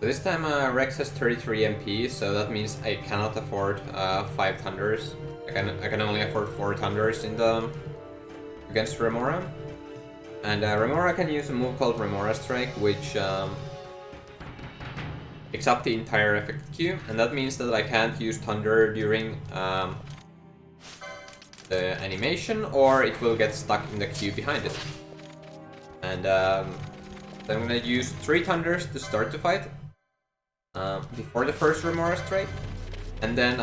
So this time Rex has 33 MP, so that means I cannot afford 5 Thunders. I can only afford 4 Thunders in the against Remora. And Remora can use a move called Remora Strike, which picks up the entire effect queue, and that means that I can't use Thunder during the animation, or it will get stuck in the queue behind it. And then I'm gonna use 3 Thunders to start the fight, before the first Remora Strike, and then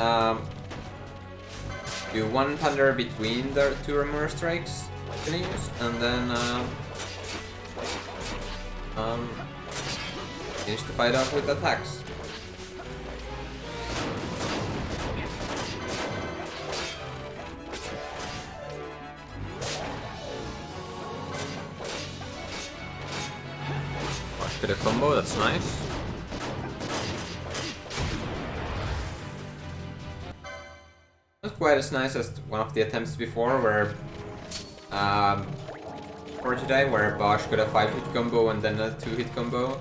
do 1 Thunder between the 2 Remora Strikes I'm gonna use, and then finish the fight off with attacks. Watch for the combo, that's nice. Not quite as nice as one of the attempts before, where for today, where Bosch got a 5-hit combo and then a 2-hit combo.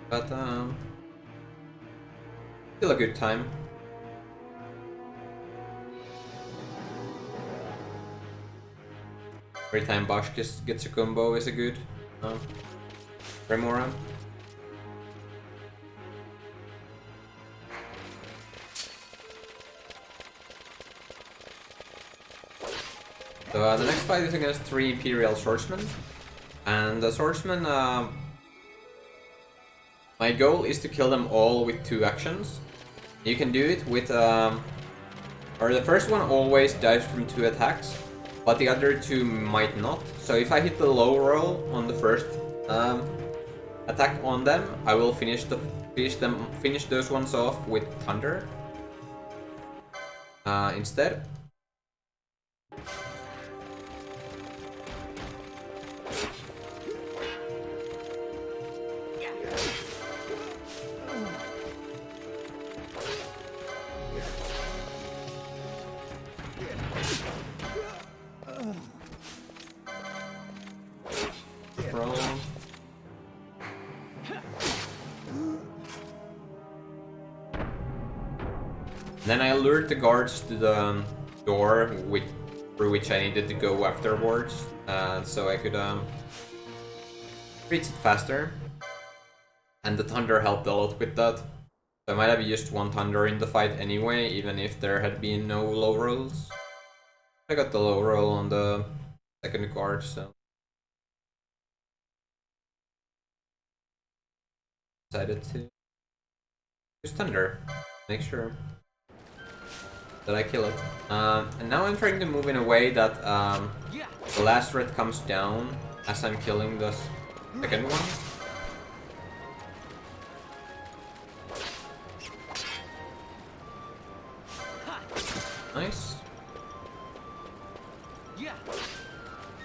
But still a good time. Every time Bosch gets a combo is a good Remora. So the next fight is against 3 Imperial swordsmen, and the swordsmen, my goal is to kill them all with 2 actions. You can do it with, or the first one always dies from 2 attacks, but the other 2 might not. So if I hit the low roll on the first attack on them, I will finish those ones off with Thunder instead. Then I lured the guards to the door through which I needed to go afterwards, so I could reach it faster. And the Thunder helped a lot with that. So I might have used 1 Thunder in the fight anyway, even if there had been no low rolls. I got the low roll on the second guard, so decided to use Thunder. Make sure that I kill it. And now I'm trying to move in a way that the last red comes down as I'm killing the second one. Nice.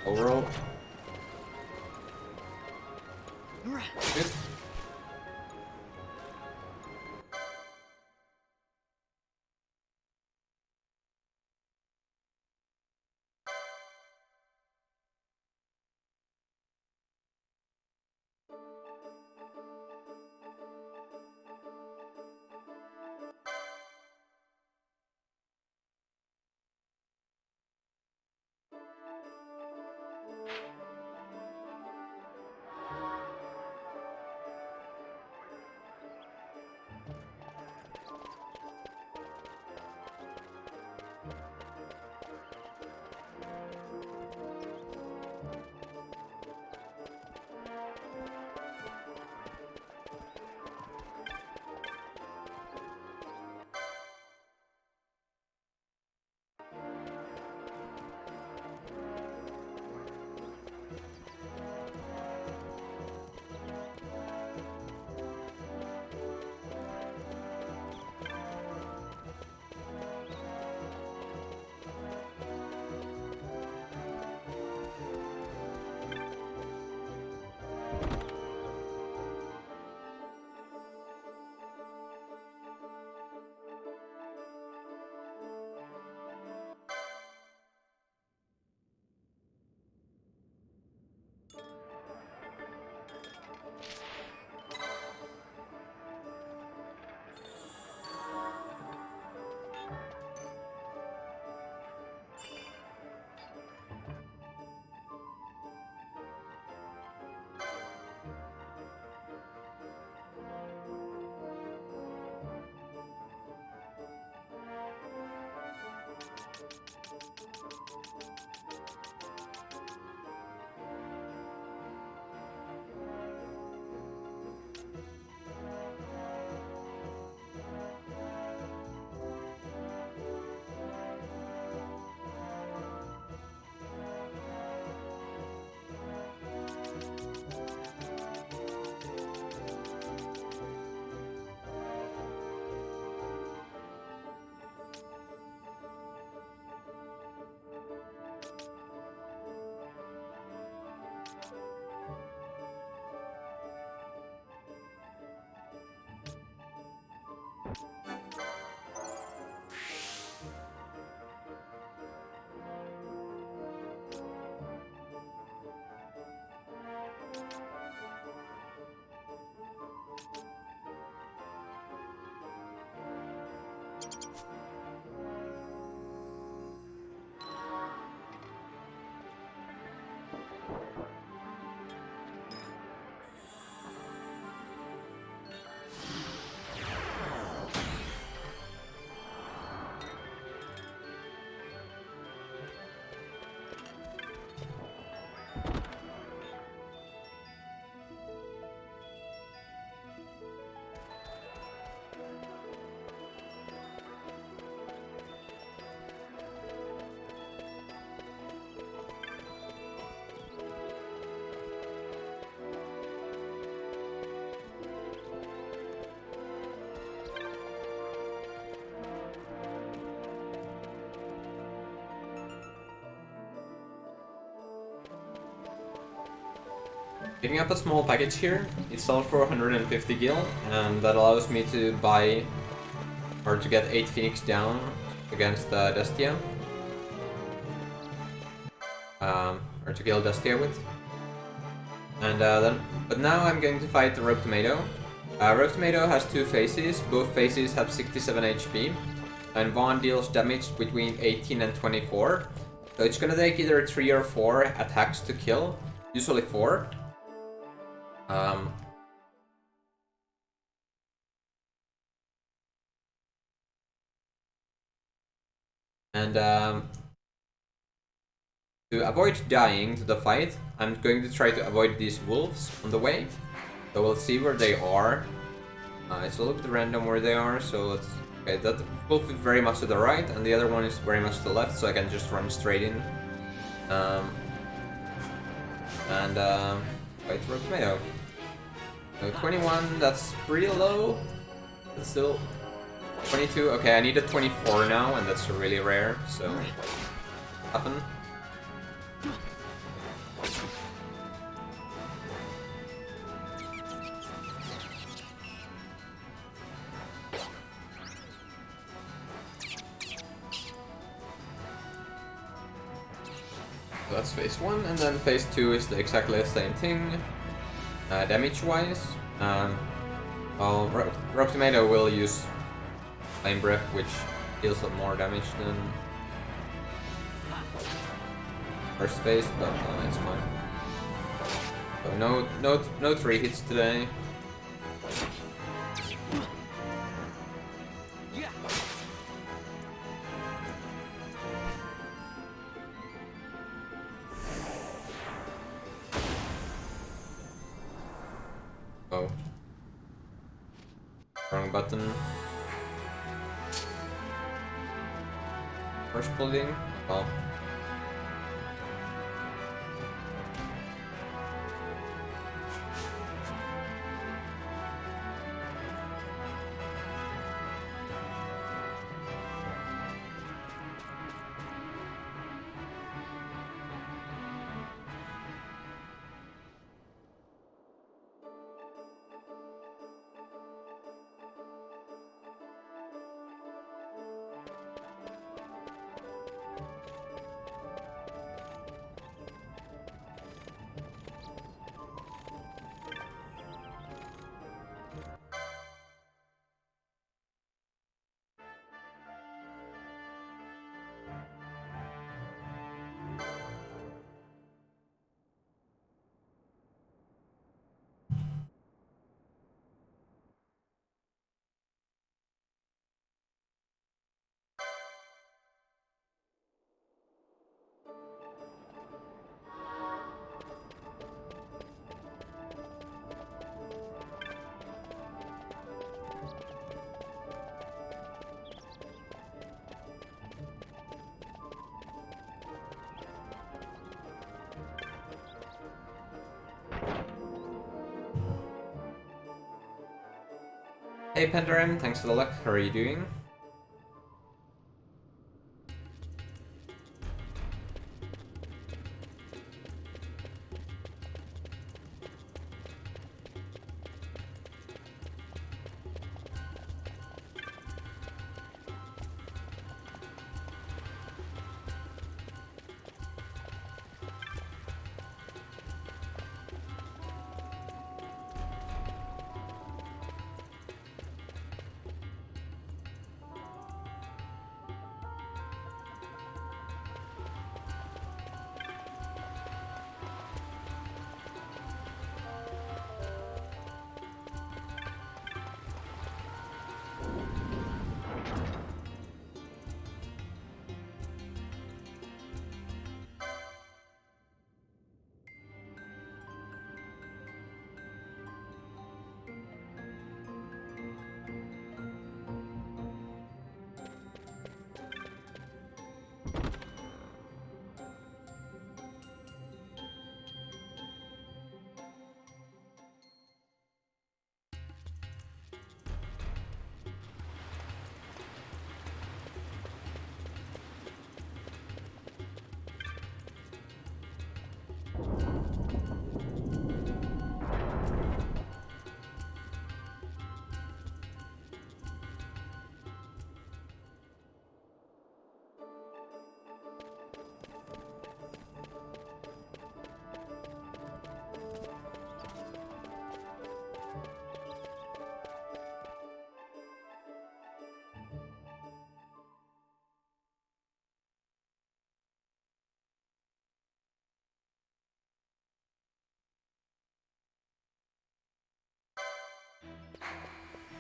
Overall. Good. Picking up a small package here. It sells for 150 gil, and that allows me to buy or to get 8 Phoenix down against Dustia. Or to kill Dustia with. And but now I'm going to fight the Rogue Tomato. Rogue Tomato has 2 phases. Both phases have 67 HP, and one deals damage between 18 and 24. So it's gonna take either 3 or 4 attacks to kill. Usually 4. To avoid dying to the fight, I'm going to try to avoid these wolves on the way. So we'll see where they are. It's a little bit random where they are, so let's... Okay, that wolf is very much to the right, and the other one is very much to the left, so I can just run straight in. Fight Rogue Tomato. So 21, that's pretty low. But still... 22, okay, I need a 24 now, and that's really rare, so... Happen. So that's phase 1, and then phase 2 is exactly the same thing, damage-wise. Well, Rogue Tomato will use Flame Breath, which deals a lot more damage than first phase, but it's fine. So no 3 hits today. Oh. Wrong button. First building? Well. Hey Pandemonium, thanks for the luck. How are you doing?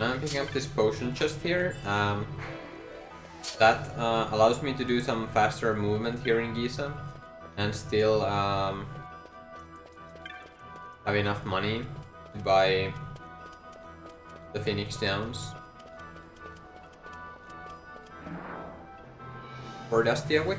Now I'm picking up this potion chest here. That allows me to do some faster movement here in Giza and still have enough money to buy the Phoenix Downs for Dustia with.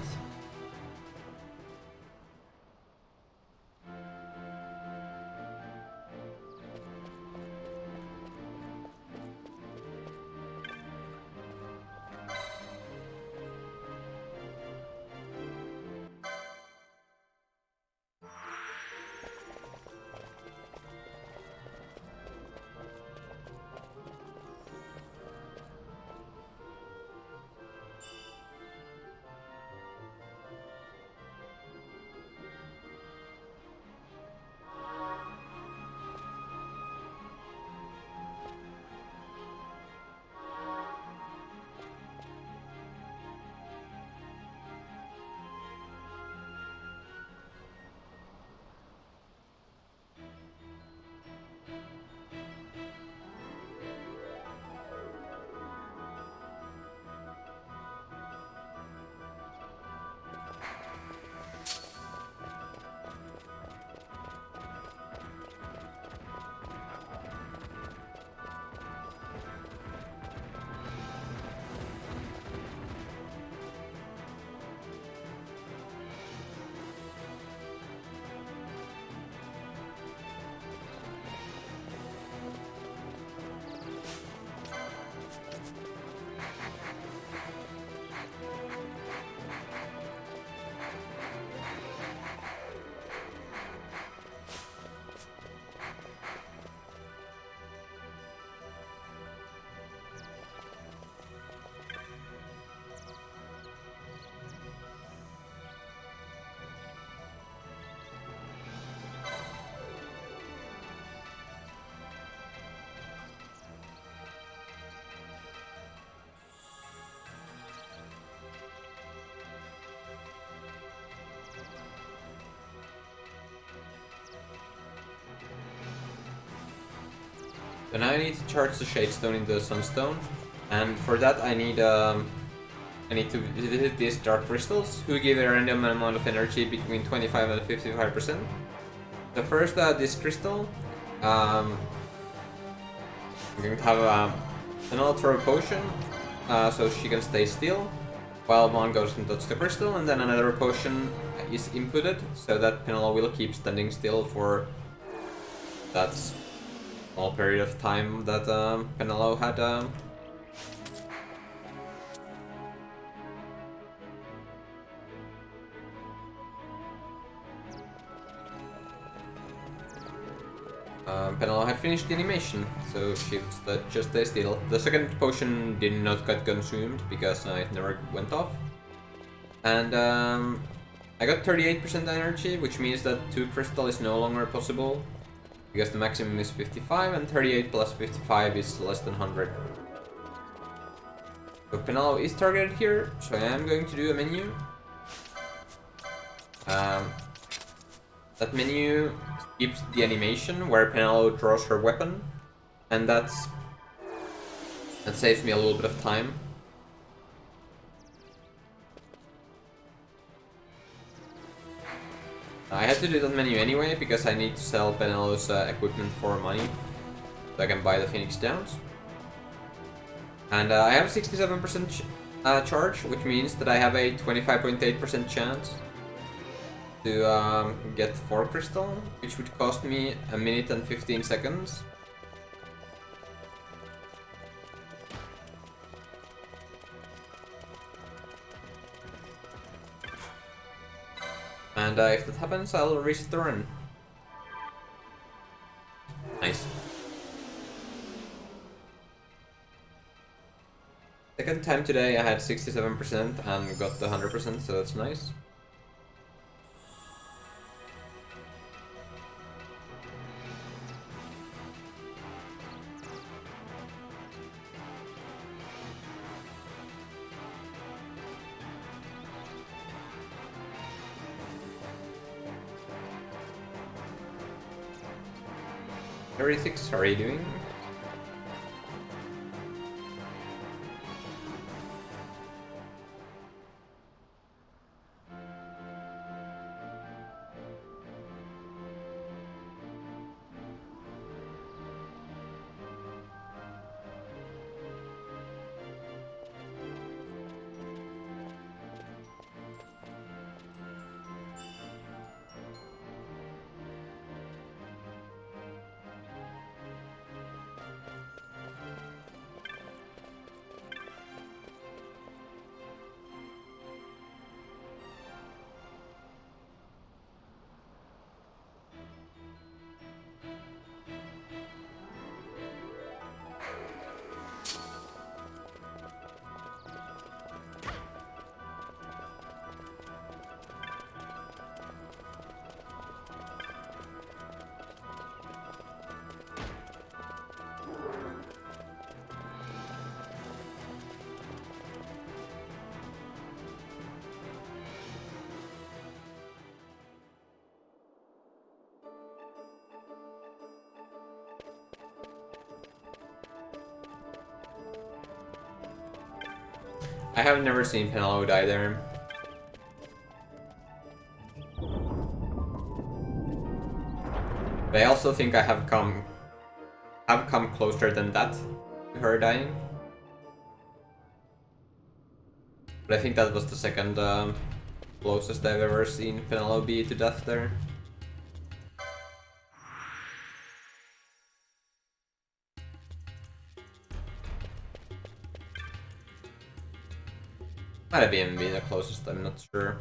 So now I need to charge the Shadestone into the Sunstone, and for that I need to visit these dark crystals, who give a random amount of energy between 25 and 55%. So first, this crystal, I'm going to have another throw potion, so she can stay still, while one goes and touches the crystal, and then another potion is inputted, so that Penelope will keep standing still for that small period of time that Penelope had. Penelope had finished the animation, so she just stay still. The second potion did not get consumed because it never went off. And I got 38% energy, which means that 2 crystal is no longer possible, because the maximum is 55, and 38 plus 55 is less than 100. So Penelope is targeted here, so I am going to do a menu. That menu skips the animation where Penelope draws her weapon, and that saves me a little bit of time. I had to do that menu anyway because I need to sell Penelope's equipment for money so I can buy the Phoenix Downs. And I have 67% charge, which means that I have a 25.8% chance to get 4 crystal, which would cost me 1 minute and 15 seconds. And if that happens, I'll reset the run. Nice. Second time today I had 67% and got the 100%, so that's nice. How are you doing? I have never seen Penelope die there. But I also think I have come closer than that to her dying. But I think that was the second closest I've ever seen Penelope to death there. Might have even been the closest, I'm not sure.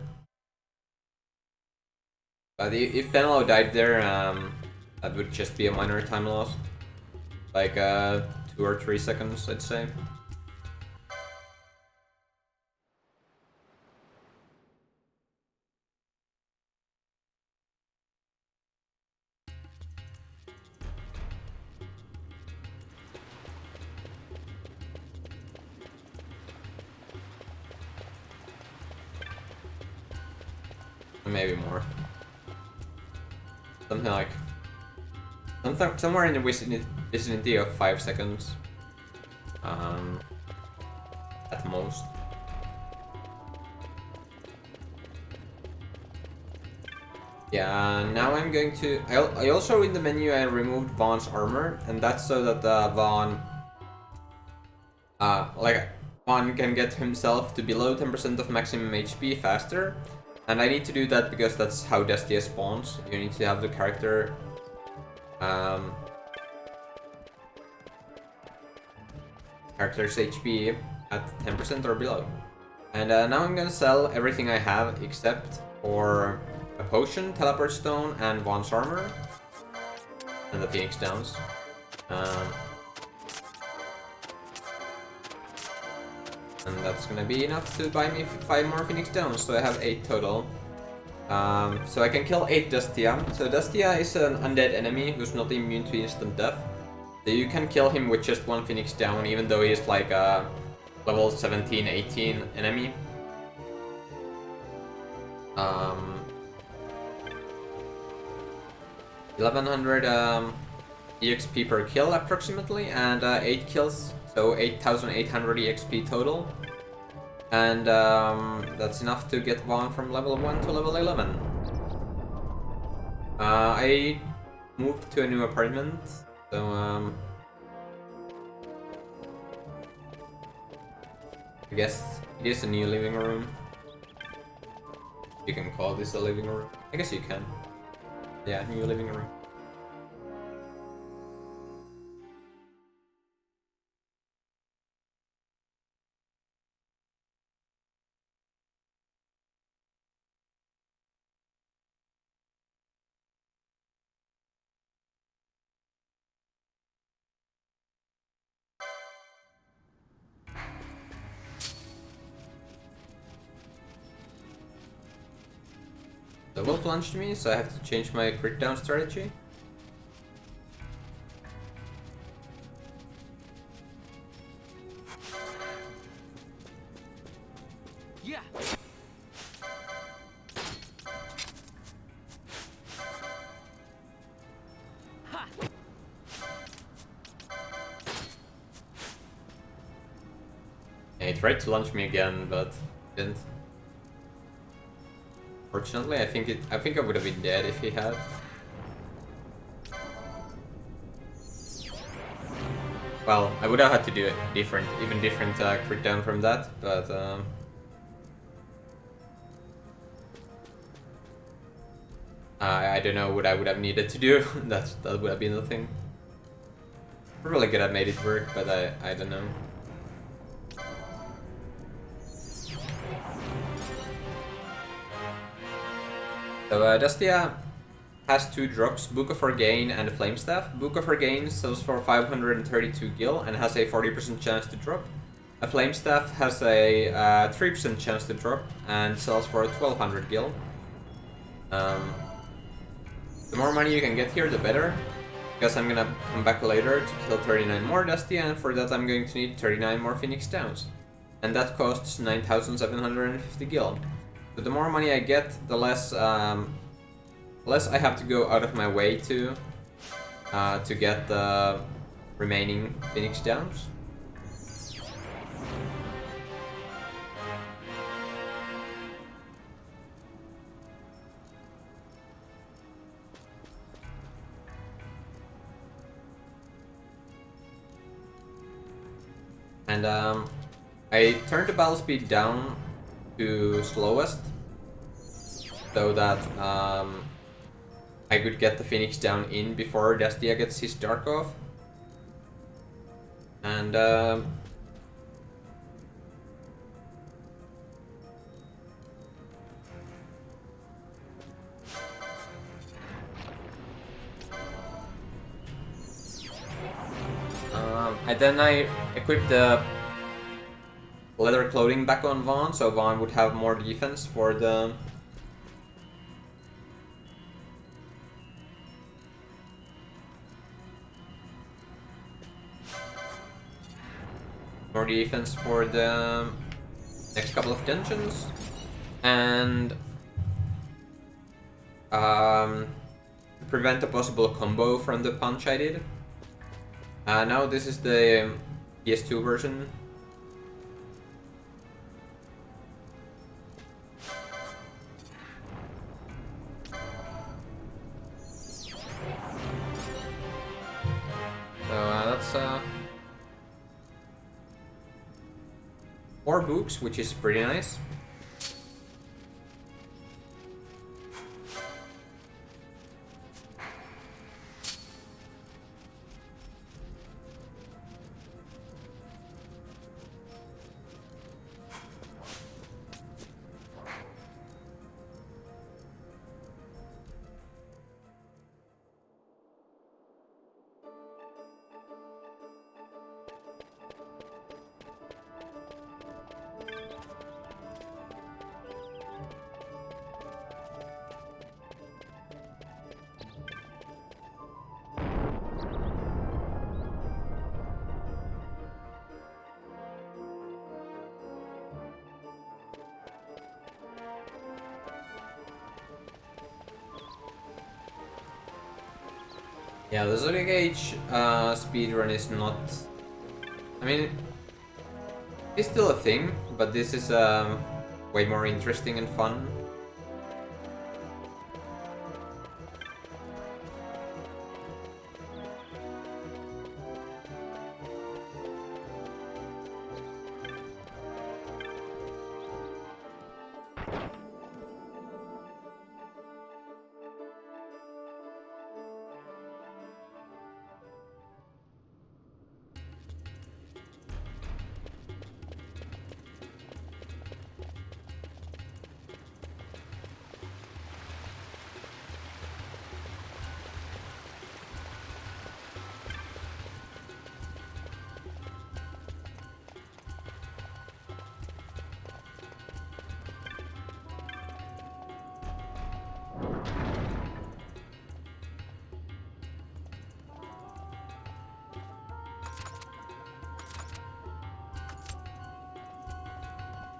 But if Penelope died there, that would just be a minor time loss. Like 2 or 3 seconds, I'd say. Maybe more. Something like... somewhere in the vicinity of 5 seconds. At most. Yeah, now I'm going to... I also in the menu I removed Vaughn's armor, and that's so that Vaughn... Vaughn can get himself to below 10% of maximum HP faster. And I need to do that because that's how Dustia spawns. You need to have the character's HP at 10% or below. And now I'm gonna sell everything I have except for a potion, teleport stone, and Vaughn's armor. And the Phoenix Downs. And that's gonna be enough to buy me 5 more Phoenix Downs, so I have 8 total. So I can kill 8 Dustia. So Dustia is an undead enemy who's not immune to instant death. So you can kill him with just 1 Phoenix Down, even though he's like a level 17, 18 enemy. 1100 EXP per kill approximately, and 8 kills. So 8,800 EXP total. And that's enough to get Vaughn from level 1 to level 11. I moved to a new apartment, so I guess it is a new living room. You can call this a living room. I guess you can. Yeah, new living room. The wolf launched me, so I have to change my crit down strategy. Yeah. Ha. Yeah, he tried to launch me again, but didn't. Fortunately, I think I would have been dead if he had. Well, I would have had to do it different, even different crit down from that, but I don't know what I would have needed to do. that would have been the thing. Probably could have made it work, but I don't know. So Dustia has 2 drops, Book of Orgain and Flame Staff. Book of Orgain sells for 532 gil and has a 40% chance to drop. A Flame Staff has a 3% chance to drop and sells for 1200 gil. The more money you can get here, the better. Because I'm gonna come back later to kill 39 more Dustia, and for that I'm going to need 39 more Phoenix Downs. And that costs 9,750 gil. So the more money I get, the less I have to go out of my way to get the remaining Phoenix Downs. And I turned the battle speed down to slowest so that I could get the Phoenix down in before Dustia gets his Dark off. And then I equipped the leather clothing back on Vaughn, so Vaughn would have more defense for the next couple of dungeons, and to prevent a possible combo from the punch I did. Now this is the PS2 version. So that's 4 books, which is pretty nice. Yeah, the Zodiac Age speedrun is not... I mean, it's still a thing, but this is way more interesting and fun.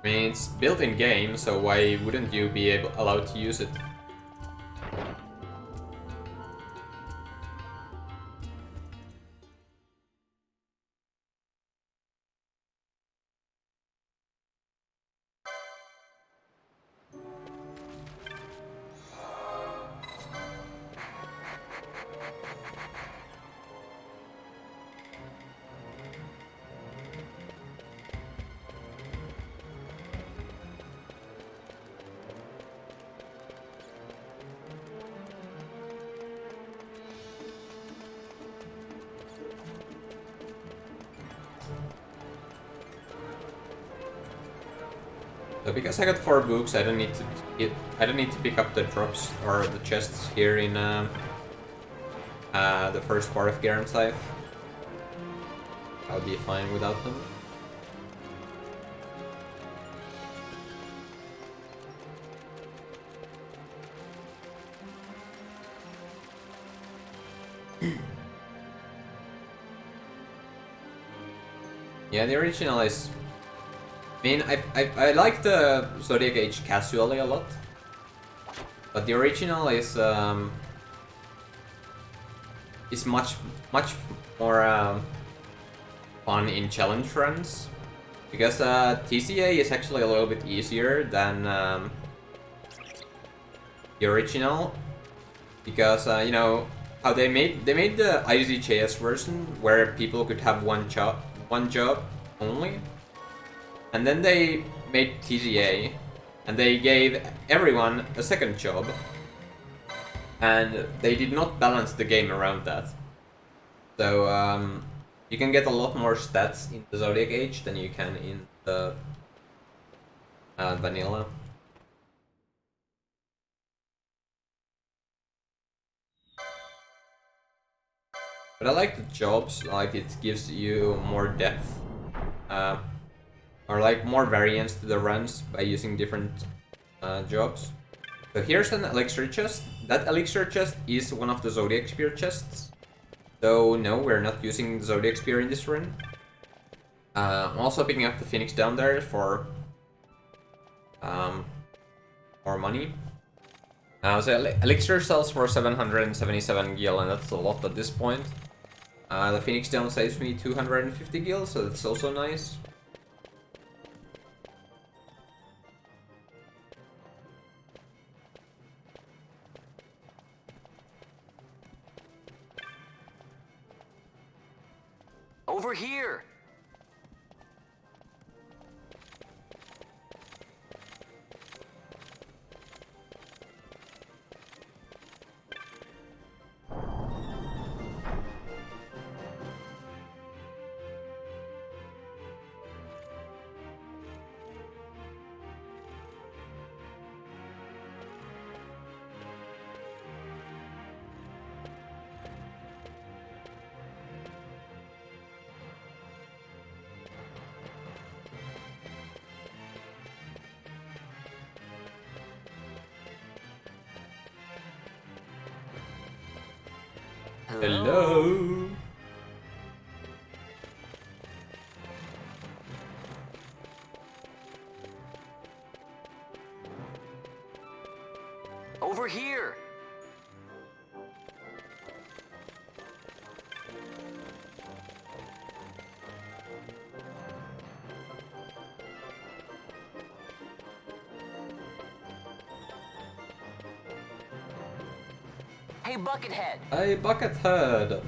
I mean, it's built in game, so why wouldn't you be allowed to use it? So because I got 4 books, I don't need to pick up the drops or the chests here in the first part of Garen's life. I'll be fine without them. Yeah, the original is... I mean, I like the Zodiac Age casually a lot, but the original is much more fun in challenge runs, because TCA is actually a little bit easier than the original, because you know how they made the IZJS version where people could have one job only. And then they made TGA, and they gave everyone a second job. And they did not balance the game around that. So you can get a lot more stats in the Zodiac Age than you can in the vanilla. But I like the jobs, like it gives you more depth. Or like more variance to the runs by using different jobs. So here's an elixir chest. That elixir chest is one of the Zodiac Spear chests. So no, we're not using Zodiac Spear in this run. I'm also picking up the Phoenix down there for more money. So elixir sells for 777 gil, and that's a lot at this point. The Phoenix down saves me 250 gil, so that's also nice. Over here! Hello. Over here! Hey, Buckethead! Hey, Buckethead!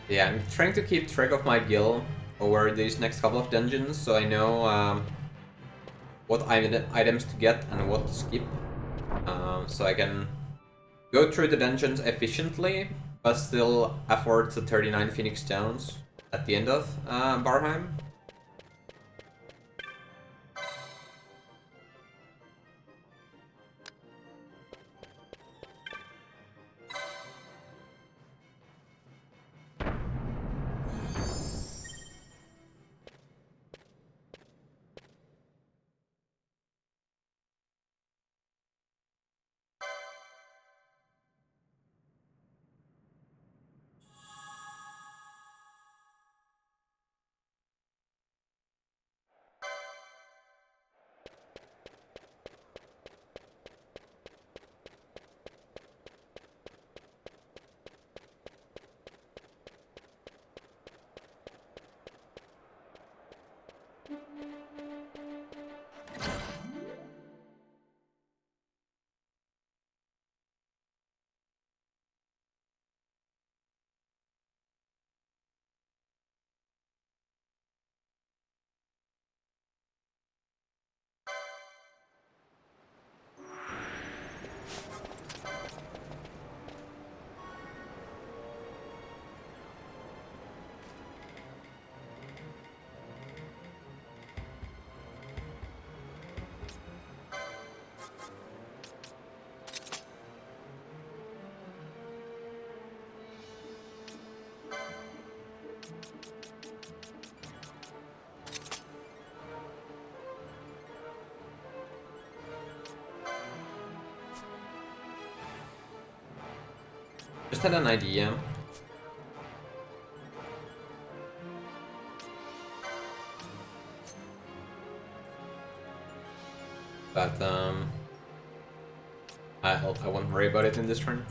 Yeah, I'm trying to keep track of my gil over these next couple of dungeons, so I know what items to get and what to skip. So I can go through the dungeons efficiently, but still afford the 39 Phoenix Downs at the end of Barheim. Just had an idea. But I won't worry about it in this turn.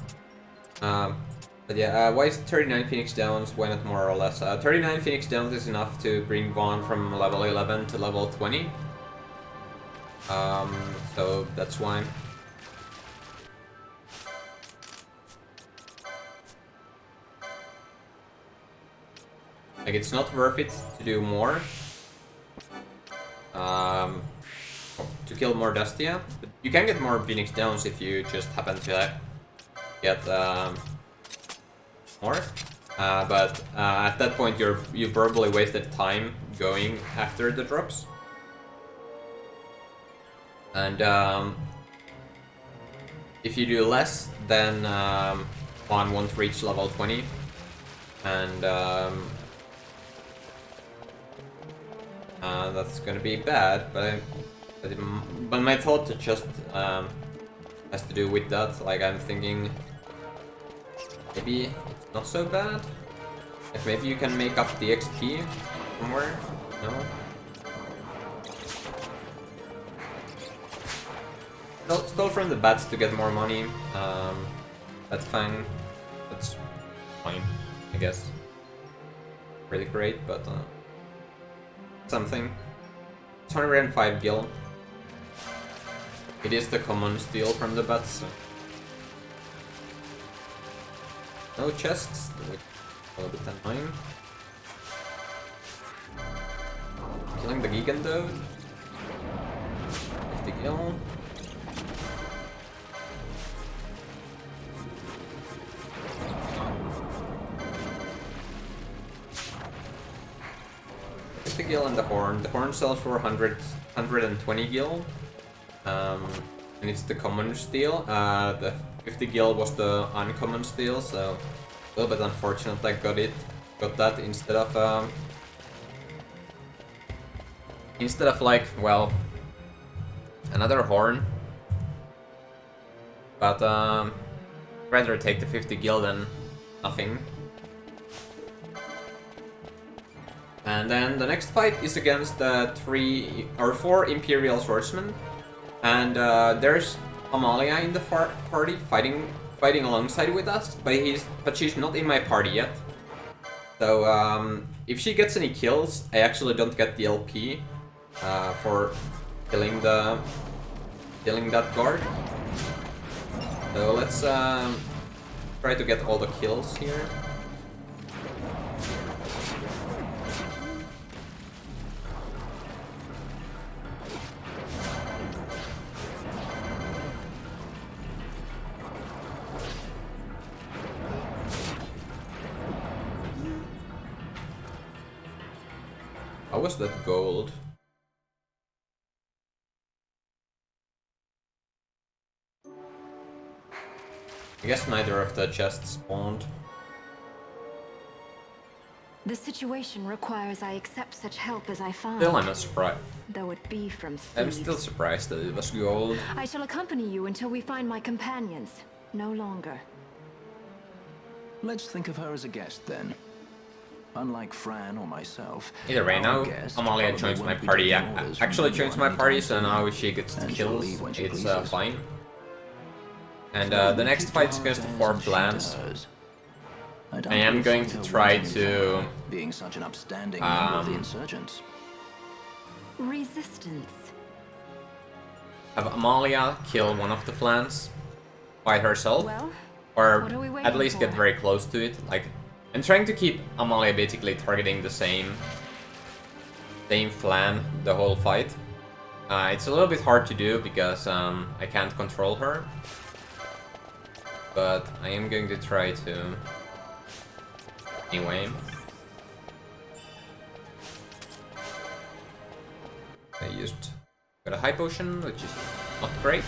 But yeah, why is 39 Phoenix Downs? Why not more or less? 39 Phoenix Downs is enough to bring Vaughn from level 11 to level 20. So that's why. Like, it's not worth it to do more. To kill more Dustia. But you can get more Phoenix Downs if you just happen to get more. But at that point you've probably wasted time going after the drops. And if you do less, then one won't reach level 20. And that's gonna be bad, but my thought just has to do with that. Like, I'm thinking maybe it's not so bad. Like, maybe you can make up the XP somewhere. No. Stole from the bats to get more money. That's fine. That's fine, I guess. Really great, but something. 105 gil. It is the common steal from the bats. So. No chests. A little bit annoying. Killing the Gigando. 50 gil. Gil and the horn. The horn sells for 120 gil. And it's the common steal. The 50 gil was the uncommon steal, so a little bit unfortunate I got that instead of like, well, another horn. But rather take the 50 gil than nothing. And then the next fight is against the 4 Imperial swordsmen, and there's Amalia in the party fighting alongside with us, but she's not in my party yet. So if she gets any kills, I actually don't get the LP for killing that guard. So let's try to get all the kills here. How was that gold? I guess neither of the chests spawned. The situation requires I accept such help as I find. Still, I'm not surprised. Though it be from thieves. I'm still surprised that it was gold. I shall accompany you until we find my companions. No longer. Let's think of her as a guest then. Unlike Fran or myself. Either way, now Amalia joins my party. Actually joins my party, so now if she gets the kills, it's fine. And the next fight's against the 4 clans. I am going to try to being such an upstanding member of the insurgents. Resistance. Have Amalia kill one of the clans by herself, Well, or what are we at least waiting get for? very close to it. Like, I'm trying to keep Amalia basically targeting the same clan the whole fight. It's a little bit hard to do because I can't control her, but I am going to try to. Anyway, I got a high potion, which is not great.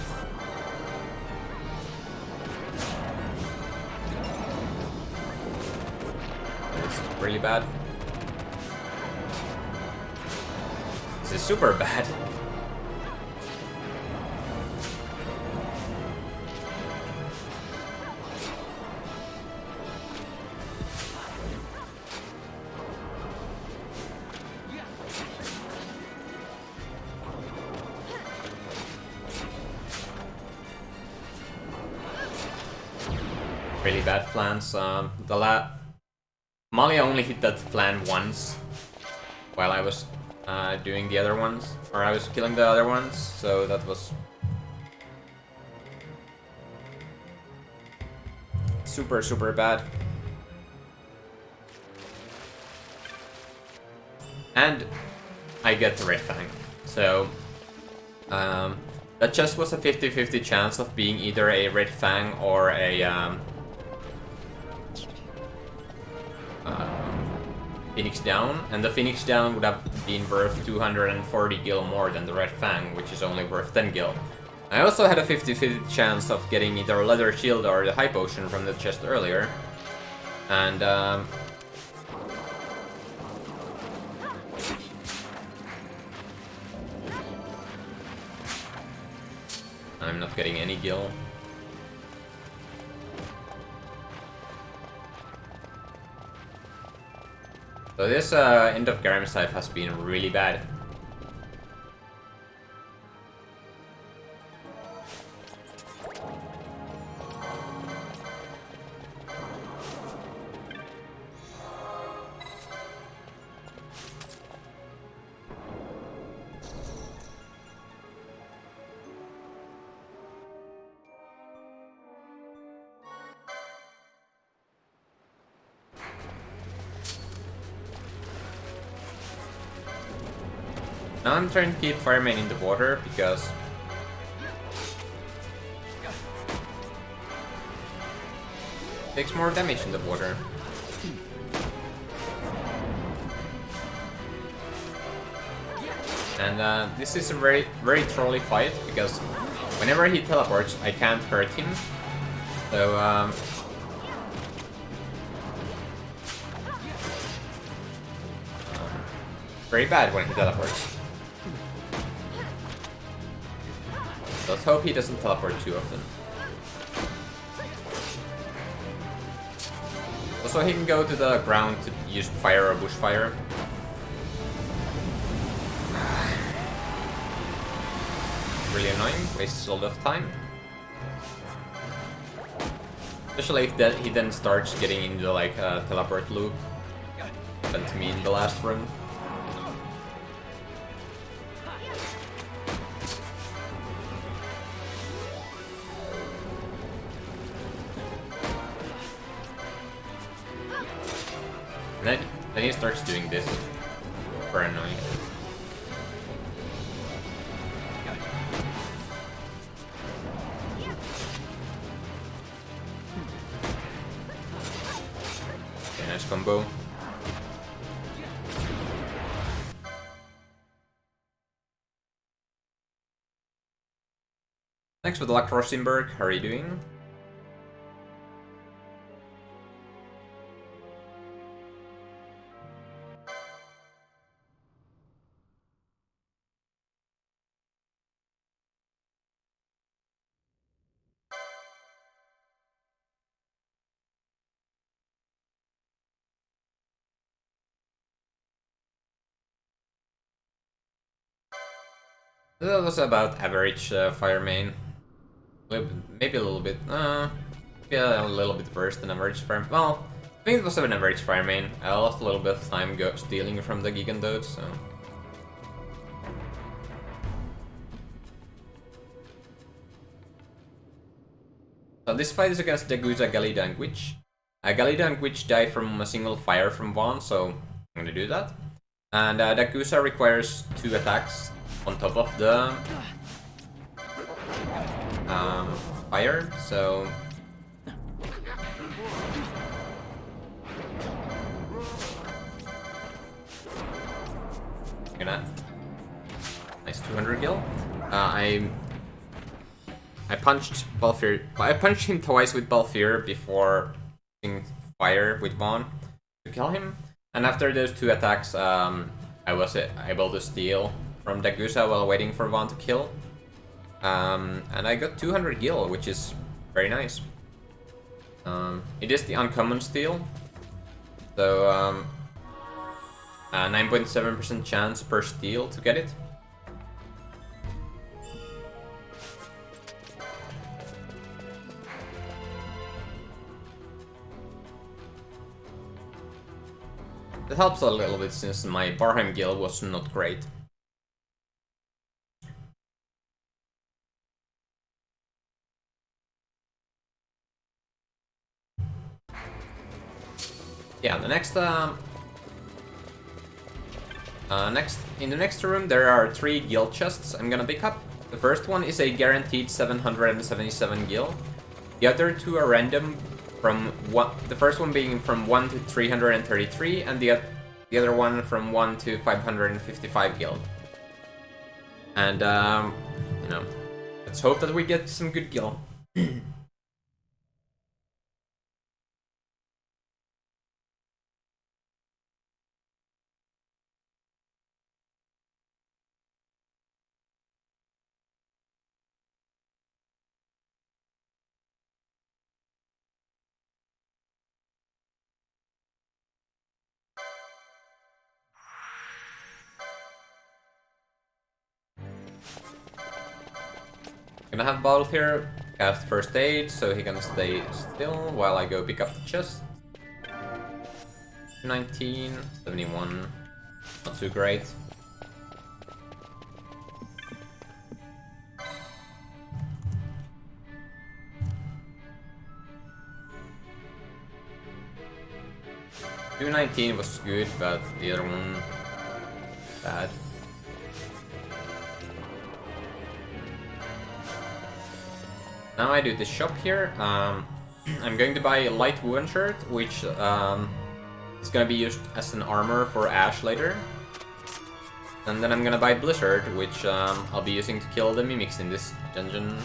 It's really bad. This is super bad. really bad flans. Amalia only hit that flan once while I was doing the other ones, or I was killing the other ones, so that was super bad. And I get the Red Fang, so that just was a 50-50 chance of being either a Red Fang or a Phoenix Down, and the Phoenix Down would have been worth 240 gil more than the Red Fang, which is only worth 10 gil. I also had a 50-50 chance of getting either a Leather Shield or the High Potion from the chest earlier, and I'm not getting any gil. So this end of Garam scythe has been really bad. Now I'm trying to keep Firemane in the water because it takes more damage in the water. And this is a very trolly fight because whenever he teleports, I can't hurt him. So very bad when he teleports. Let's hope he doesn't teleport too often. Also, he can go to the ground to use fire or bushfire. Really annoying, wastes a lot of time. Especially if he then starts getting into like a teleport loop. Happened to me in the last run. And then he starts doing this. Super annoying. Okay, nice combo. Thanks for the luck, Rosenberg. How are you doing? That was about average Firemane. Maybe a little bit. Yeah, a little bit worse than average Firemane. Well, I think it was an average Firemane. I lost a little bit of time stealing from the Gigantoads, so. So this fight is against Dagusa, Galida, and Gwitch. Galida and Gwitch die from a single fire from Vaughn, so I'm gonna do that. And Dagusa requires 2 attacks on top of the fire, so gonna nice 200 gil. I punched Balfir. I punched him twice with Balfir before using fire with Vaughn to kill him, and after those 2 attacks, I was able to steal from Dagusa while waiting for Vaughn to kill. And I got 200 gil, which is very nice. It is the uncommon steal, so 9.7% chance per steal to get it. It helps a little bit since my Barheim guild was not great. Yeah, the next in the next room there are 3 guild chests I'm gonna pick up. The first one is a guaranteed 777 gil. The other 2 are random from the first one being from 1 to 333 and the other one from 1 to 555 gil. And you know, let's hope that we get some good gil. Gonna have Bottle here, cast First Aid, so he can stay still while I go pick up the chest. 19, 71, not too great. $219 was good, but the other one bad. Now I do the shop here. I'm going to buy a light woven shirt, which is going to be used as an armor for Ash later. And then I'm gonna buy Blizzard, which I'll be using to kill the mimics in this dungeon.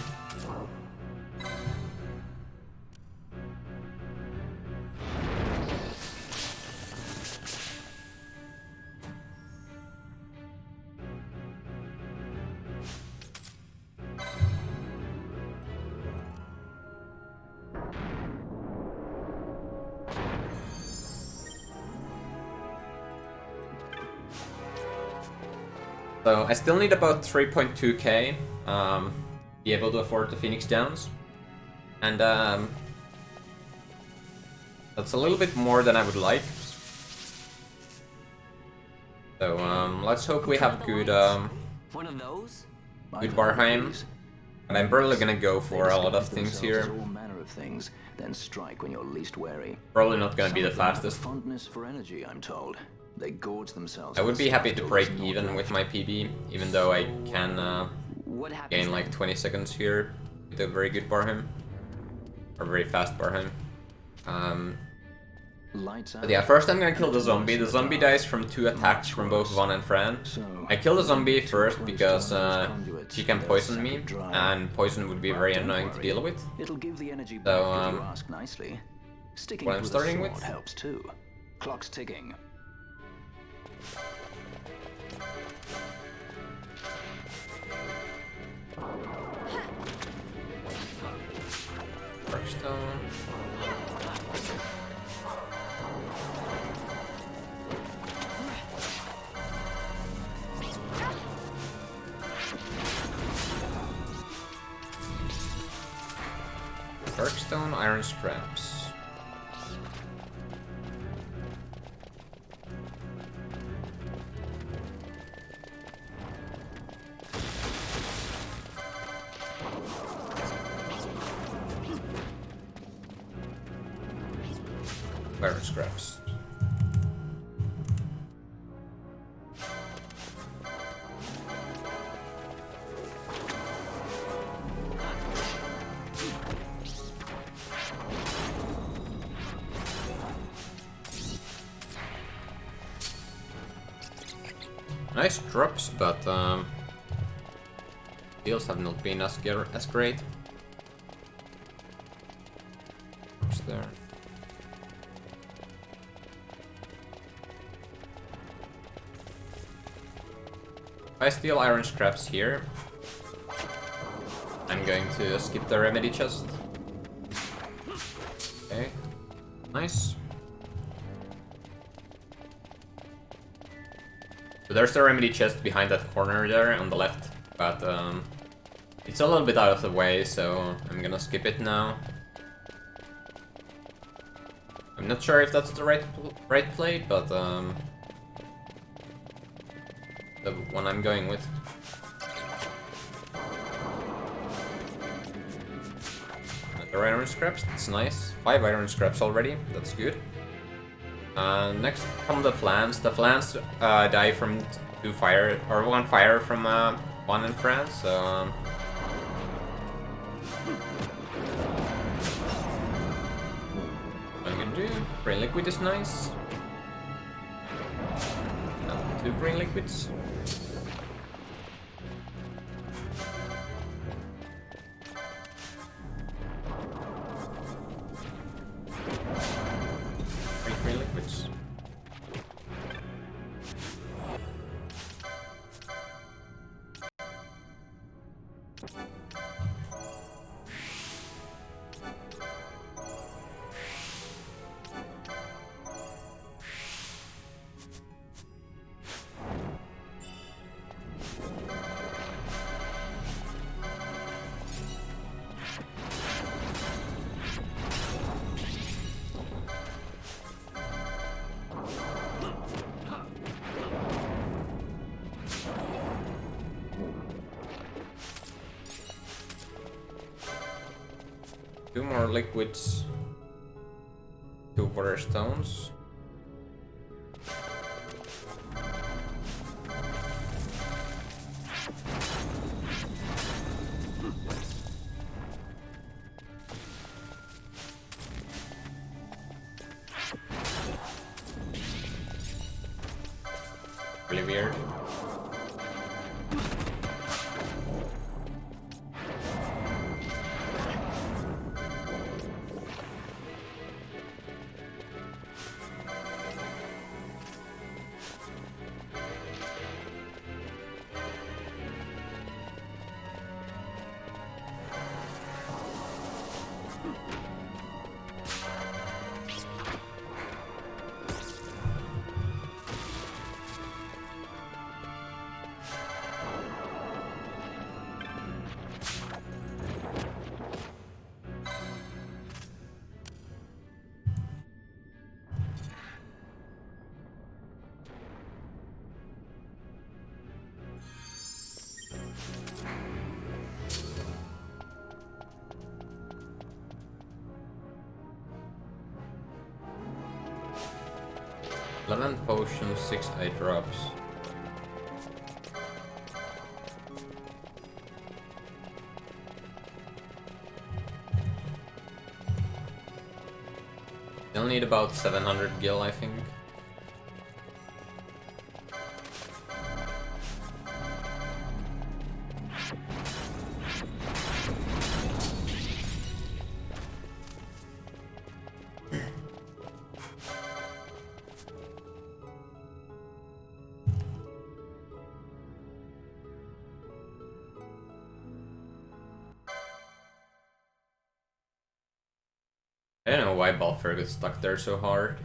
So I still need about 3.2k be able to afford the Phoenix Downs, and that's a little bit more than I would like. So let's hope we have good One of those? good Barheim. And I'm probably gonna go for a lot of things here. All manner of things, then strike when you're least wary. Probably not gonna be the Some of them have a fastest. fondness for energy, I'm told. They gorge themselves. I would on be happy to spiders, break not even worth with it. my PB, even though I can What happens gain like then? 20 seconds here with a very good Barheim. Or very fast Barheim. Lights out. But yeah, first I'm gonna kill the zombie. The zombie dies from 2 attacks from both Von and Fran. I kill the zombie first because she can poison me, and poison would be very annoying to deal with. It'll give the energy back So, if you ask nicely. Sticking what I'm with starting a sword with? helps too. Clock's ticking. Darkstone. Darkstone, iron scraps. Iron scraps. Nice drops, but deals have not been as great. What's there? If I steal iron scraps here, I'm going to skip the remedy chest. Okay, nice. So there's the remedy chest behind that corner there on the left, but it's a little bit out of the way, so I'm gonna skip it now. I'm Not sure if that's the right play, but the one I'm going with. Another iron scraps, that's nice. 5 iron scraps already, that's good. Next come the flans. The flans die from 2 fire, or 1 fire from 1 in France, so... I'm gonna do brain liquid is nice. 2 brain liquids. Brain liquids. Two more liquids, 2 water stones. Really weird. Lemon potion, 6 eye drops. You'll need about 700 gil, I think. I don't know why Balfour got stuck there so hard.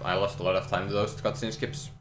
I lost a lot of time to those cutscene skips.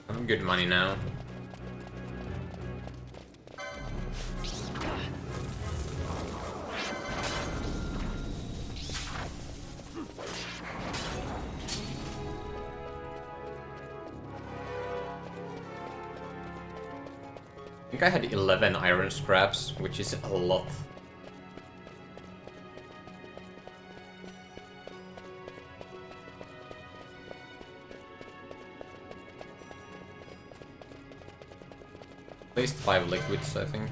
I'm good money now. think I had 11 iron scraps, which is a lot. At least 5 liquids, I think.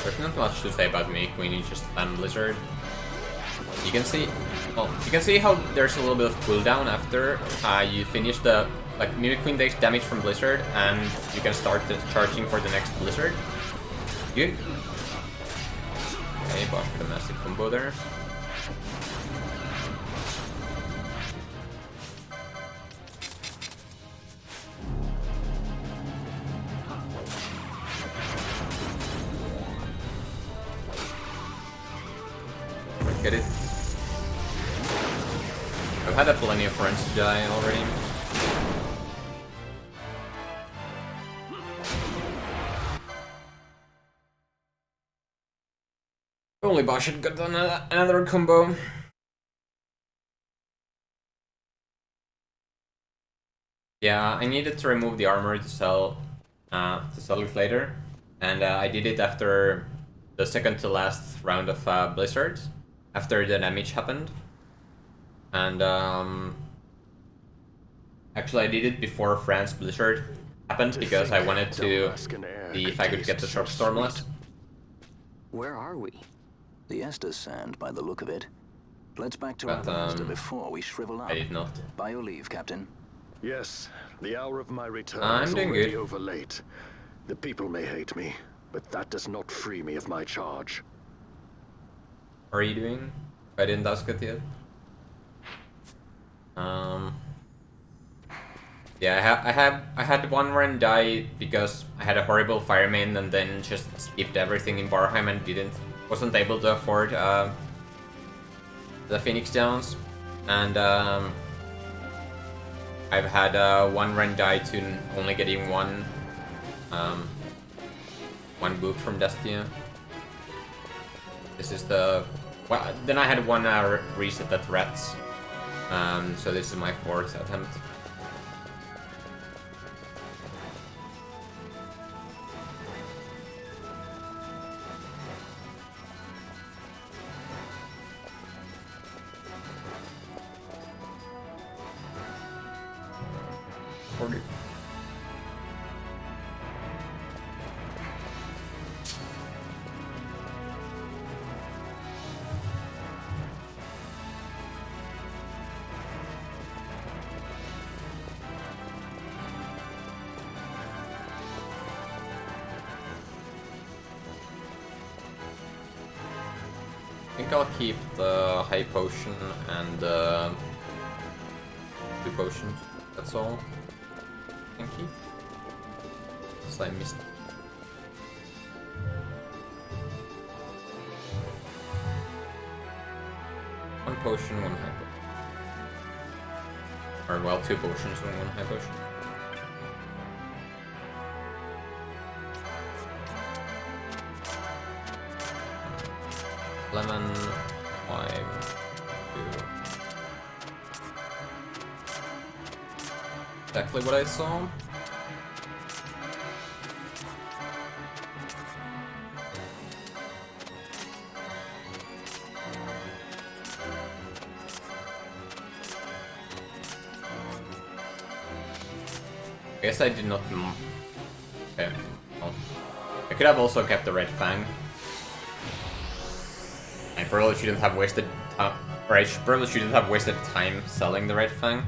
There's not much to say about me when you just spam Blizzard. You can see, well, you can see how there's a little bit of cooldown after you finish the Mimic Queen takes damage from Blizzard, and you can start charging for the next Blizzard. Good. Okay, Bosch with a massive combo there. Get it. I've had plenty of friends die already. Only Bosch had got another combo. Yeah, I needed to remove the armor to sell it later, and I did it after the second to last round of Blizzards. After the damage happened, and actually I did it before France Blizzard happened because I wanted to see if I could get the Shock Stormless. Where are we? The Estes Sand, by the look of it. Let's back to our master before we shrivel up. I did not. By your leave, Captain. Yes, the hour of my return I'm is doing already good. over late. The people may hate me, but that does not free me of my charge. How are you doing? I didn't ask it yet. Yeah, I had one run die because I had a horrible Firemane and then just skipped everything in Barheim and wasn't able to afford the Phoenix Downs, and I've had one run die to only getting one book from Dustia. This is the then I had one reset at Rats, so this is my 4th attempt. I think I'll keep the high potion and 2 potions. That's all. Thank you. So I missed. One potion, 1 high potion. Or well, 2 potions and 1 high potion. Lemon, 5, 2. Exactly what I saw. I guess I did not. Okay. Well, I could have also kept the Red Fang. I probably shouldn't have wasted, probably shouldn't have wasted time selling the Red Fang,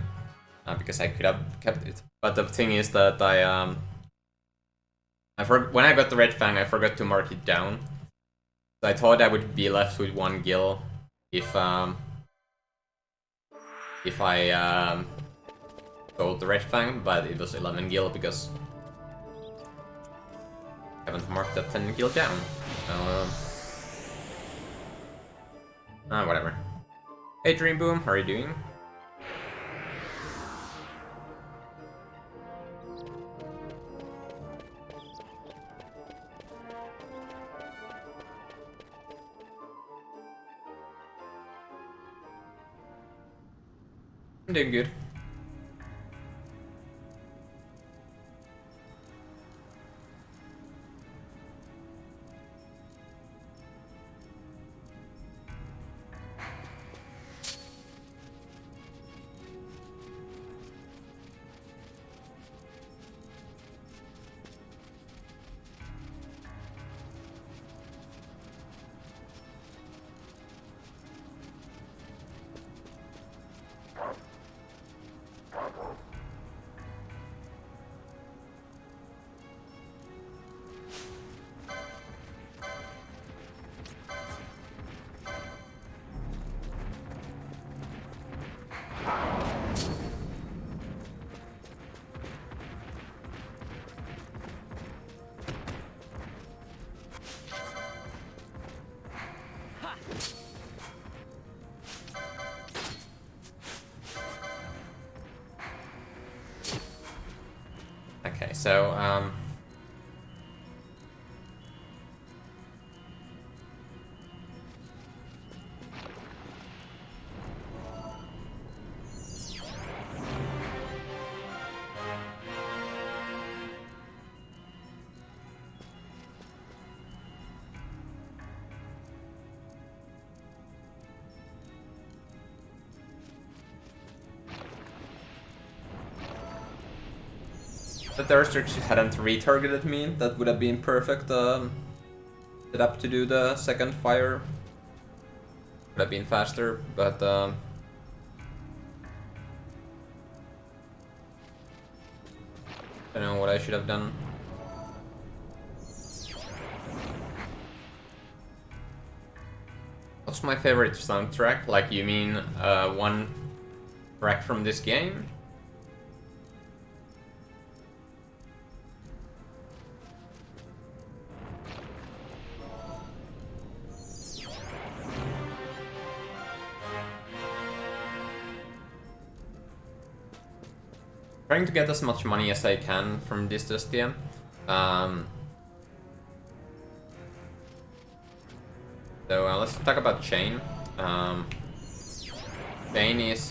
because I could have kept it. But the thing is that when I got the Red Fang, I forgot to mark it down. So I thought I would be left with 1 gil if I sold the Red Fang, but it was 11 gil because Haven't marked that 10 kill down. Whatever. Hey Dream Boom, how are you doing? I'm doing good. Okay, so the Thirster hadn't retargeted me, that would have been perfect setup to do the second fire. Would have been faster, but I don't know what I should have done. What's my favorite soundtrack? Like, you mean one track from this game? Trying to get as much money as I can from this Dustia. So let's talk about chain. Chain is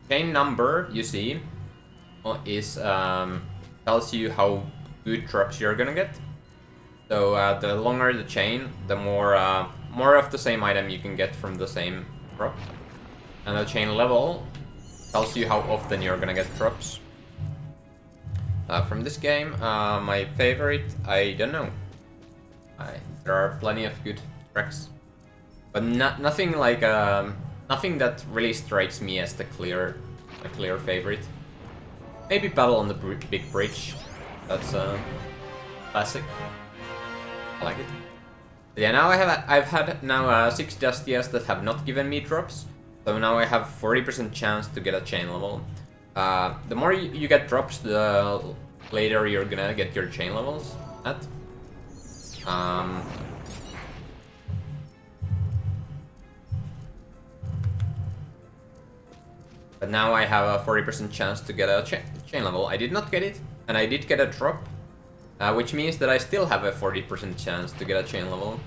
chain number you see is tells you how good drops you're gonna get. So the longer the chain, the more of the same item you can get from the same drop, and the chain level tells you how often you're gonna get drops. From this game, my favorite, I don't know. There are plenty of good tracks, but nothing like nothing that really strikes me as the clear favorite. Maybe Battle on the Big Bridge. That's classic. I like it. But yeah, now I've had now 6 Dustias that have not given me drops. So now I have 40% chance to get a chain level. The more you get drops, the later you're gonna get your chain levels at. But now I have a 40% chance to get a chain level. I did not get it, and I did get a drop, which means that I still have a 40% chance to get a chain level.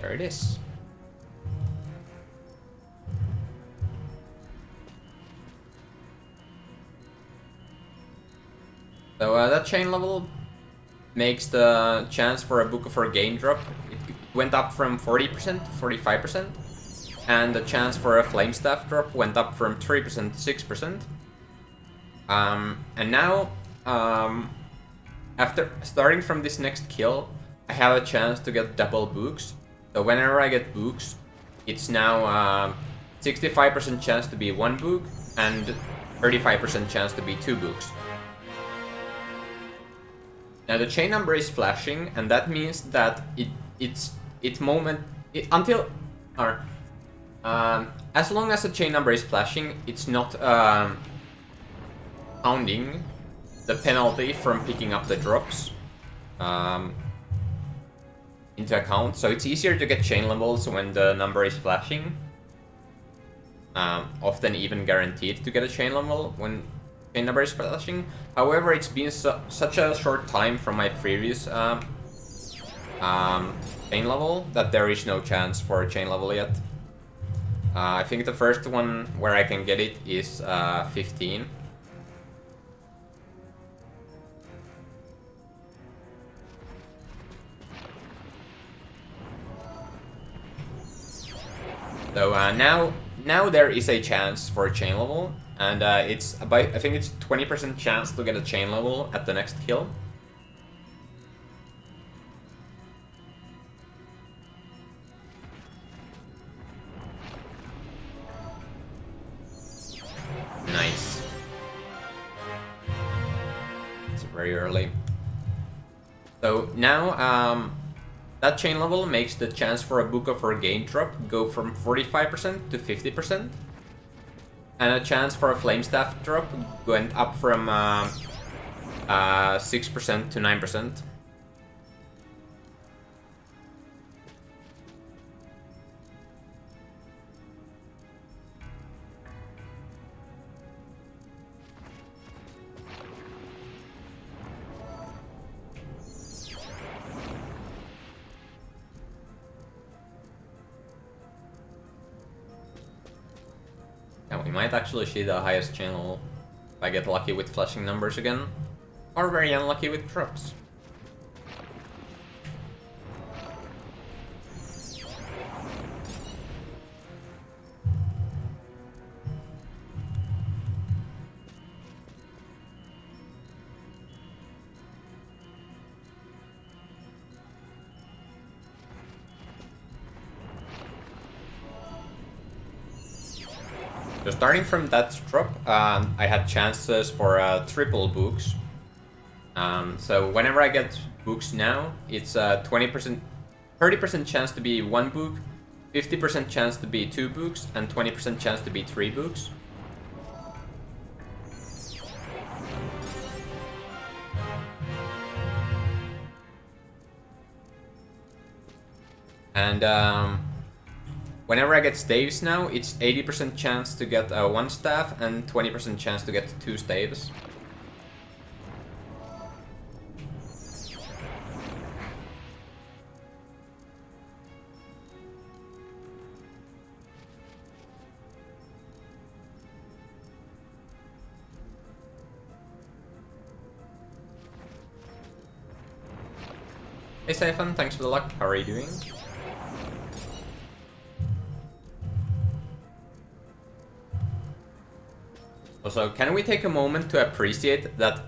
There it is. So that chain level makes the chance for a Book of Orgain drop. It went up from 40% to 45%, and the chance for a Flame Staff drop went up from 3% to 6%. And now, after starting from this next kill, I have a chance to get double books. So whenever I get books, it's now 65% chance to be 1 book and 35% chance to be 2 books. Now the chain number is flashing, and that means that as long as the chain number is flashing, it's not counting the penalty from picking up the drops into account. So it's easier to get chain levels when the number is flashing. Often even guaranteed to get a chain level when chain number is flashing. However, it's been such a short time from my previous chain level that there is no chance for a chain level yet. I think the first one where I can get it is 15. So now there is a chance for a chain level, and it's about, I think it's 20% chance to get a chain level at the next kill. Nice. It's very early. So now that chain level makes the chance for a Book of Regain drop go from 45% to 50%. And a chance for a Flame Staff drop went up from 6% to 9%. We might actually see the highest chain level if I get lucky with flashing numbers again, or very unlucky with drops. So starting from that drop, I had chances for triple books. So whenever I get books now, it's 20%, 30% chance to be 1 book, 50% chance to be 2 books, and 20% chance to be 3 books. And whenever I get staves now, it's 80% chance to get 1 staff and 20% chance to get 2 staves. Hey Stefan, thanks for the luck. How are you doing? Also, can we take a moment to appreciate that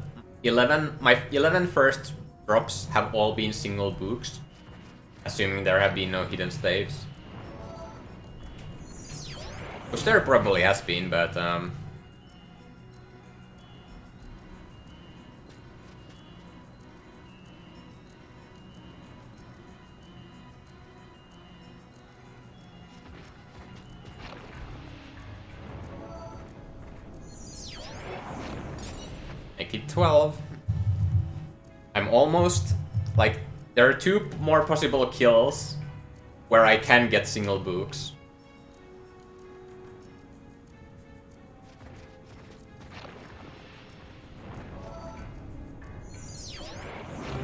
my 11 first drops have all been single books, assuming there have been no hidden staves. Which there probably has been, but make it 12. I'm almost, like, there are 2 more possible kills where I can get single books.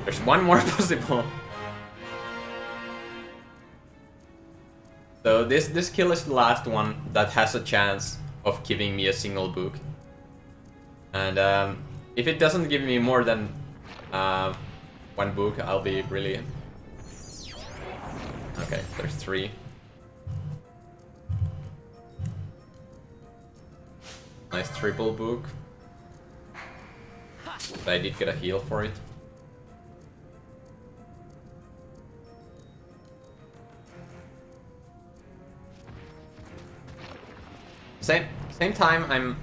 There's 1 more possible. So this kill is the last one that has a chance of giving me a single book. And if it doesn't give me more than 1 book, I'll be really... Okay, there's 3. Nice triple book. But I did get a heal for it. Same time, I'm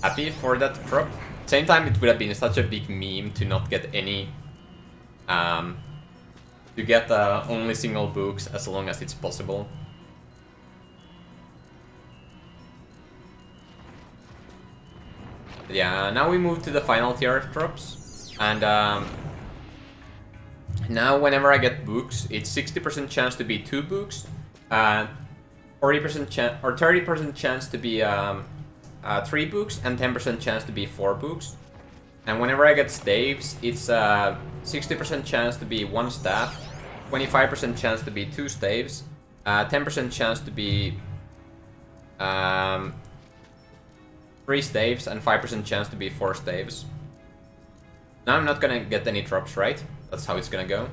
happy for that drop. Same time, it would have been such a big meme to not get any, to get only single books as long as it's possible. Yeah, now we move to the final tier of drops, and now whenever I get books, it's 60% chance to be 2 books, 40% chance or 30% chance to be 3 books, and 10% chance to be 4 books. And whenever I get staves, it's 60% chance to be 1 staff, 25% chance to be 2 staves, 10% chance to be 3 staves, and 5% chance to be 4 staves. Now I'm not gonna get any drops, right? That's how it's gonna go.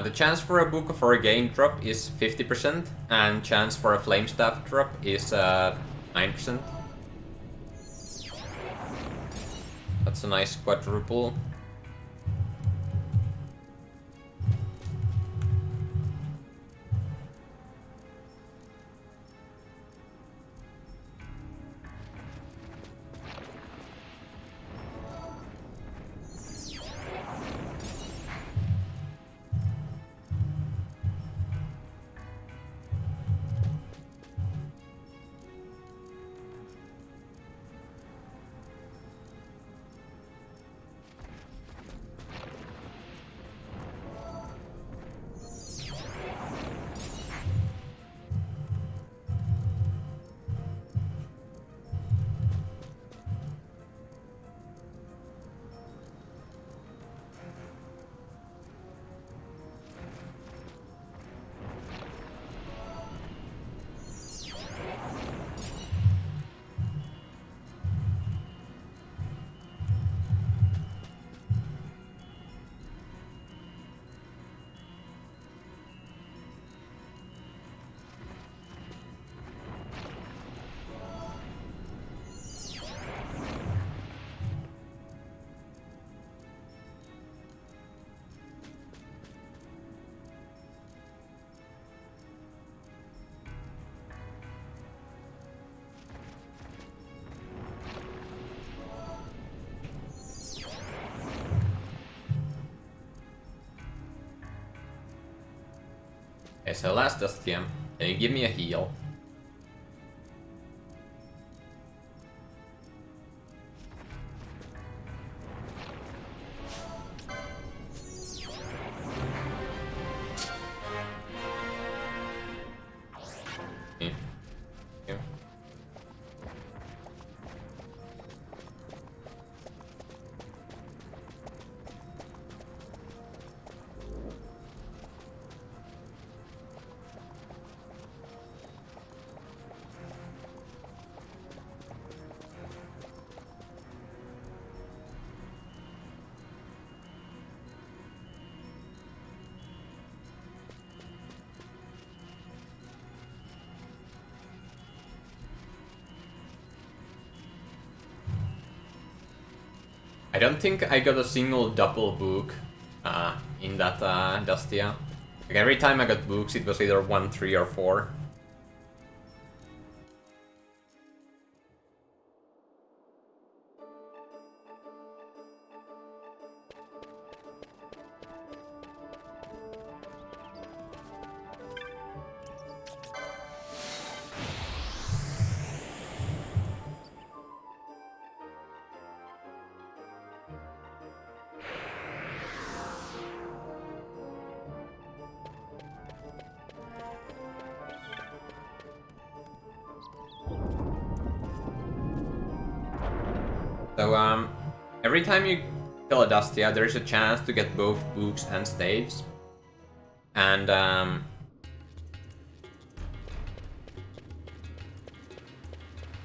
The chance for a Book of Orgain drop is 50%, and chance for a Flame Staff drop is 9%. That's a nice quadruple. Okay, so last Dustia, can you give me a heal? Okay. Okay. I don't think I got a single double book in that Dustia. Like every time I got books, it was either 1, 3, or 4. So, every time you kill a Dustia, there's a chance to get both books and staves. And,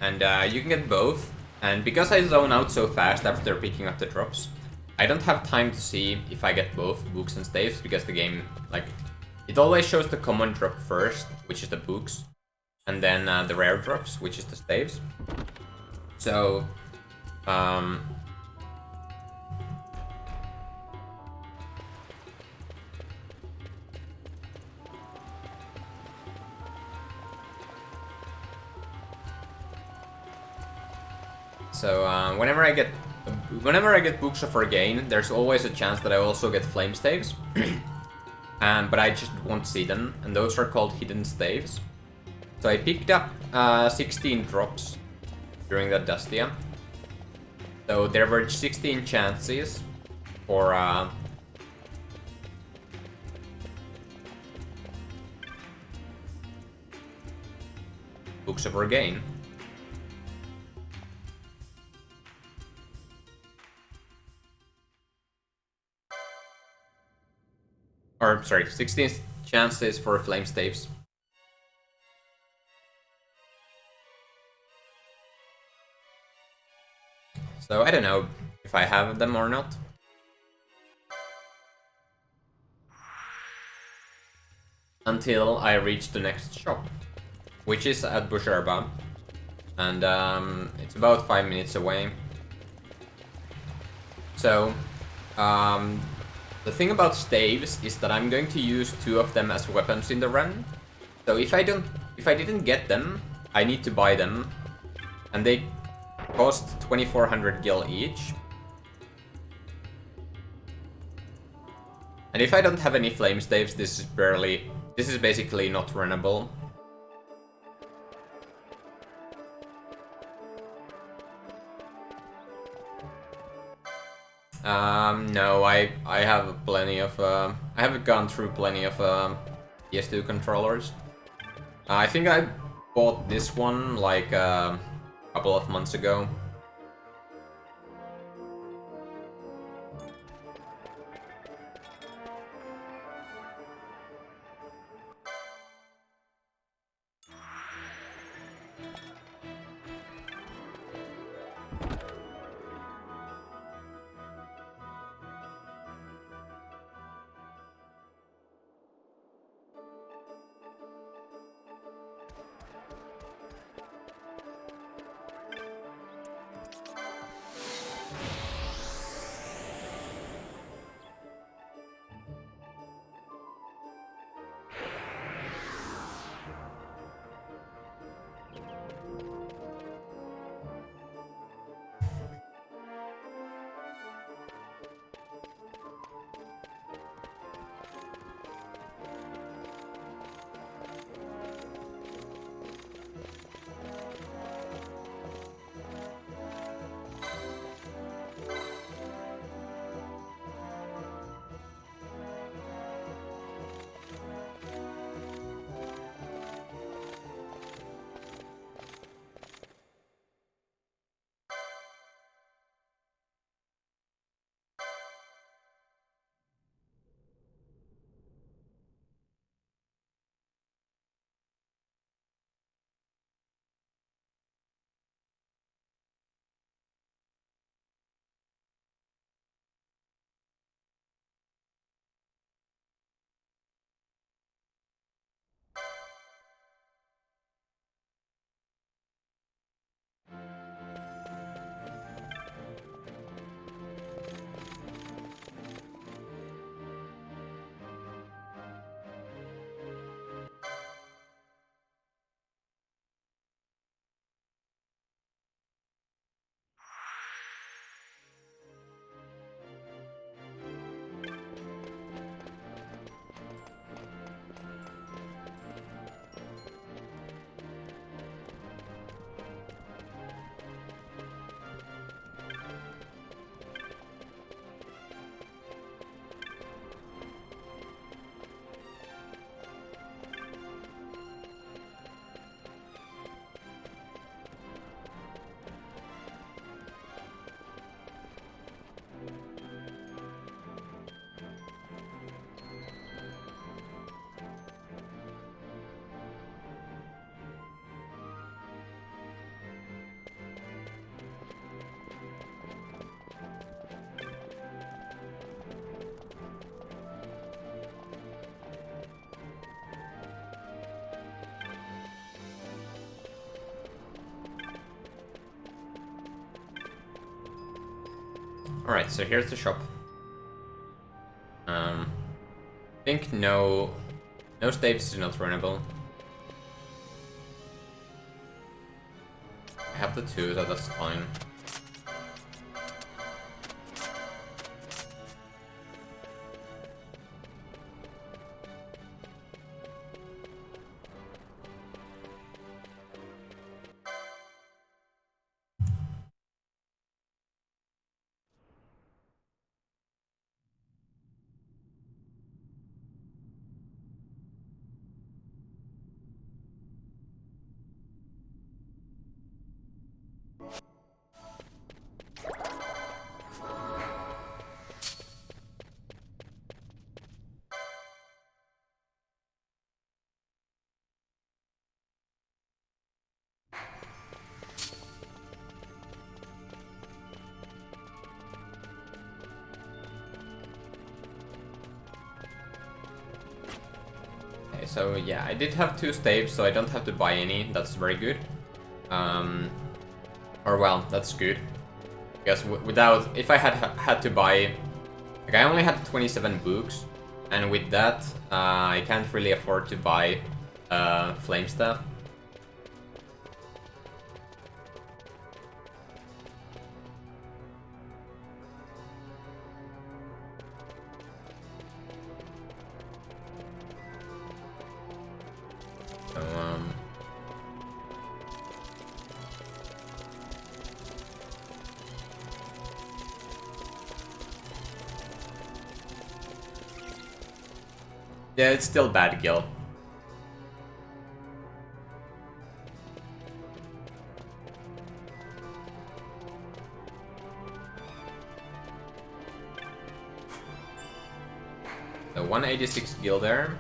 and you can get both. And because I zone out so fast after picking up the drops, I don't have time to see if I get both books and staves, because the game, like, it always shows the common drop first, which is the books, and then the rare drops, which is the staves. So, whenever I get books of Regain, there's always a chance that I also get flame staves, but I just won't see them, and those are called hidden staves. So I picked up 16 drops during that Dustia. So there were 16 chances for books of Regain. Or, sorry, 16 chances for flame staves. So I don't know if I have them or not. Until I reach the next shop, which is at Busherba. And it's about 5 minutes away. So, the thing about staves is that I'm going to use 2 of them as weapons in the run. So if I didn't get them, I need to buy them, and they cost 2400 gil each. And if I don't have any flame staves, this is basically not runnable. No, I have plenty of, I have gone through plenty of PS2 controllers. I think I bought this one like a couple of months ago. Alright, so here's the shop. I think no staves is not runnable. I have the 2, so that's fine. So yeah, I did have 2 staves, so I don't have to buy any. That's very good. Or well, that's good. Because without, if I had to buy, like I only had 27 books, and with that, I can't really afford to buy flame staff. Yeah, it's still bad Gil. So 186 gil there.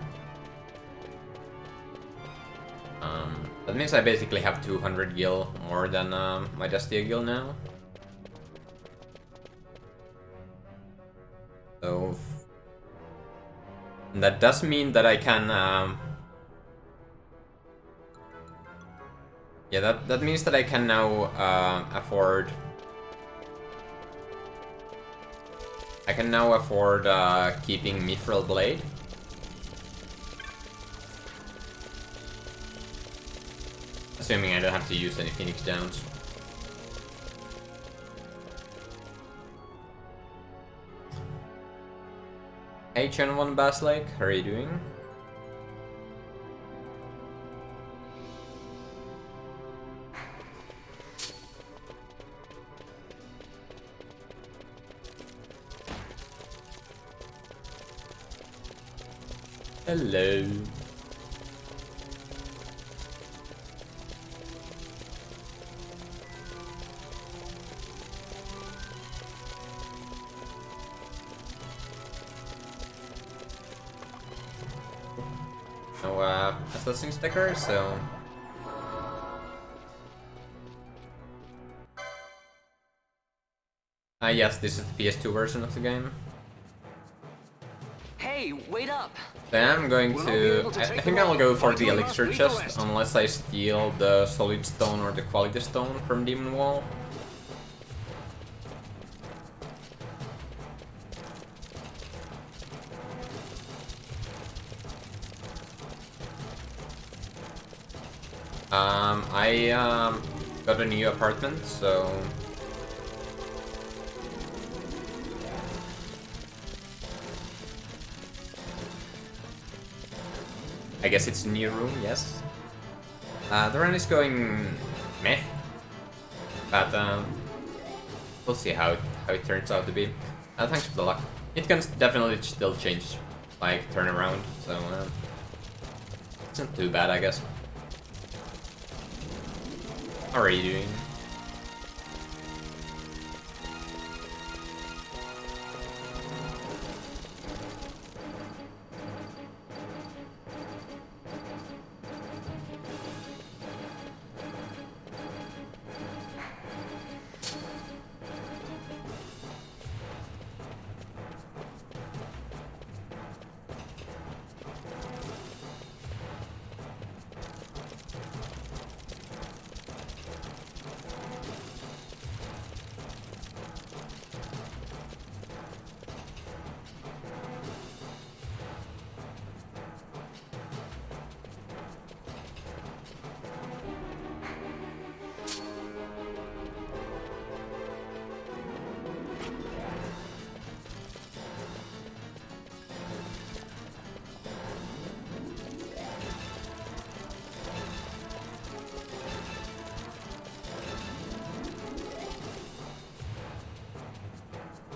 That means I basically have 200 gil more than my Dustia gil now. So that does mean that I can yeah, that means that I can now afford keeping Mithril Blade. Assuming I don't have to use any Phoenix Downs. Hey Channel 1 Bass Lake, how are you doing? Hello. No assessing sticker, so yes, this is the PS2 version of the game. Hey, wait up! So I'm going to... I think I'll go for the elixir chest, unless I steal the solid stone or the quality stone from Demon Wall. I got a new apartment, so... I guess it's a new room, yes. The run is going meh, but we'll see how it turns out to be. Thanks for the luck. It can definitely still change, like turn around, so it's not too bad, I guess. How are you doing?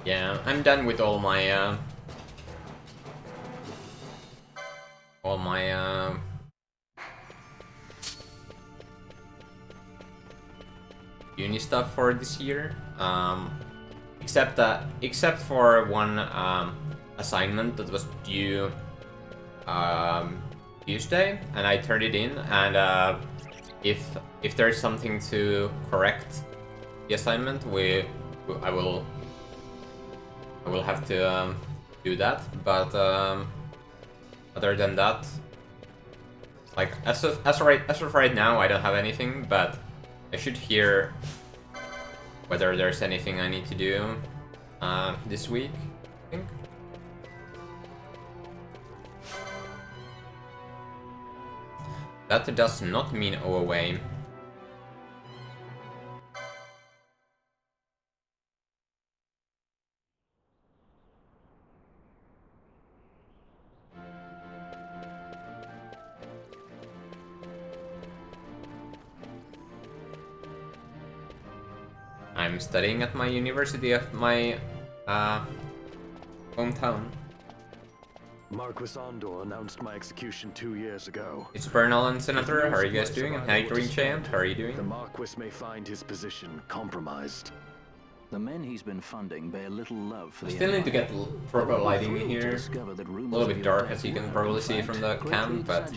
Yeah, I'm done with all my uni stuff for this year. Except for one assignment that was due Tuesday, and I turned it in. And if there's something to correct the assignment, I will have to do that. But other than that, like as of right now, I don't have anything. But I should hear whether there's anything I need to do this week, I think. That does not mean OOA. I'm studying at my university of my hometown. Marquis Andor announced my execution 2 years ago. It's Bernal and Senator, how are you guys doing? Hi Green Giant, how are you doing? The Marquis may find his position compromised. The men he's been funding bear little love for the Still need to get proper lighting in here. A A little bit dark, as you can probably see from the cam, but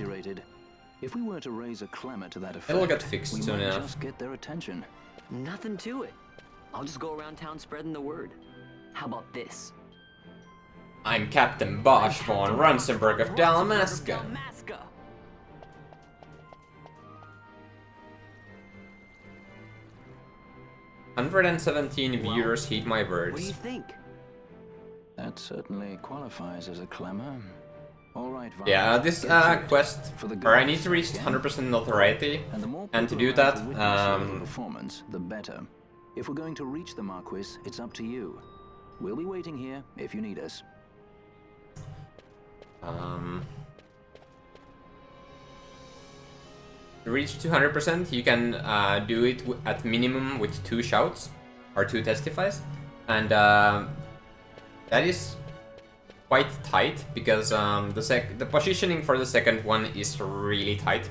if we were to raise a clamor to that effect, it'll get fixed we soon might enough. just get their attention. Nothing to it. I'll just go around town spreading the word. How about this? I'm Captain Bosch von Runsenberg of Dalmasca. 117 viewers heed my What do you words. think? That certainly qualifies as a clamor. All right, Yeah, this quest, where I need to reach 100% notoriety, and to do that, performance, the better. If we're going to reach the Marquis, it's up to you. We'll be waiting here if you need us. to reach 200%, you can do it at minimum with 2 shouts, or 2 testifies, and that is quite tight, because the positioning for the second one is really tight.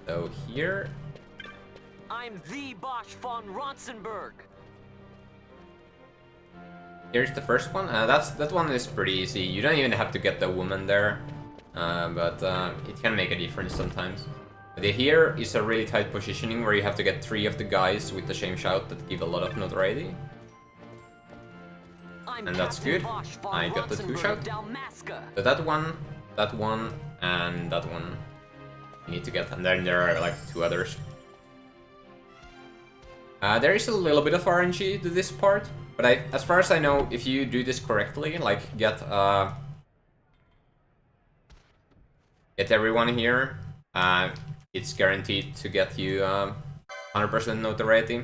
So here, I'm the Bosch von Ronsenberg. here's the first one. That one is pretty easy. You don't even have to get the woman there, but it can make a difference sometimes. But here is a really tight positioning where you have to get 3 of the guys with the same shout that give a lot of notoriety. And that's good. I got the 2 shout. So that one, and that one you need to get, and then there are like 2 others. There is a little bit of RNG to this part, but as far as I know, if you do this correctly, like get everyone here, it's guaranteed to get you 100% notoriety.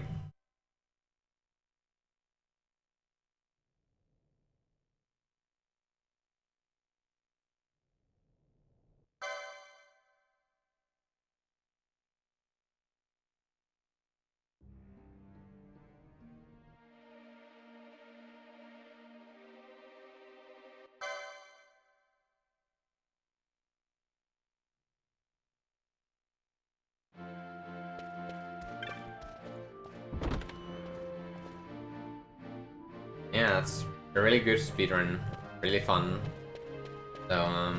Yeah, it's a really good speedrun, really fun. So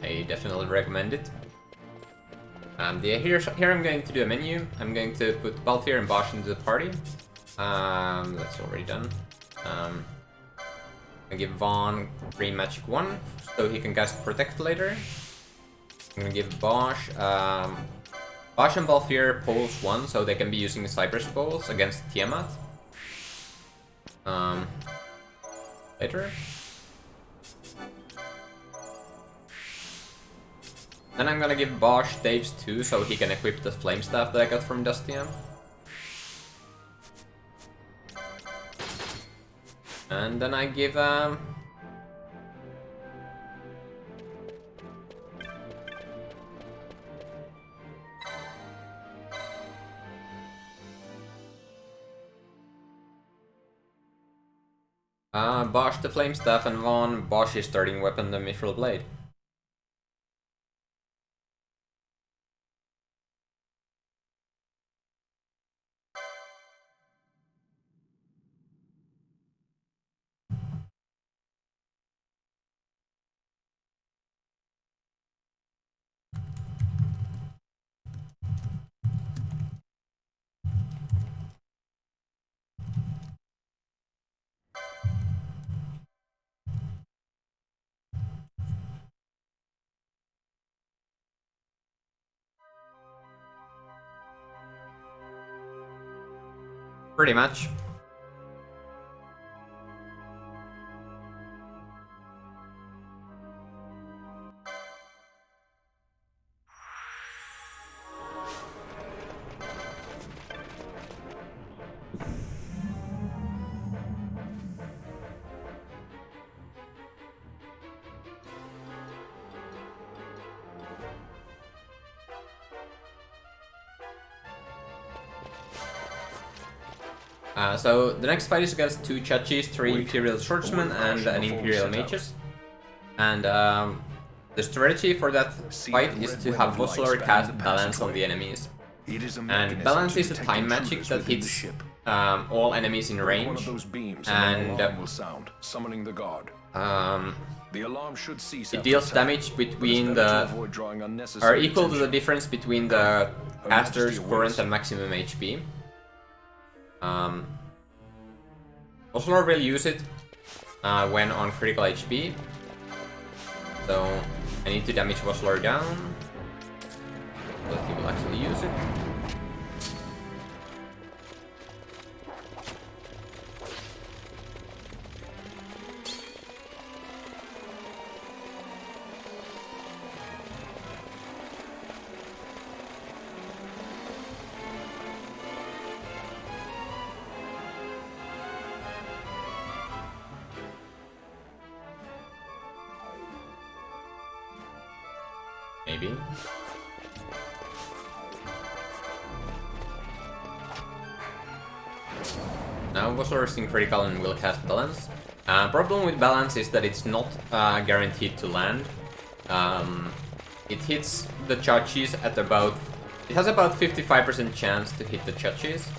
I definitely recommend it. Here I'm going to do a menu. I'm going to put Balthier and Bosch into the party. That's already done. I give Vaughn Green Magic 1, so he can cast Protect later. I'm gonna give Bosch Bosch and Balthier pulls 1, so they can be using Cypress Bowls against Tiamat. Later. Then I'm gonna give Bosch Dave's 2 so he can equip the flame staff that I got from Dustia. And then I give Bosch the Flame Staff and Von Bosch's starting weapon, the Mithril Blade. Pretty much. So the next fight is against 2 Chachis, 3 Imperial swordsmen, and an Imperial mages. And the strategy for that fight is to have Voslor cast balance on the enemies. And balance is a time magic that hits all enemies in range. And it deals damage between are equal to the difference between the caster's current and maximum HP. Voslor will use it when on critical HP. So I need to damage Voslor down. So he will actually use it. Maybe. Now Voslor is in critical and will cast balance. Problem with balance is that it's not guaranteed to land. It hits the Chachis at about... It has about 55% chance to hit the Chachis.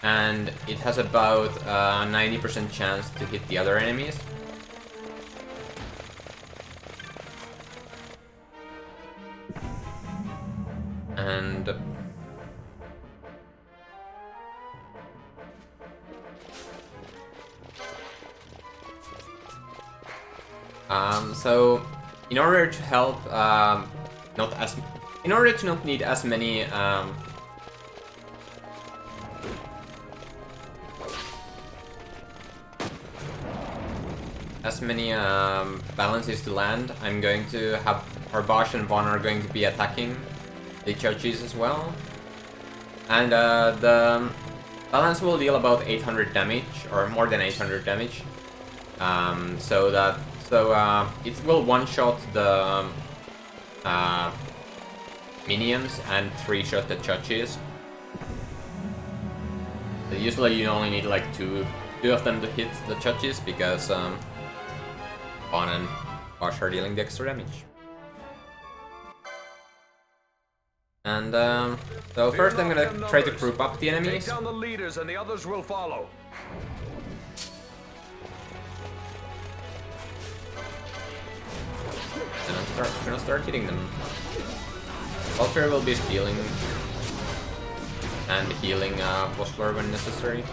And it has about 90% chance to hit the other enemies. And so in order to help in order to not need as many balances to land, I'm going to have our Bosch and Von are going to be attacking the Chachis as well. And the balance will deal about 800 damage, or more than 800 damage. It will one-shot the minions and 3-shot the Chachis. So usually you only need like two of them to hit the Chachis because Von and Bosch are dealing the extra damage. And so first I'm gonna try to group up the enemies. Take down the leaders and the others will follow. And I'm gonna start hitting them. Vulture will be stealing and healing Voslor when necessary.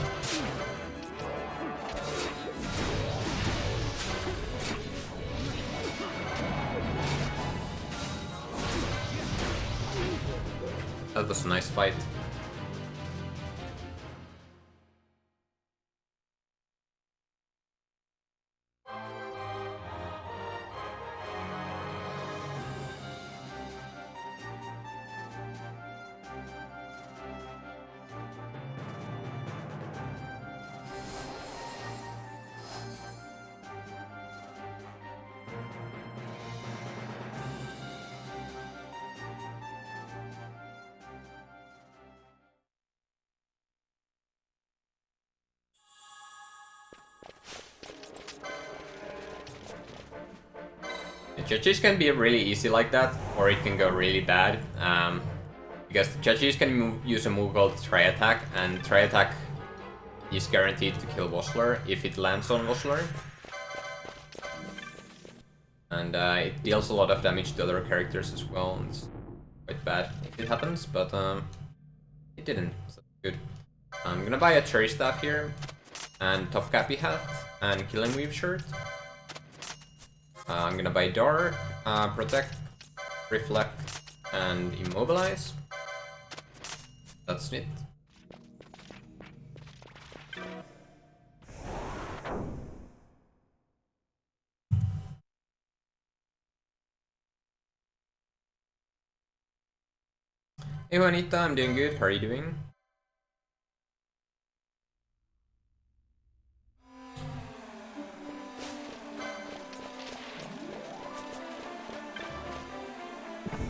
That was a nice fight. judges can be really easy like that, or it can go really bad. Because the judges can use a move called Try Attack, and Try Attack is guaranteed to kill Vossler if it lands on Vossler. And it deals a lot of damage to other characters as well, and it's quite bad if it happens, but it didn't, so good. I'm gonna buy a Cherry Staff here, and Top Cappy Hat, and Killing Weave Shirt. I'm gonna buy Dark, Protect, Reflect, and Immobilize. That's it. Hey Juanita, I'm doing good. How are you doing?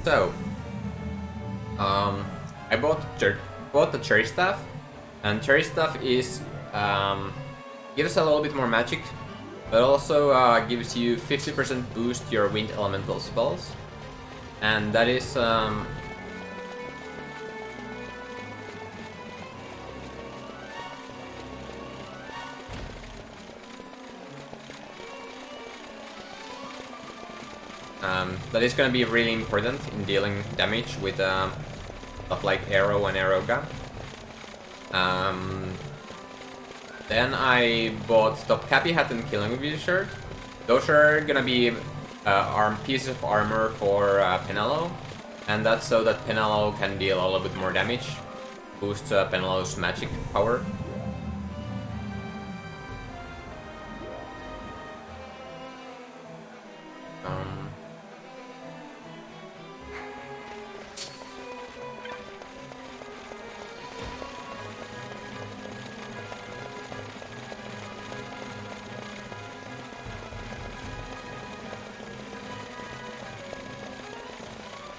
So, I bought the Cherry Staff, and Cherry Staff is gives a little bit more magic, but also gives you 50% boost to your Wind Elemental spells, and that is that is going to be really important in dealing damage with stuff like Arrow and Aeroga. Then I bought Top Cappy Hat and Killing Weave Shirt. Those are going to be pieces of armor for Penelo, and that's so that Penelo can deal a little bit more damage, boost Penelo's magic power.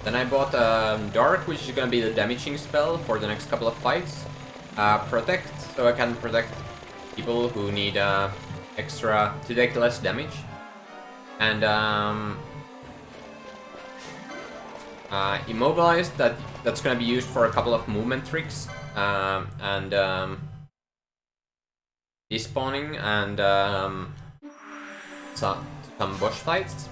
Then I bought Dark, which is gonna be the damaging spell for the next couple of fights. Protect, so I can protect people who need extra to take less damage. And Immobilize, that's gonna be used for a couple of movement tricks and despawning and some boss fights.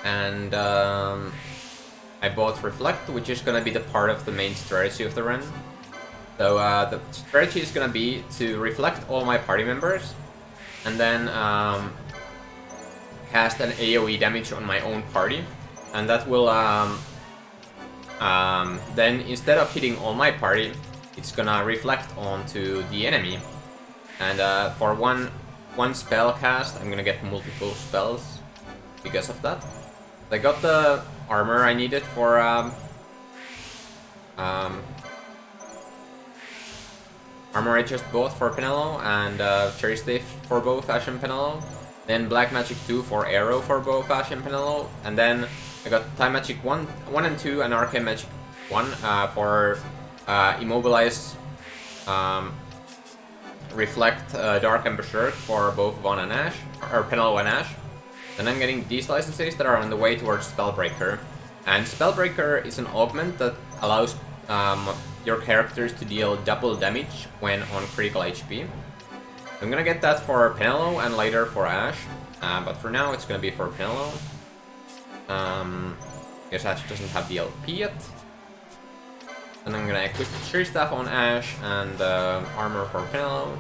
And I bought Reflect, which is gonna be the part of the main strategy of the run. So the strategy is gonna be to reflect all my party members, and then cast an AoE damage on my own party, and that will then instead of hitting all my party, it's gonna reflect onto the enemy. And for one spell cast, I'm gonna get multiple spells because of that. I got the armor I needed for armor I just bought for Penelo, and Cherry Staff for both Ash and Penelo. Then Black Magic 2 for Arrow for both Ash and Penelo. And then I got Time Magic 1 and 2 and Arcane Magic 1 for Immobilize, Reflect, Dark and Berserk for both Von and Ash, or Penelo and Ash. Then I'm getting these licenses that are on the way towards Spellbreaker. And Spellbreaker is an augment that allows your characters to deal double damage when on critical HP. I'm gonna get that for Penelo and later for Ash, but for now it's gonna be for Penelo. Because Ash doesn't have the LP yet. Then I'm gonna equip Cherry Staff on Ash and armor for Penelo.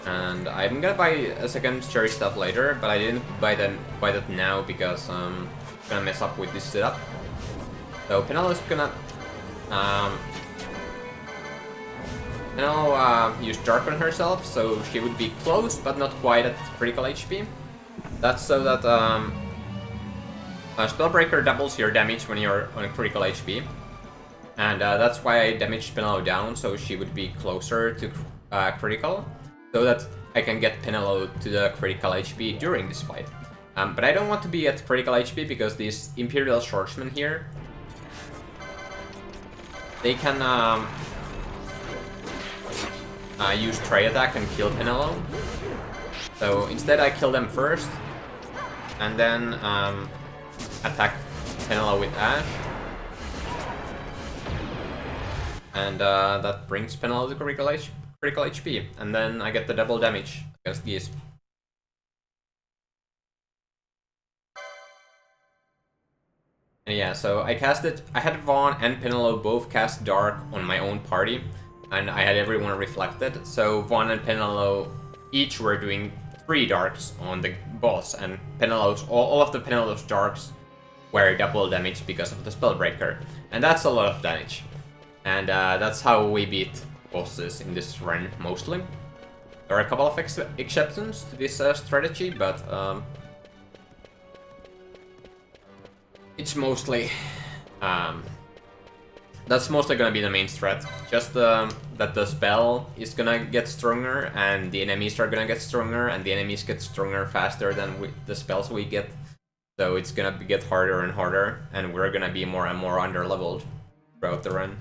And I'm gonna buy a second Cherry Staff later, but I didn't buy that now because I'm gonna mess up with this setup. So Penelo's gonna use Dark on herself, so she would be close but not quite at critical HP. That's so that Spellbreaker doubles your damage when you're on critical HP, and that's why I damaged Penelo down, so she would be closer to critical, so that I can get Penelo to the critical HP during this fight. But I don't want to be at critical HP because these Imperial swordsmen here, they can use Tray Attack and kill Penelo. So instead I kill them first, and then attack Penelo with Ash. And that brings Penelo to critical HP, and then I get the double damage against these. And yeah, so I had Vaughn and Penelo both cast Dark on my own party, and I had everyone reflected, so Vaughn and Penelo each were doing 3 Darks on the boss, and all of the Penelo's Darks were double damage because of the Spellbreaker, and that's a lot of damage. And that's how we beat bosses in this run, mostly. There are a couple of exceptions to this strategy, but it's mostly... that's mostly gonna be the main strat. Just that the spell is gonna get stronger, and the enemies are gonna get stronger, and the enemies get stronger faster than the spells we get. So it's gonna get harder and harder, and we're gonna be more and more under-leveled throughout the run.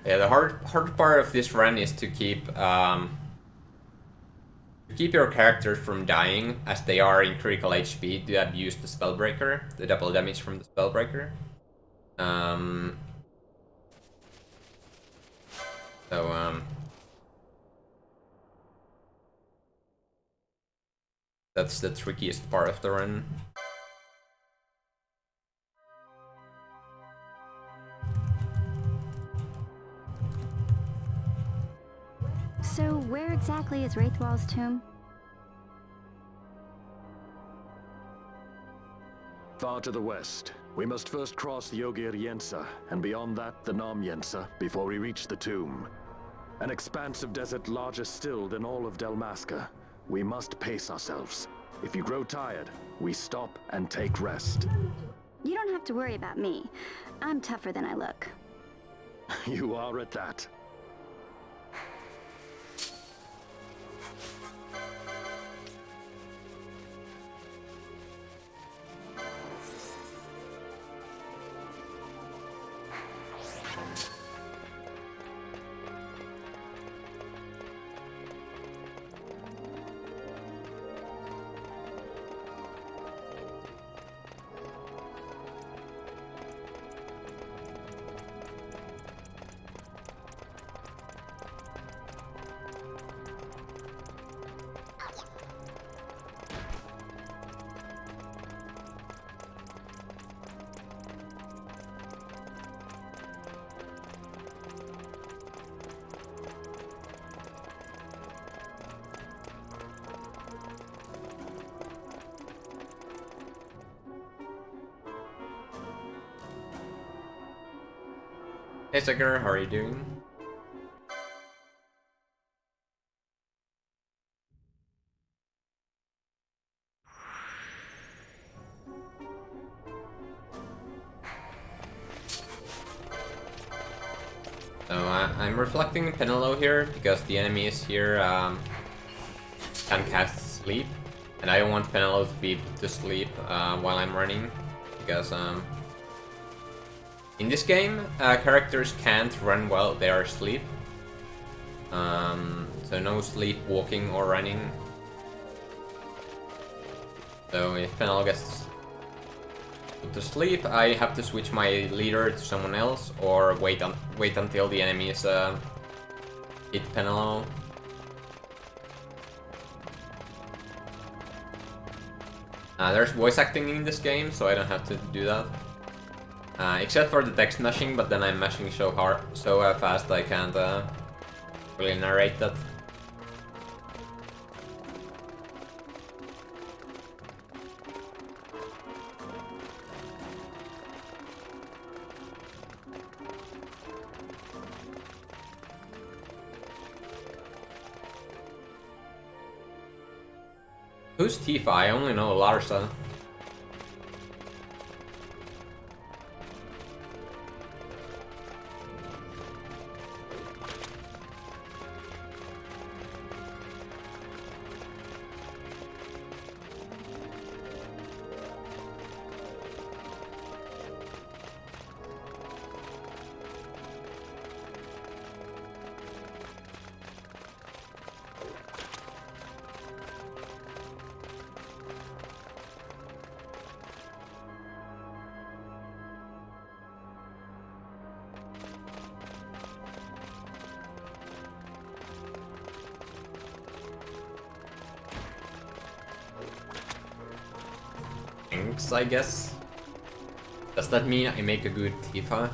Yeah, the hard part of this run is to keep your characters from dying as they are in critical HP to abuse the Spellbreaker, the double damage from the Spellbreaker. That's the trickiest part of the run. So, where exactly is Raithwall's tomb? Far to the west. We must first cross the Namiensa, and beyond that the Namiensa, before we reach the tomb. An expanse of desert larger still than all of Delmasca. We must pace ourselves. If you grow tired, we stop and take rest. You don't have to worry about me. I'm tougher than I look. You are at that. Hey Sagar, how are you doing? So I'm reflecting Penelo here because the enemies here can cast sleep, and I don't want Penelo to be put to sleep while I'm running, because in this game characters can't run while they are asleep. So no sleep walking or running. So if Penelo gets put to sleep, I have to switch my leader to someone else, or wait until the enemies hit Penelo. There's voice acting in this game, so I don't have to do that. Except for the text mashing, but then I'm mashing so fast I can't really narrate that. Who's Tifa? I only know Larsa. Thanks, I guess. Does that mean I make a good Tifa?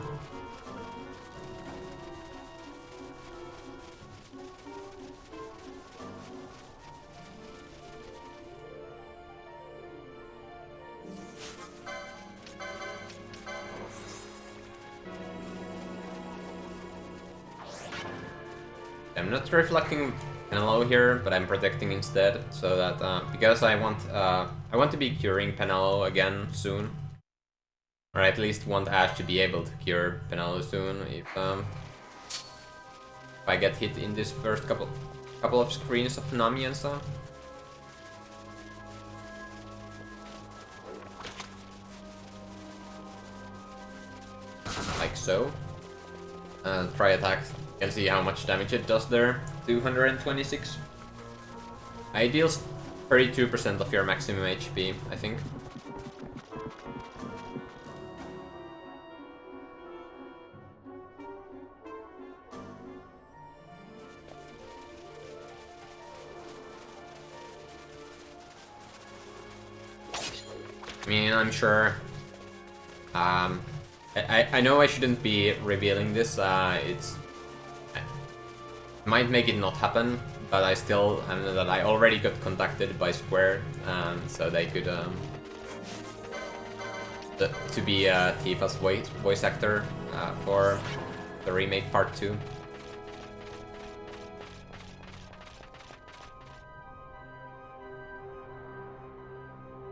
I'm not reflecting Penelo here, but I'm protecting instead, so that because I want to be curing Penelo again soon, or at least want Ash to be able to cure Penelo soon if I get hit in this first couple of screens of Namiensa. Like so. Try attack. You can see how much damage it does there. 226. It deals 32% of your maximum HP, I think. I mean, I'm sure. I know I shouldn't be revealing this. It might make it not happen, but I still know that I already got contacted by Square, so they could to be Tifa's voice actor for the remake part 2.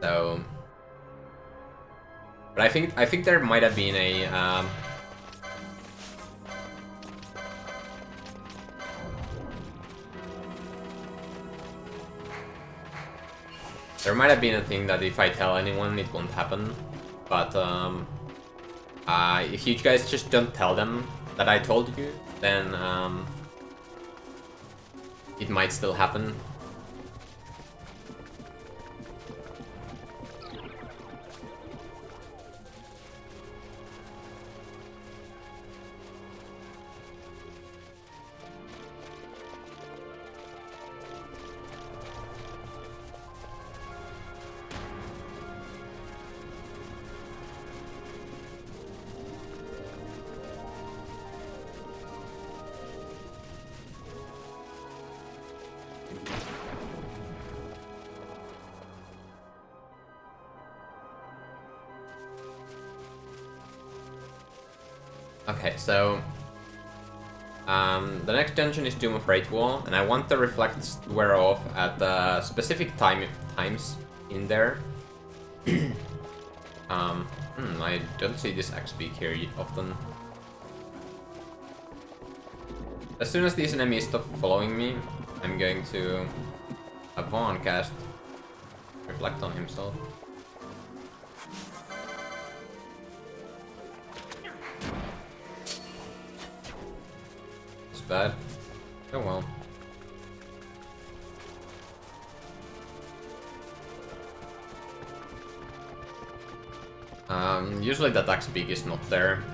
So, but I think there might have been a there might have been a thing that if I tell anyone, it won't happen. But if you guys just don't tell them that I told you, then it might still happen. Okay, so the next dungeon is Doom of Raithwall, and I want the reflects to wear off at specific times in there. I don't see this axe beak here often. As soon as these enemies stop following me, I'm going to have Vaughn cast Reflect on himself. Bad. Oh well. Usually that axe beak is not there.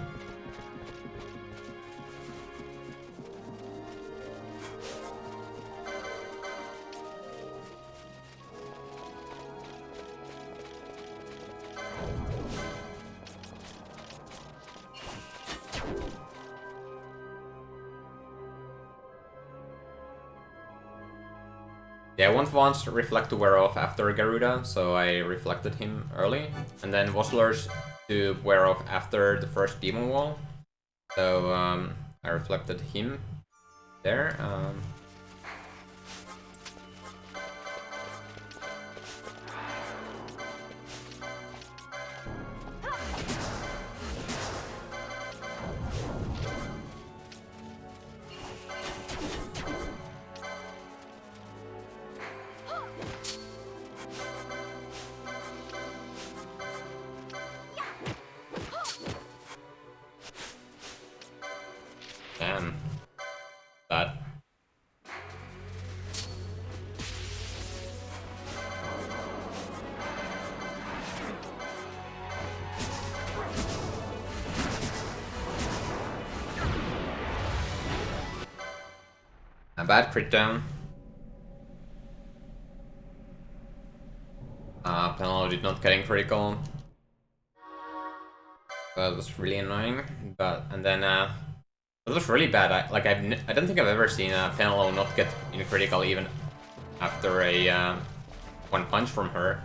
Yeah, I want Vaughn's Reflect to wear off after Garuda, so I reflected him early. And then Vossler's to wear off after the first Demon Wall. So I reflected him there. bad crit down. Penelo did not getting critical. That was really annoying. And then it was really bad. I don't think I've ever seen Penelo not get in critical even after a one punch from her.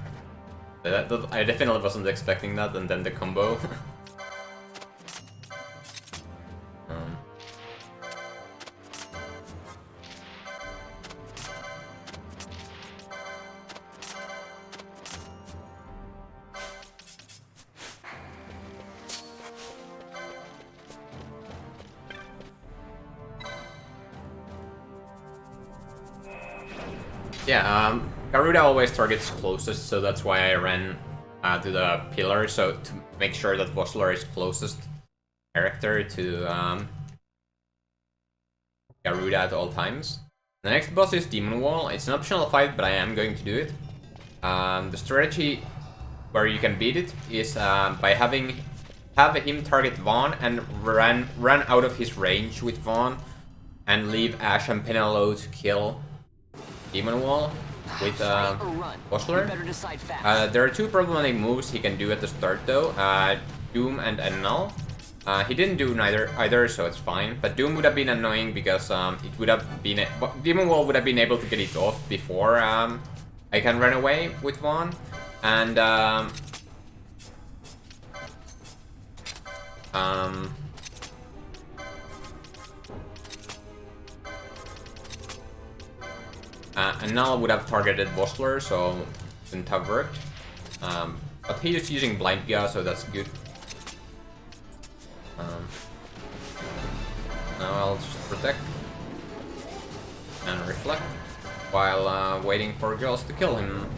I definitely wasn't expecting that, and then the combo. Yeah, Garuda always targets closest, so that's why I ran to the pillar, so to make sure that Vossler is closest character to Garuda at all times. The next boss is Demon Wall. It's an optional fight, but I am going to do it. The strategy where you can beat it is by have him target Vaughn and run out of his range with Vaughn and leave Ash and Penelo to kill Demon Wall with Vossler. There are two problematic moves he can do at the start though, Doom and Annul. He didn't do either, so it's fine. But Doom would have been annoying because it would have been Demon Wall would have been able to get it off before I can run away with Vaughn, and Annul would have targeted Vossler, so it wouldn't have worked. But he is using Blind Gia, so that's good. Now I'll just protect and reflect while waiting for girls to kill him.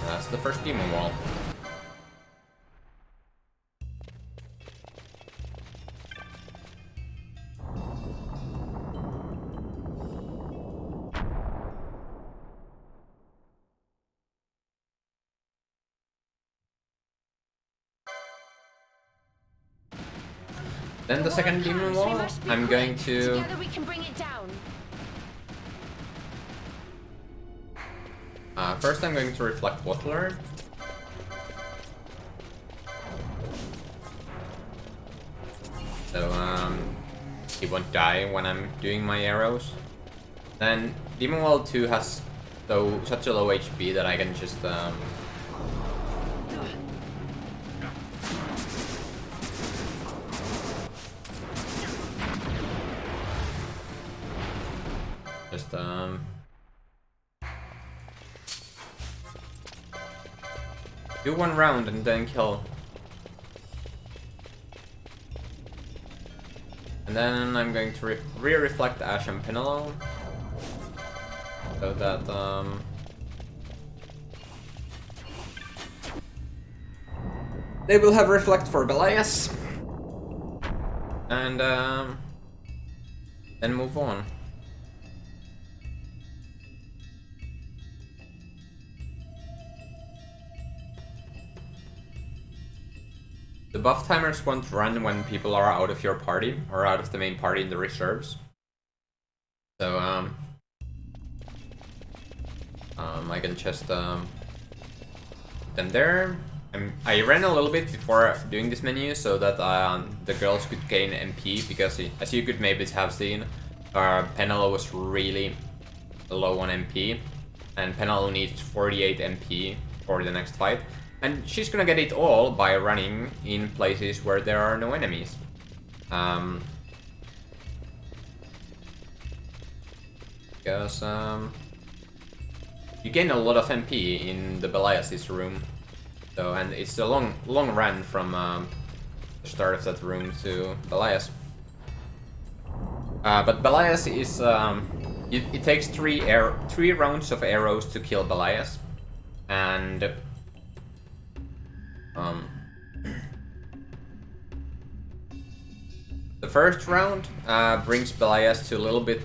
That's the first Demon Wall. Then the second Demon Wall, I'm going to... Together we can bring it down. First I'm going to reflect Vossler. So he won't die when I'm doing my arrows. Then Demon Wall 2 has such a low HP that I can just do one round and then kill. And then I'm going to re-reflect Ash and Penelo, so that they will have reflect for Belias, and then move on. The buff timers won't run when people are out of your party, or out of the main party in the reserves. So, I can just, put them there. I ran a little bit before doing this menu, so that, the girls could gain MP, because as you could maybe have seen, Penelo was really low on MP, and Penelo needs 48 MP for the next fight. And she's gonna get it all by running in places where there are no enemies. Because you gain a lot of MP in the Belias' room. So, and it's a long run from the start of that room to Belias. But Belias is it takes three rounds of arrows to kill Belias, and the first round brings Belias to a little bit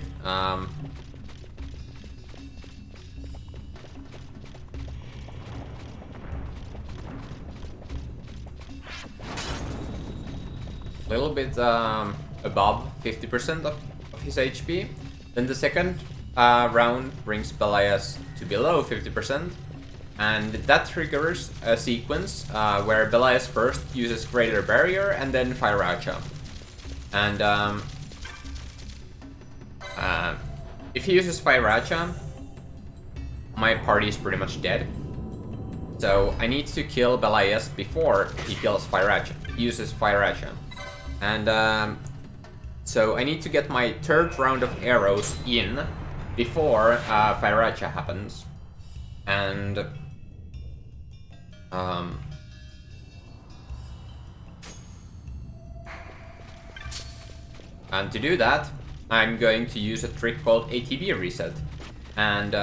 little bit above 50% of his HP. Then the second round brings Belias to below 50%. And that triggers a sequence where Belias first uses Greater Barrier and then Firacha. And if he uses Firacha, my party is pretty much dead. So I need to kill Belias before he kills Firacha. He uses Firacha. And so I need to get my third round of arrows in before Firacha happens. And to do that, I'm going to use a trick called ATB reset. And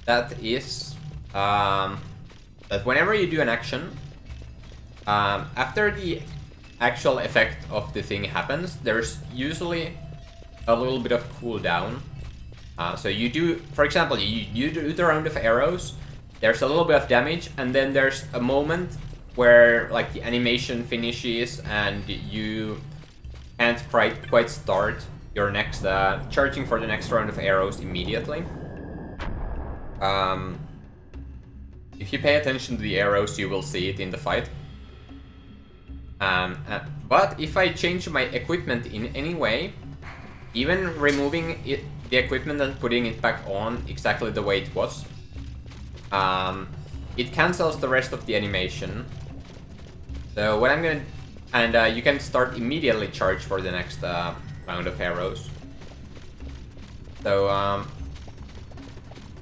that is that whenever you do an action, after the actual effect of the thing happens, there's usually a little bit of cooldown. So you do, for example, you do the round of arrows, there's a little bit of damage, and then there's a moment where like the animation finishes and you can't quite start your next charging for the next round of arrows immediately. If you pay attention to the arrows, you will see it in the fight. But if I change my equipment in any way, even removing the equipment and putting it back on exactly the way it was, it cancels the rest of the animation. So what I'm gonna... And you can start immediately charge for the next round of arrows. So,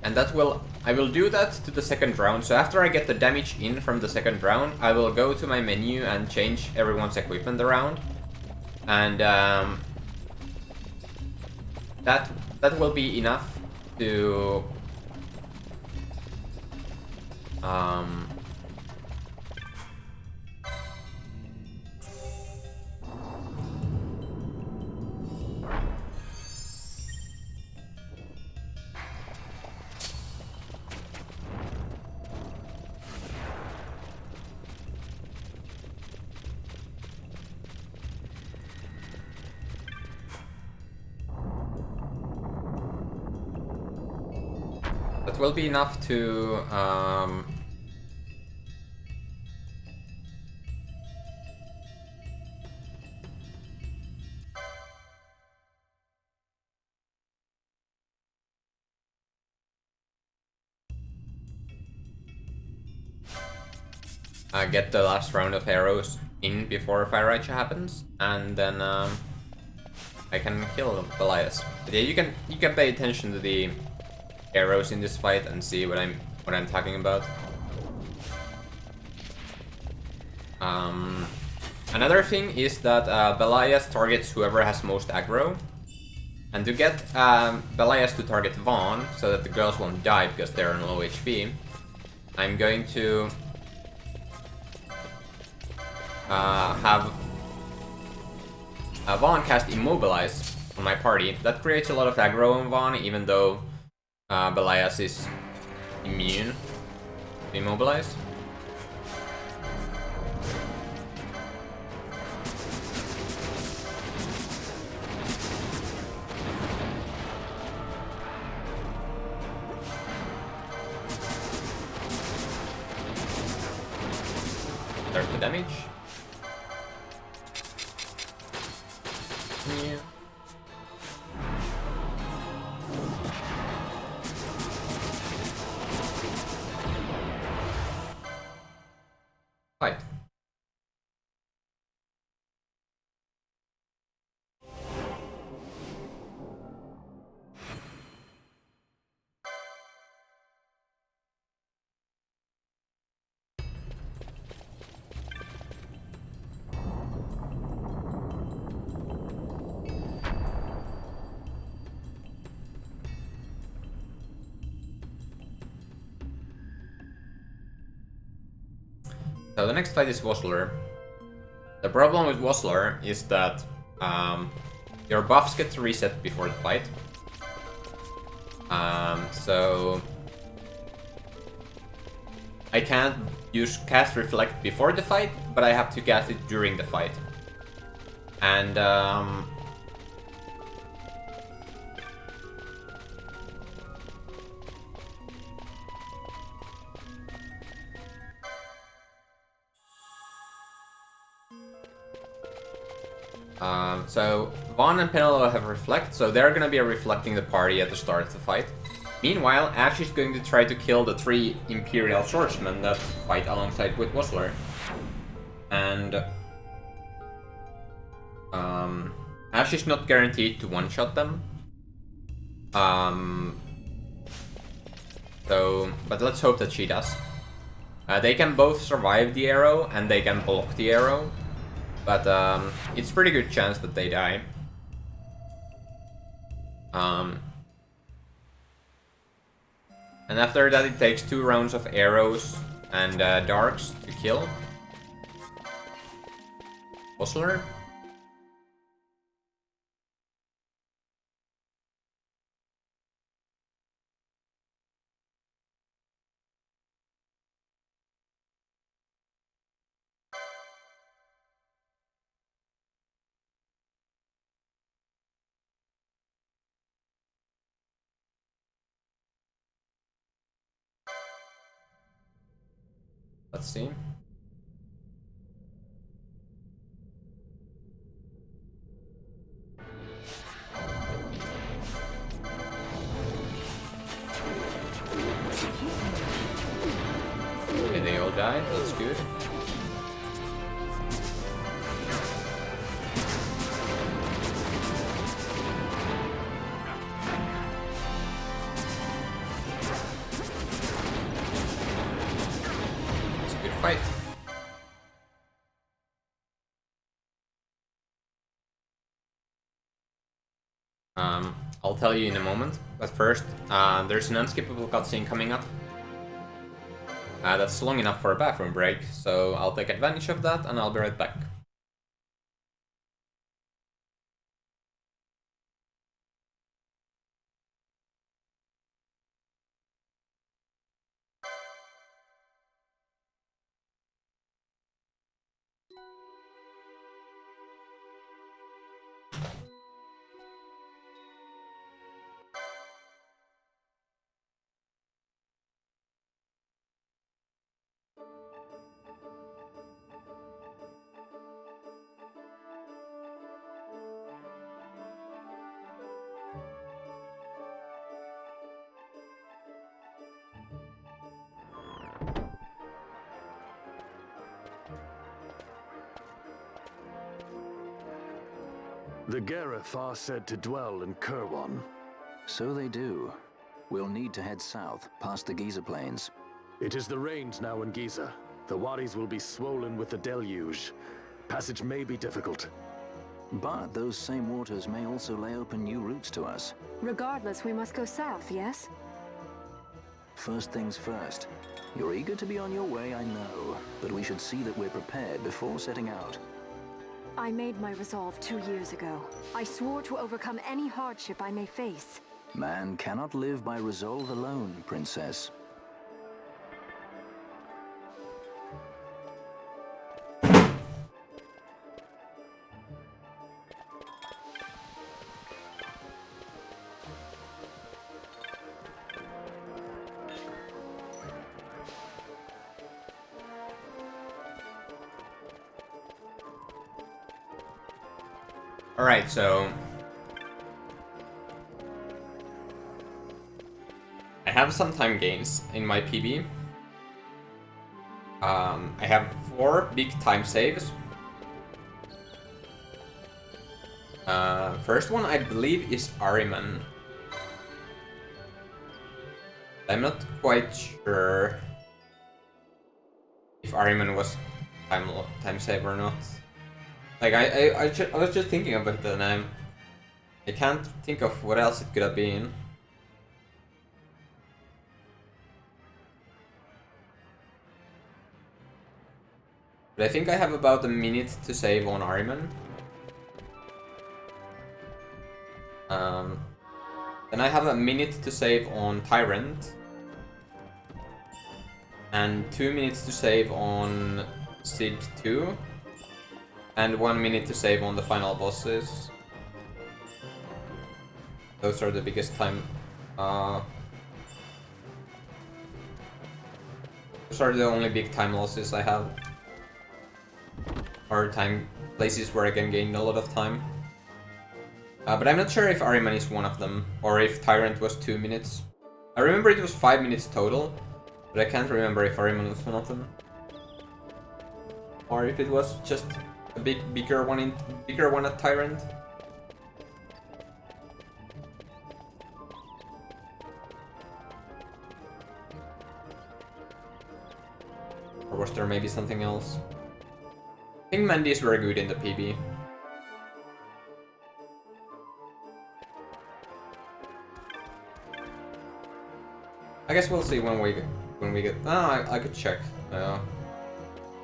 and that will... I will do that to the second round. So after I get the damage in from the second round, I will go to my menu and change everyone's equipment around. And that will be enough to... that will be enough to get the last round of arrows in before Firacha happens, and then I can kill Belias. But yeah, you can pay attention to the arrows in this fight and see what I'm talking about. Another thing is that Belias targets whoever has most aggro, and to get Belias to target Vaughn so that the girls won't die because they're on low HP, I'm going to have Vaughn cast Immobilize on my party. That creates a lot of aggro on Vaughn, even though Belias is immune to Immobilize. There's the damage. Yeah. Fight. So the next fight is Vossler. The problem with Vossler is that your buffs get reset before the fight. So I can't use cast Reflect before the fight, but I have to cast it during the fight. And so Vaughn and Penelope have Reflect, so they're gonna be reflecting the party at the start of the fight. Meanwhile, Ash is going to try to kill the 3 Imperial swordsmen that fight alongside with Whistler. And Ash is not guaranteed to one-shot them. But let's hope that she does. They can both survive the arrow and they can block the arrow. But it's pretty good chance that they die. And after that it takes 2 rounds of arrows and darks to kill Whistler. Let's see. Okay, they all died, that's good. Fight. I'll tell you in a moment, but first, there's an unskippable cutscene coming up. That's long enough for a bathroom break, so I'll take advantage of that and I'll be right back. The Gareth are said to dwell in Kirwan. So they do. We'll need to head south, past the Giza Plains. It is the rains now in Giza. The wadis will be swollen with the deluge. Passage may be difficult. But those same waters may also lay open new routes to us. Regardless, we must go south, yes? First things first. You're eager to be on your way, I know. But we should see that we're prepared before setting out. I made my resolve 2 years ago. I swore to overcome any hardship I may face. Man cannot live by resolve alone, Princess. Alright, so I have some time gains in my PB. I have 4 big time saves. First one I believe is Ahriman. I'm not quite sure if Ahriman was time save or not. Like I was just thinking about the name. I can't think of what else it could have been. But I think I have about a minute to save on Ahriman. Then I have a minute to save on Tyrant. and 2 minutes to save on Sid 2, and 1 minute to save on the final bosses. Those are the biggest time. Those are the only big time losses I have. Or time places where I can gain a lot of time. But I'm not sure if Ahriman is one of them, or if Tyrant was 2 minutes. I remember it was 5 minutes total, but I can't remember if Ahriman was one of them. Or if it was just a bigger one at Tyrant. Or was there maybe something else? I think Mandy's very good in the PB. I guess we'll see when we get. I could check.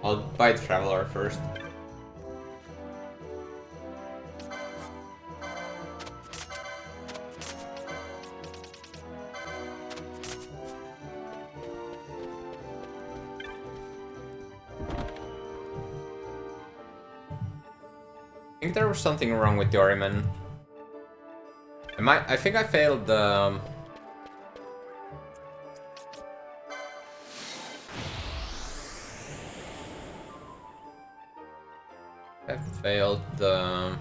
I'll buy the Traveler first. I think there was something wrong with the Ahriman. I think I failed the. I failed the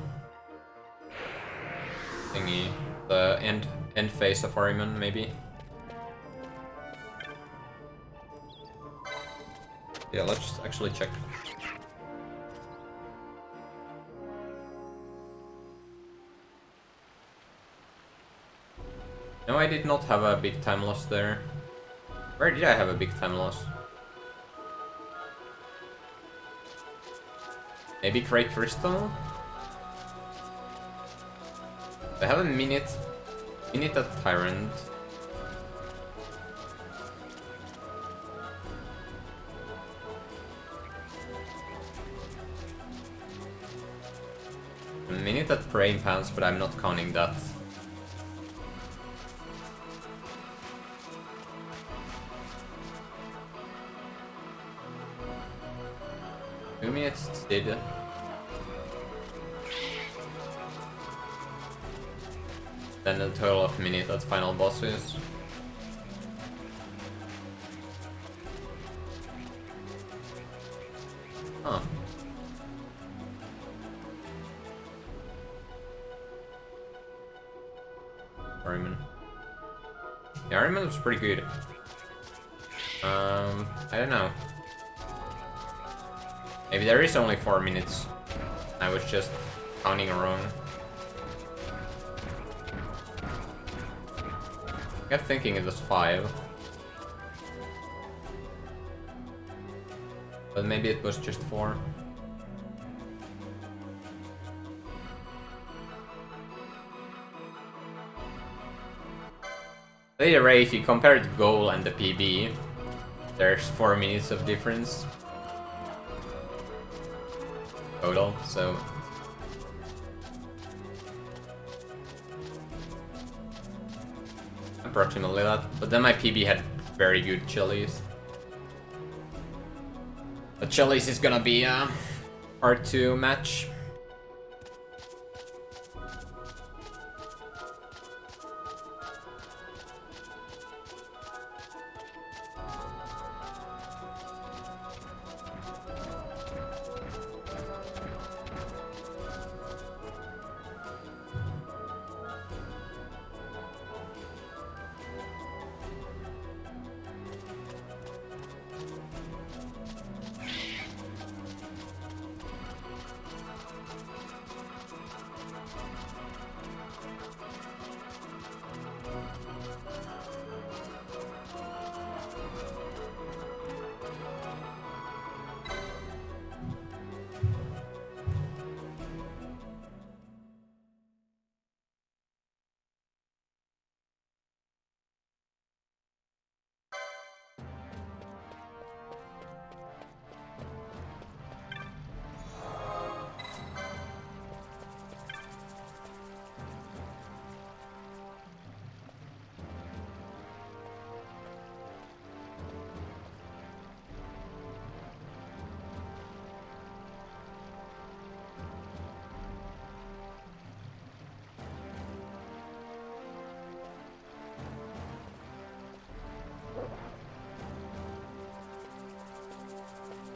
thingy, the end phase of Ahriman, maybe. Yeah, let's just actually check. No, I did not have a big time loss there. Where did I have a big time loss? Maybe Great Crystal? I have a minute at Tyrant. A minute at Brainpan, but I'm not counting that. It's did. Then a total of minute at final bosses. Huh. Ahriman. Yeah, Ahriman was pretty good. I don't know. Maybe there is only 4 minutes. I was just counting wrong. I kept thinking it was 5. But maybe it was just 4. Either way, if you compare the goal and the PB, there's 4 minutes of difference. Total, so approximately that. But then my PB had very good chilies. But chilies is gonna be a part 2 match.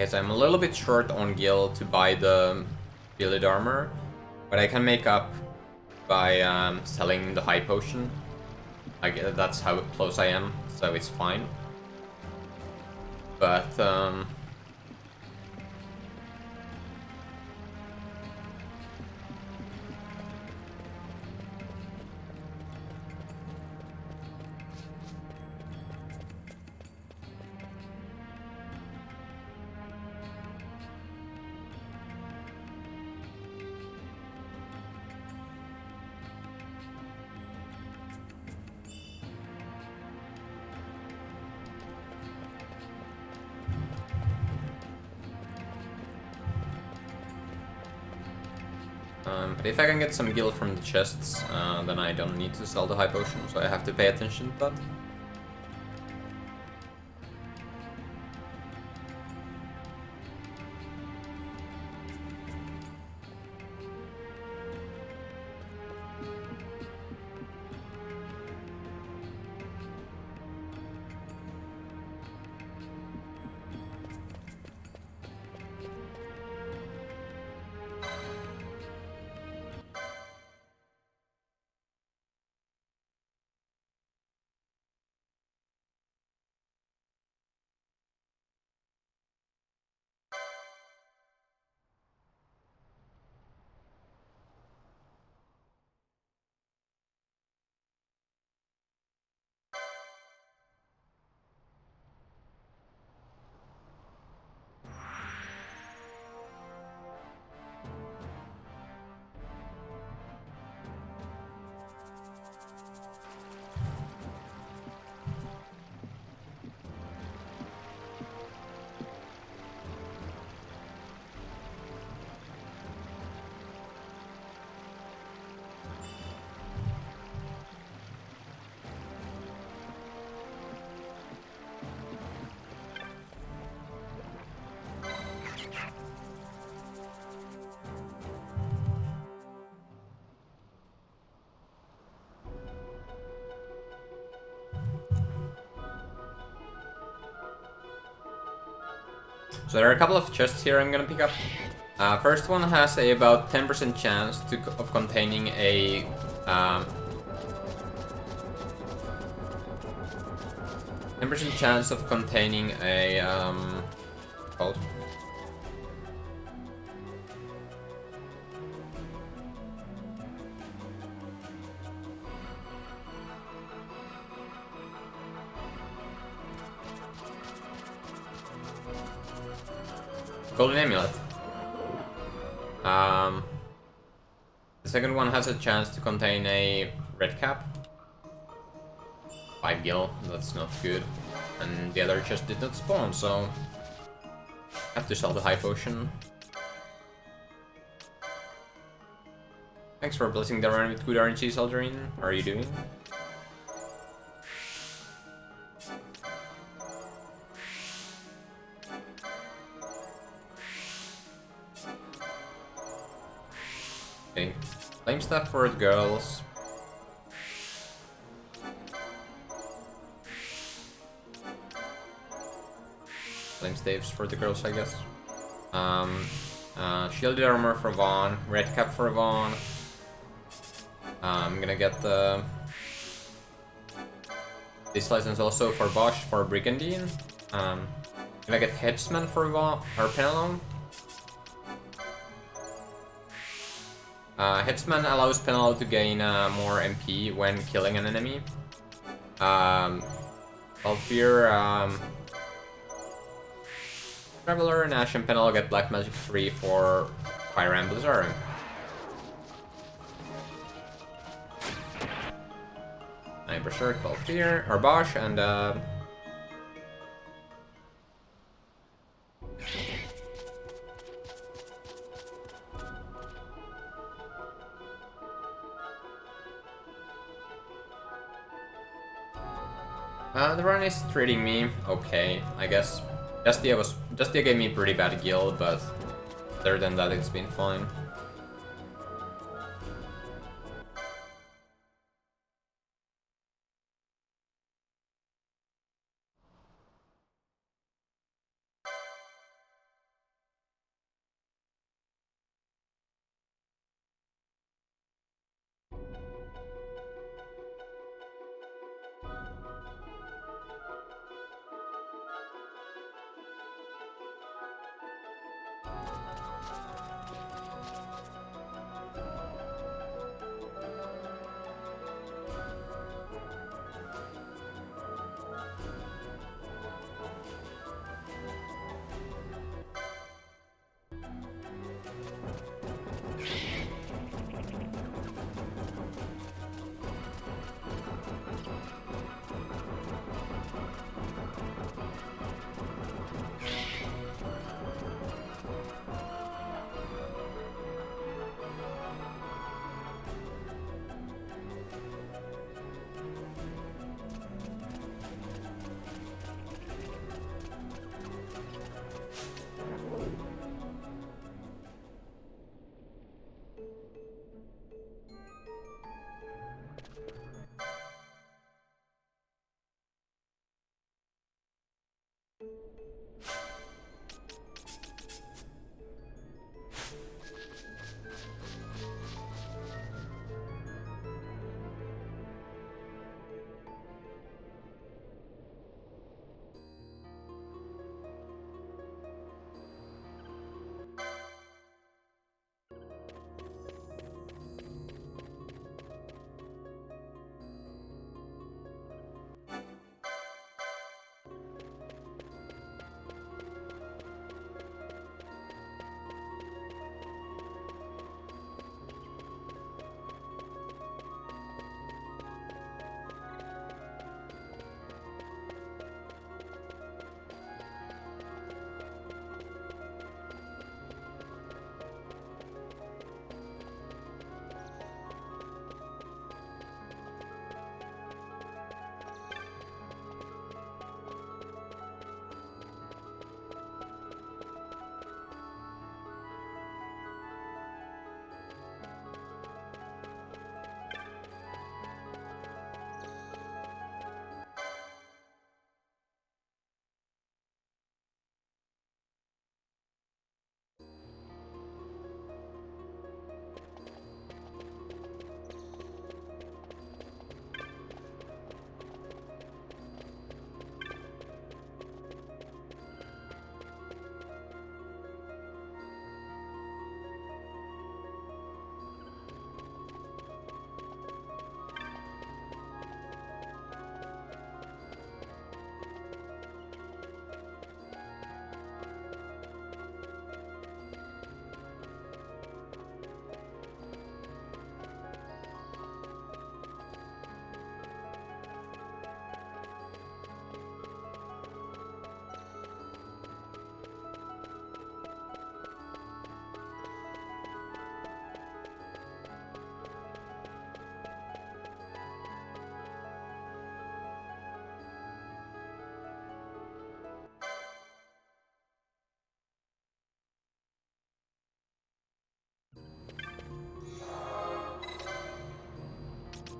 Okay, so I'm a little bit short on gil to buy the shielded armor, but I can make up by selling the high potion. That's how close I am, so it's fine. But but if I can get some gil from the chests, then I don't need to sell the high potion, so I have to pay attention to that. So there are a couple of chests here I'm gonna pick up. First one has a about 10% chance of containing a 10% chance of containing a called golden amulet. The second one has a chance to contain a red cap. 5 gil, that's not good. And the other just did not spawn, so I have to sell the high potion. Thanks for blessing the run with good RNG, Saldarine. How are you doing? Okay, flame stuff for the girls. Flame staves for the girls, I guess. Shielded armor for Vaughn, red cap for Vaughn. I'm gonna get this license also for Bosch for Brigandine. Gonna get Headsman for Vaughn or Penelone. Headsman allows Penelone to gain more MP when killing an enemy. Valfear, Traveler, Nash, and Penelone get Black Magic 3 for Fire and Blizzard. I'm Berserk, Valfear, or Bosch, and the run is treating me okay, I guess. Dustia gave me pretty bad gil, but other than that, it's been fine.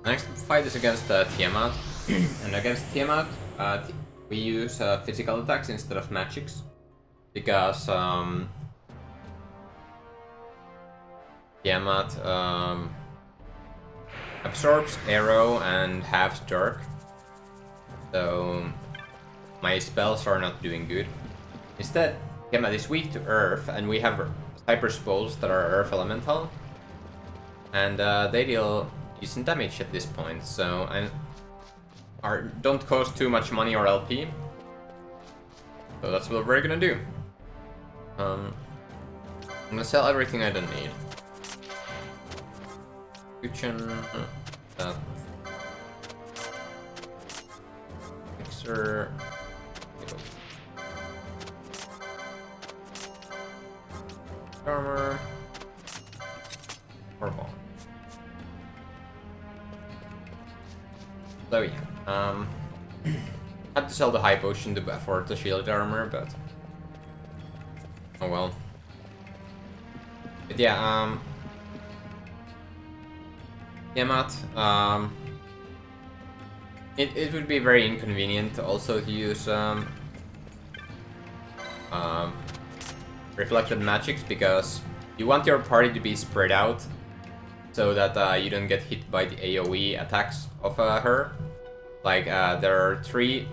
Next fight is against Tiamat, and against Tiamat, we use physical attacks instead of magics, because Tiamat absorbs arrow and halves dark, so my spells are not doing good. Instead, Tiamat is weak to earth, and we have Hyper Spells that are earth elemental, and they deal decent damage at this point, so don't cost too much money or LP. So that's what we're gonna do. I'm gonna sell everything I don't need. Kitchen, that. Mixer. Armor. Or ball. So yeah, had to sell the high potion to afford the shield armor, but oh well. But yeah, Tiamat, it would be very inconvenient also to use reflected magics, because you want your party to be spread out so that you don't get hit by the AoE attacks of her. Like, there are 3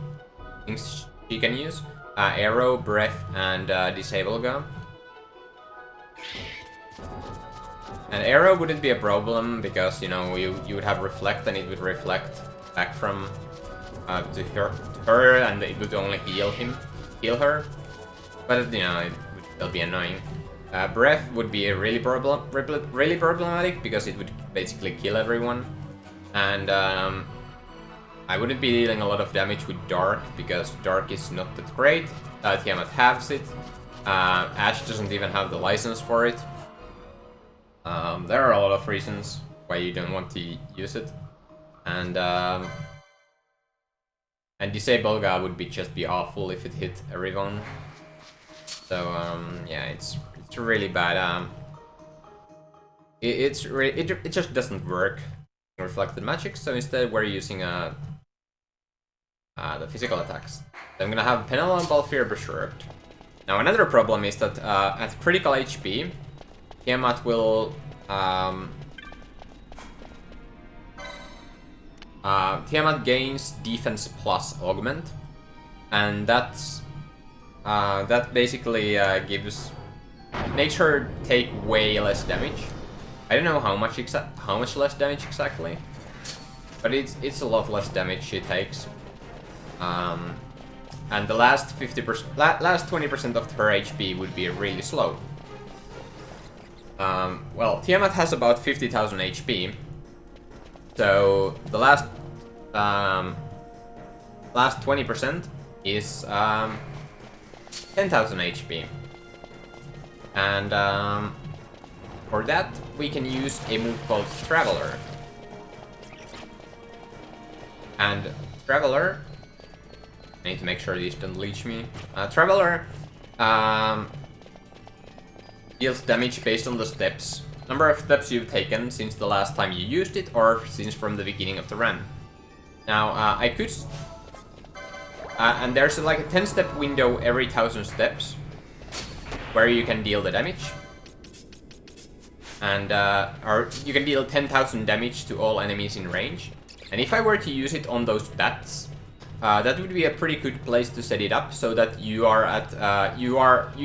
things she can use. Arrow, Breath, and Disable Gun. And Arrow wouldn't be a problem, because, you know, you would have Reflect, and it would reflect back from to her, and it would only heal her. But, you know, it would still be annoying. Breath would be really problematic, because it would basically kill everyone. And I wouldn't be dealing a lot of damage with Dark, because Dark is not that great. Tiamat halves it. Ash doesn't even have the license for it. There are a lot of reasons why you don't want to use it. And Disable Gun would just be awful if it hit everyone. So yeah, it's really bad. It just doesn't work in reflected magic. So instead, we're using the physical attacks. So I'm gonna have Penela and Balfir Berserked. Now another problem is that at critical HP, Tiamat will Tiamat gains defense plus augment, and that basically makes her take way less damage. I don't know how much less damage exactly, but it's a lot less damage she takes. And the last 20% of her HP would be really slow. Well, Tiamat has about 50,000 HP, so the last 20% is 10,000 HP, and for that we can use a move called Traveler. And Traveler, I need to make sure these don't leech me. Traveler deals damage based on the steps. Number of steps you've taken since the last time you used it, or since from the beginning of the run. Now, I could... and there's like a 10-step window every 1,000 steps, where you can deal the damage. And, or you can deal 10,000 damage to all enemies in range. And if I were to use it on those bats, that would be a pretty good place to set it up, so that you are at you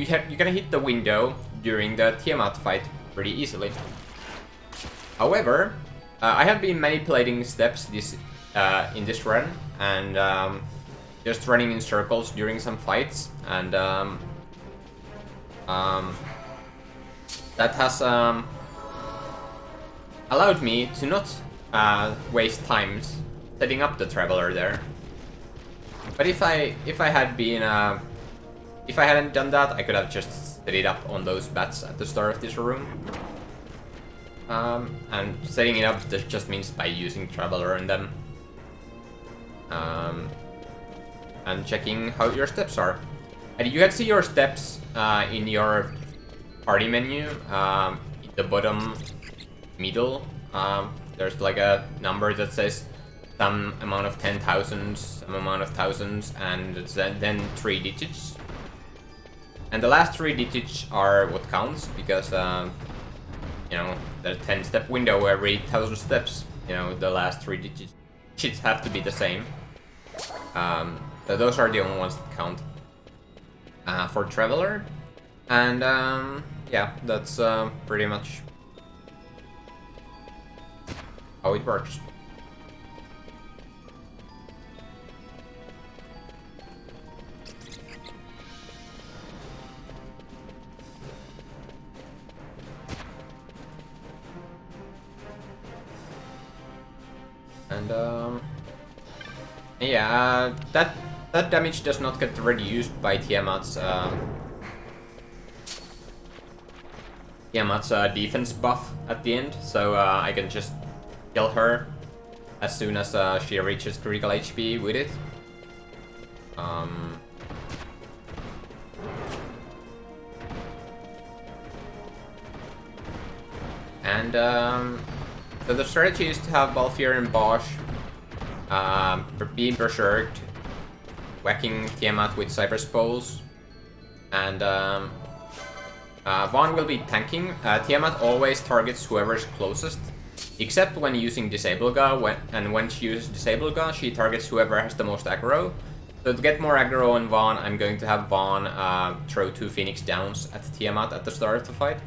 can hit the window during the Tiamat fight pretty easily. However, I have been manipulating steps in this run, and just running in circles during some fights, and that has allowed me to not waste times setting up the Traveler there. But if I hadn't done that, I could have just set it up on those bats at the start of this room. And setting it up just means by using Traveler on them. And checking how your steps are. And you can see your steps in your party menu, in the bottom middle There's like a number that says some amount of 10,000, some amount of thousands, and then 3 digits. And the last 3 digits are what counts, because you know, the 10-step window every 1,000 steps, you know, the last 3 digits have to be the same. So those are the only ones that count for Traveler. And yeah, that's pretty much how it works. And yeah, that damage does not get reduced by Tiamat's defense buff at the end, so I can just kill her as soon as she reaches critical HP with it. So the strategy is to have Balfir and Bosch be berserked, whacking Tiamat with Cypress Poles, and Vaughn will be tanking. Tiamat always targets whoever's closest, except when using Disable Ga, and when she uses Disable Ga, she targets whoever has the most aggro. So to get more aggro on Vaughn, I'm going to have Vaughn throw 2 Phoenix Downs at Tiamat at the start of the fight.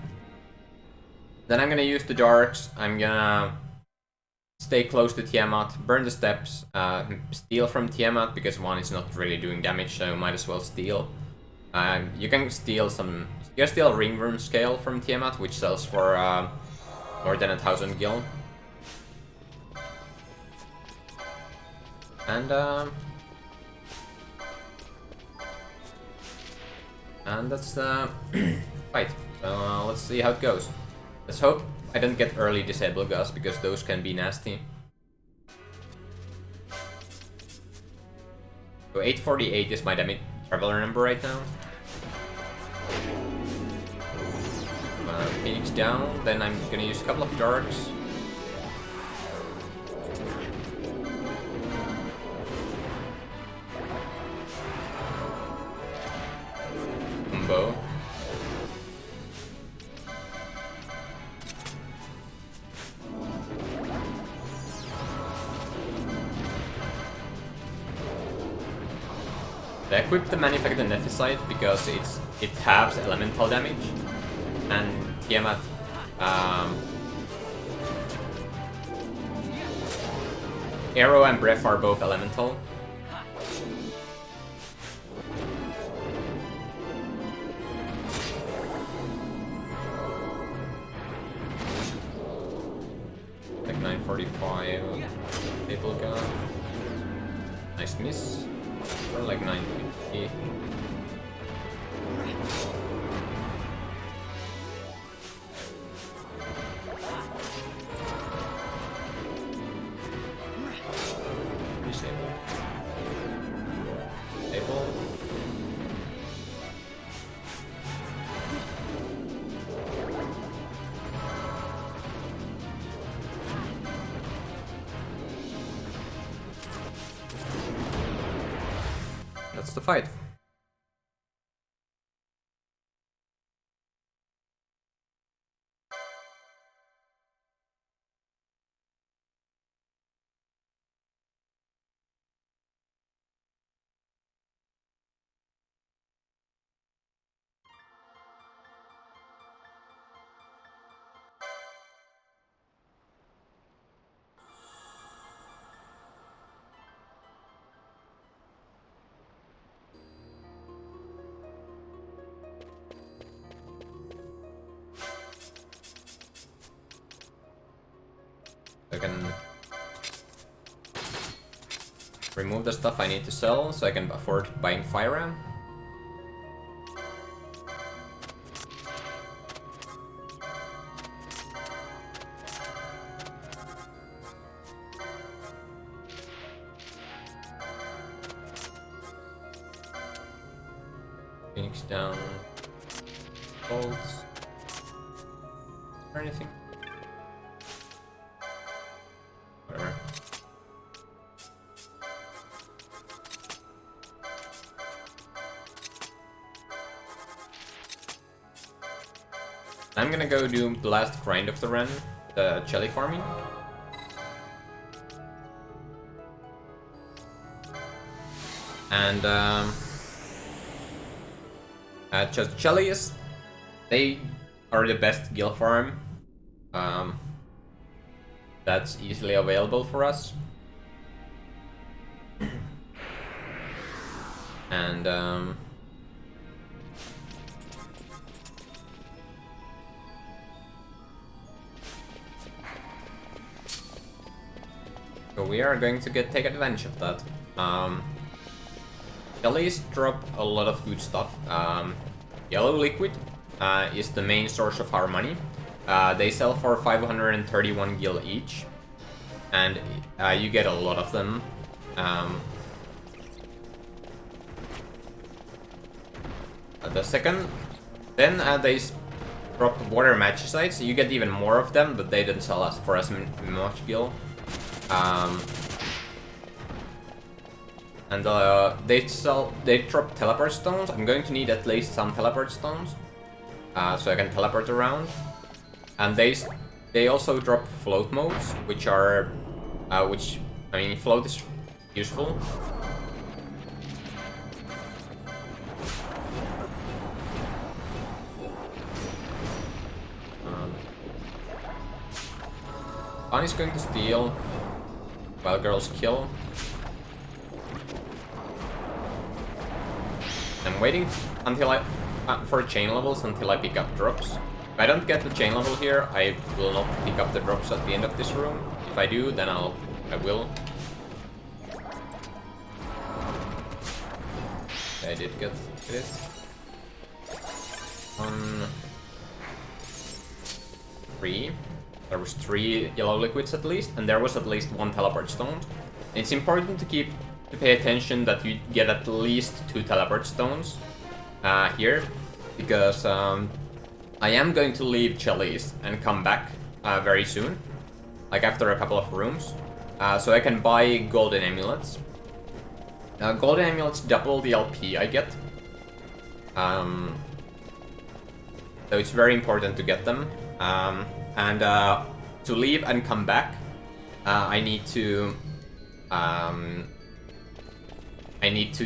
Then I'm gonna use the Darks, I'm gonna stay close to Tiamat, burn the steps, steal from Tiamat, because Vaughn is not really doing damage, so might as well steal. You can steal Ring Room Scale from Tiamat, which sells for more than 1,000 gil. And that's the fight. So let's see how it goes. Let's hope I don't get early Disable Gas, because those can be nasty. So 848 is my Traveler number right now. Phoenix down, then I'm gonna use a couple of Darks. Combo. I equipped the Manufactured Nephesite because it halves elemental damage, and Tiamat Arrow and Breath are both elemental. Like 945 Staple Gun. Nice miss. Or like 950. Disable. Disable. That's the fight. I can remove the stuff I need to sell so I can afford buying Firemane. Phoenix down. Bolts. Or anything? I'm gonna go do the last grind of the run, the jelly farming. And just jellies, they are the best gil farm that's easily available for us. And so we are going to take advantage of that. Jellies drop a lot of good stuff. Yellow liquid is the main source of our money. They sell for 531 gil each, and you get a lot of them. The second, then they drop water magicites. You get even more of them, but they don't sell us for as much gil. And they drop teleport stones. I'm going to need at least some teleport stones, so I can teleport around. And they also drop float modes, which are, float is useful. Bunny's going to steal, while girls kill. I'm waiting until for chain levels until I pick up drops. If I don't get the chain level here, I will not pick up the drops at the end of this room. If I do, then I will. I did get it. 1, 3. There was 3 yellow liquids at least, and there was at least 1 teleport stone. It's important to pay attention that you get at least 2 teleport stones here, because I am going to leave Chalice and come back very soon, like after a couple of rooms, so I can buy golden amulets. Golden amulets double the LP I get, so it's very important to get them. And to leave and come back, I need 2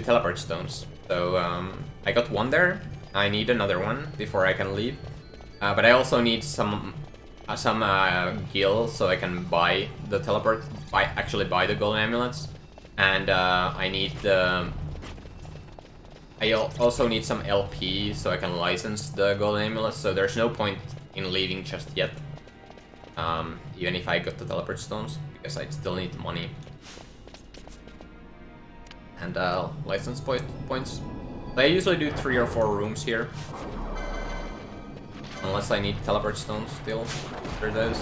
teleport stones. So I got 1 there. I need another 1 before I can leave. But I also need some gil so I can buy the teleport. Actually buy the golden amulets. And I also need some LP so I can license the golden amulets. So there's no point in leaving just yet. Even if I got the teleport stones, because I still need money. And license points. I usually do 3 or 4 rooms here. Unless I need teleport stones still for those.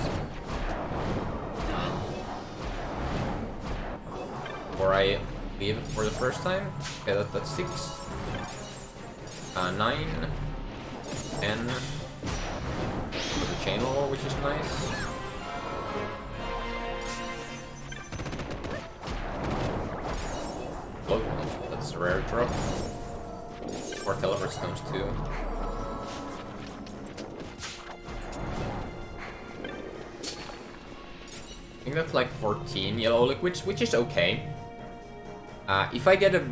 Before I leave for the first time. Okay, that's 6. 9. 10. The chain wall, which is nice. That's a rare drop. Or teleport stones too. I think that's like 14 yellow liquids, which is okay. If I get a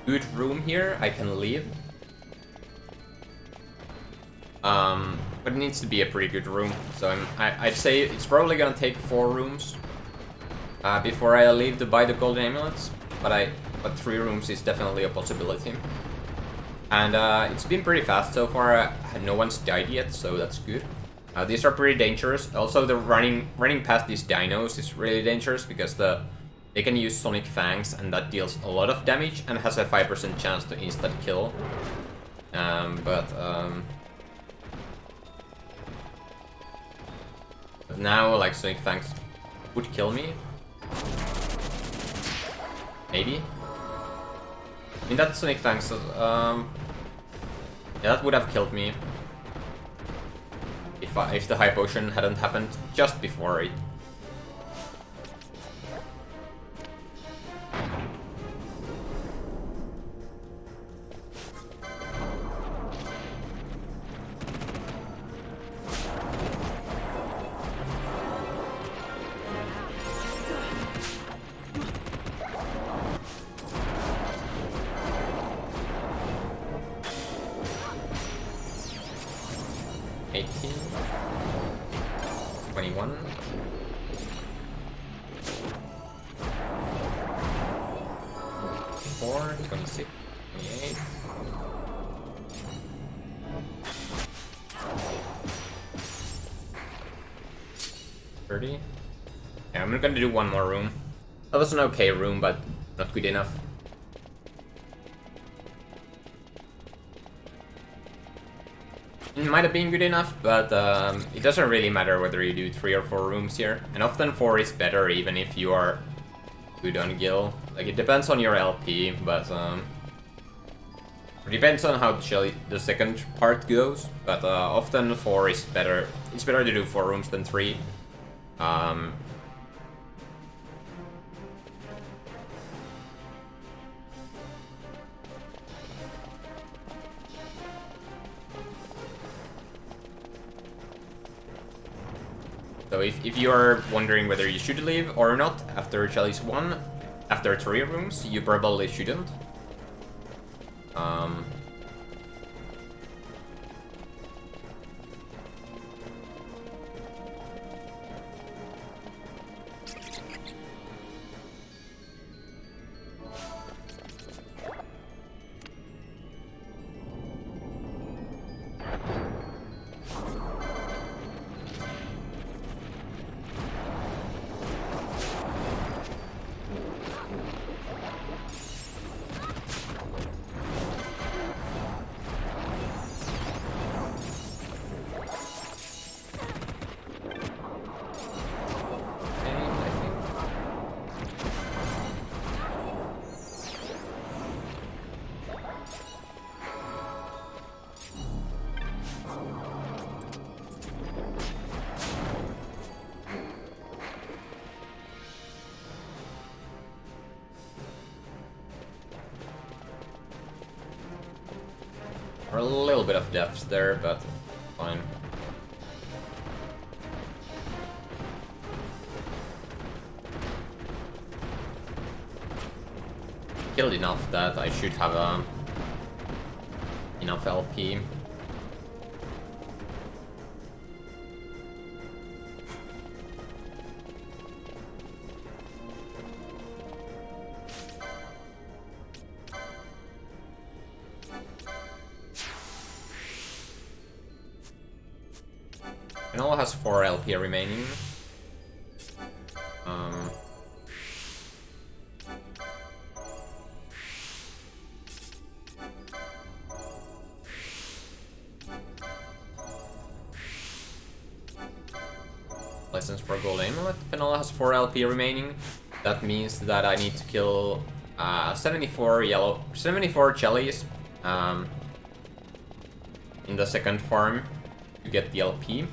good room here, I can leave. But it needs to be a pretty good room, so I'd say it's probably gonna take 4 rooms before I leave to buy the golden amulets, but 3 rooms is definitely a possibility. And it's been pretty fast so far. No one's died yet, so that's good. These are pretty dangerous. Also, the running past these dinos is really dangerous because they can use Sonic Fangs, and that deals a lot of damage and has a 5% chance to instant kill. But now, like, Sonic Fangs would kill me. Maybe. I mean, that Sonic Fangs, yeah, that would have killed me if the high potion hadn't happened just before it. 18. 21. 24, 26, 28. $30. Yeah, I'm gonna do one more room. That was an okay room, but not good enough. It might have been good enough, but it doesn't really matter whether you do 3 or 4 rooms here. And often 4 is better, even if you are good on Gil. Like, it depends on your LP, but it depends on how the second part goes. But often 4 is better. It's better to do 4 rooms than 3. So if you are wondering whether you should leave or not after Chalice 1, after 3 rooms, you probably shouldn't. A little bit of deaths there, but fine. Killed enough that I should have enough LP. It has 4 LP remaining. License for Gold Amulet. Penola has 4 LP remaining. That means that I need to kill 74 Chellies in the second farm to get the LP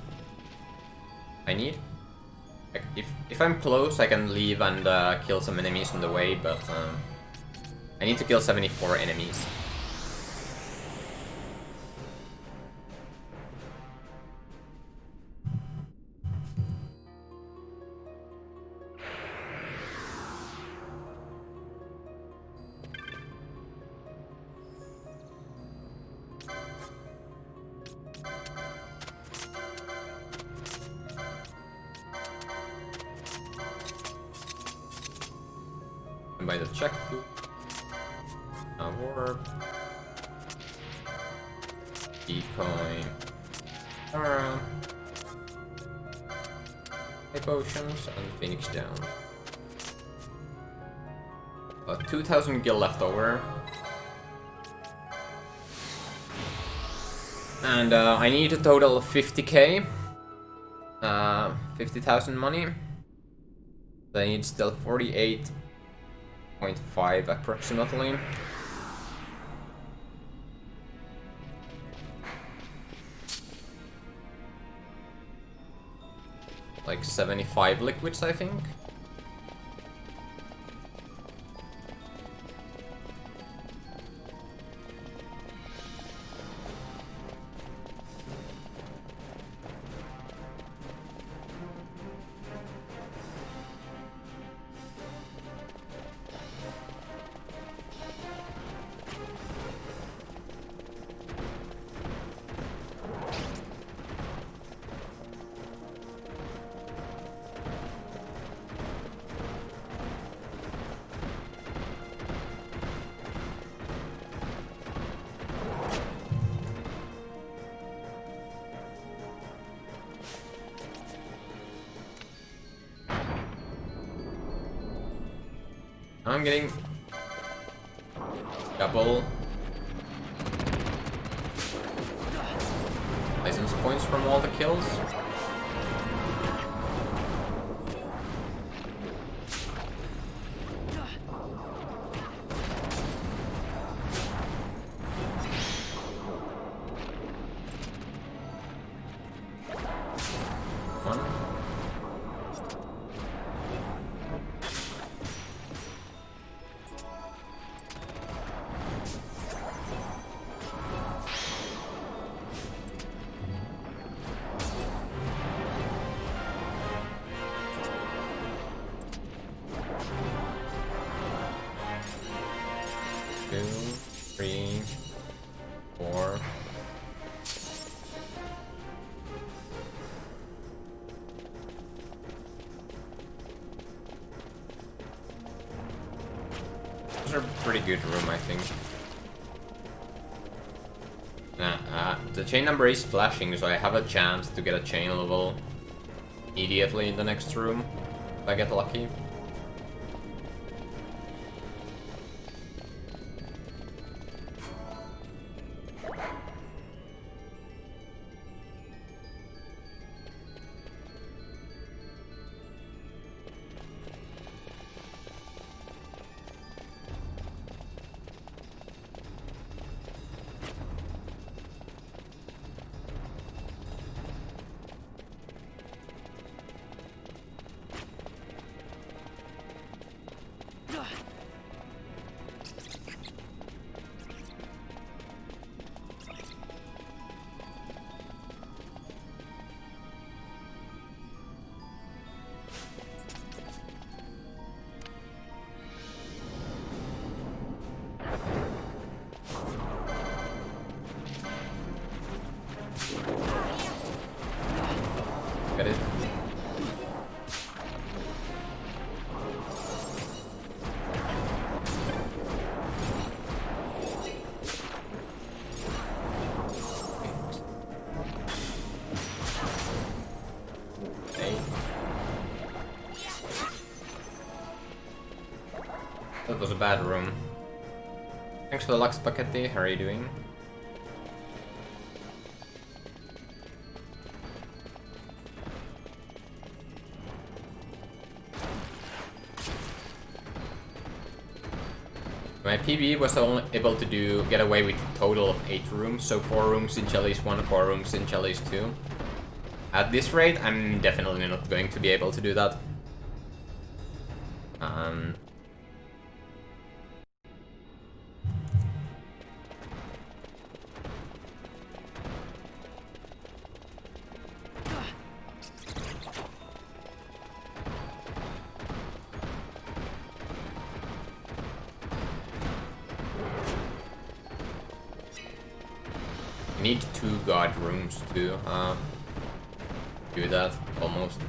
I need. Like, if I'm close, I can leave and kill some enemies on the way, but I need to kill 74 enemies. By the check food. Warp. Decoin. Potions and Phoenix down. 2000 gil left over. And I need a total of 50k. 50,000 money. So I need still 48.5 approximately. Like 75 liquids, I think. I'm getting double license points from all the kills. Pretty good room, I think. The chain number is flashing, so I have a chance to get a chain level immediately in the next room if I get lucky. Get it? Okay. That was a bad room. Thanks for the Lux Spaghetti, how are you doing? My PB was only able to get away with a total of 8 rooms, so 4 rooms in Chalice 1, 4 rooms in Chalice 2. At this rate, I'm definitely not going to be able to do that. Need 2 guard rooms to do that, almost.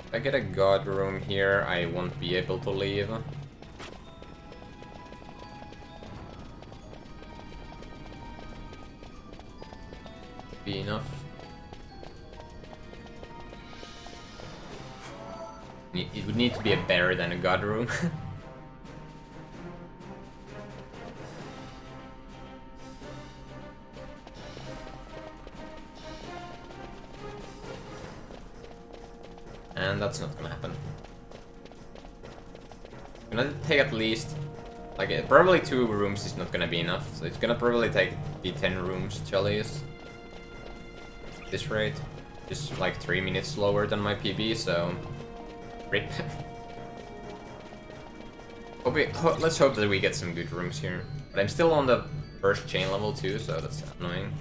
If I get a god room here, I won't be able to leave. Be enough. It would need to be a better than a god room. And that's not gonna happen. gonna take at least, like, probably 2 rooms is not gonna be enough, so it's gonna probably take the 10 rooms chalice. This rate, just like 3 minutes slower than my PB, so rip. Let's hope that we get some good rooms here. But I'm still on the first chain level too, so that's annoying.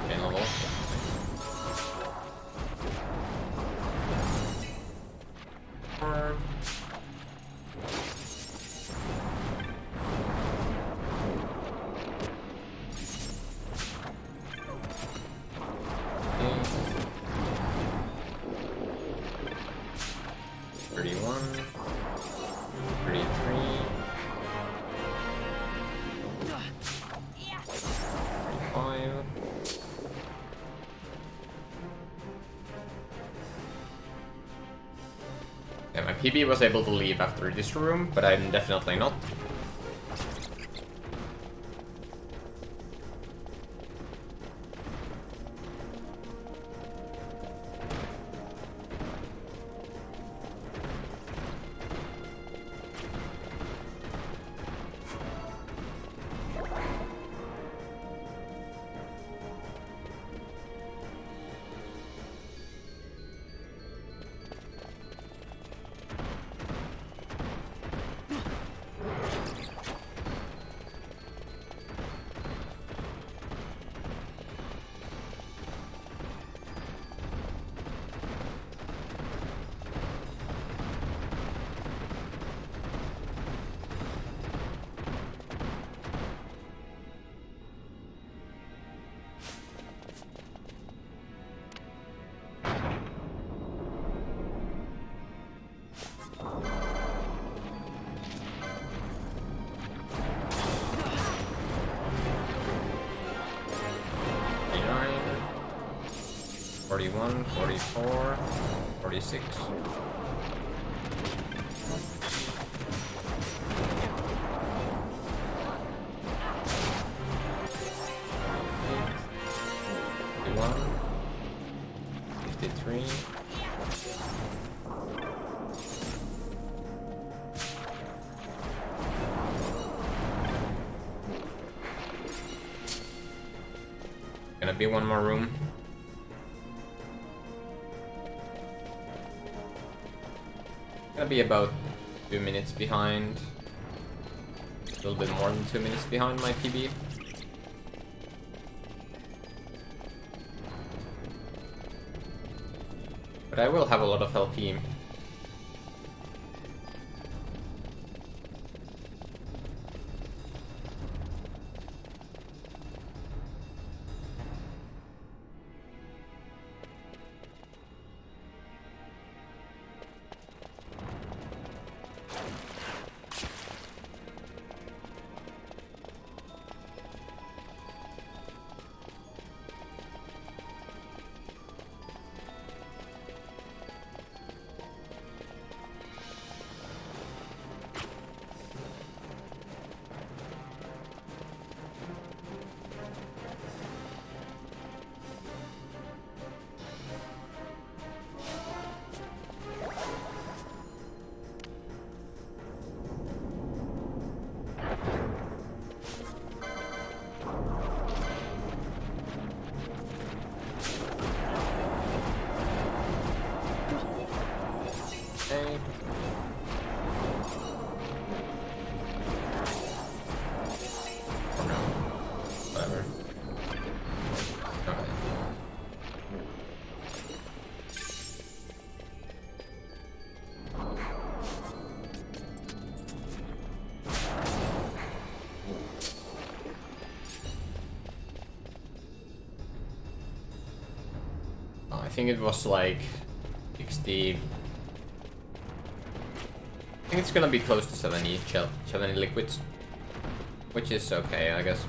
Chain level. Yeah, my PB was able to leave after this room, but I'm definitely not. Forty-one, 44, 46. Gonna be one more room. Gonna be about 2 minutes behind. A little bit more than 2 minutes behind my PB. But I will have a lot of LP. I think it was like 60. I think it's gonna be close to 70 liquids, which is okay, I guess.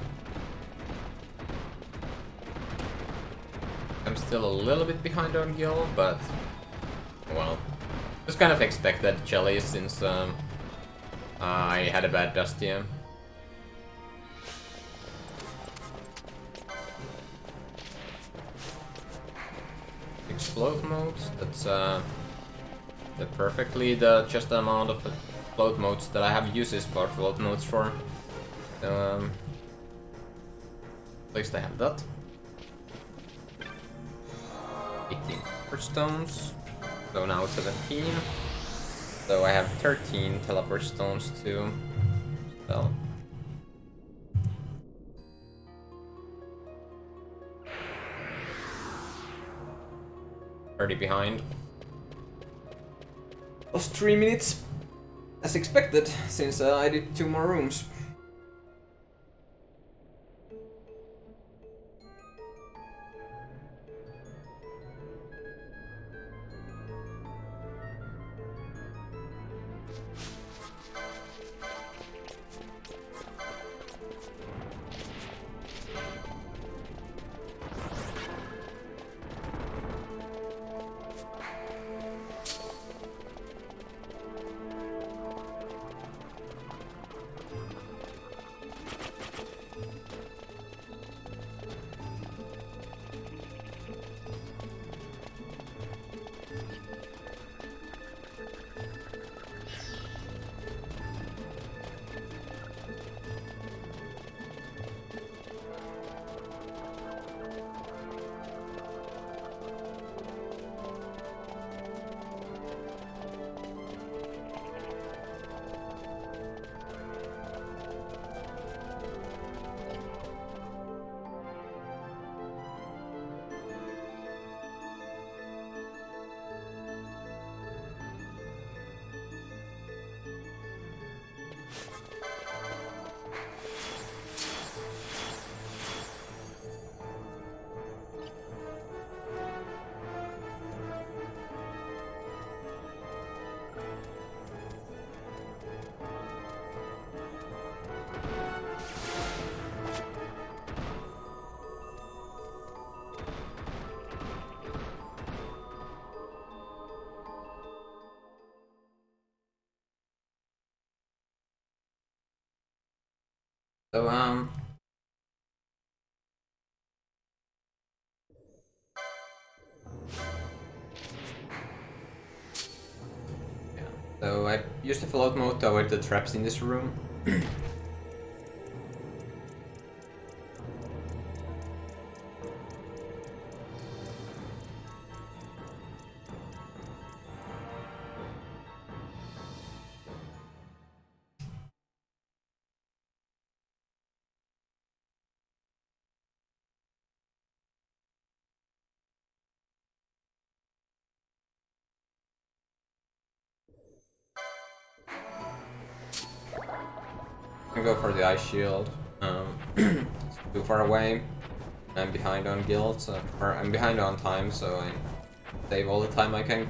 I'm still a little bit behind on Gil, but well, it was kind of expected chalice since I had a bad Dustia. Explode modes. That's perfectly just the amount of float modes that I have uses for float modes for. So, at least I have that. 18 teleport stones. So now 17. So I have 13 teleport stones to spell. Already behind. Lost 3 minutes, as expected, since I did 2 more rooms. So, yeah. So I used the float mode to avoid the traps in this room. I go for the ice shield. It's too far away. I'm behind on guilds, or I'm behind on time, so I save all the time I can.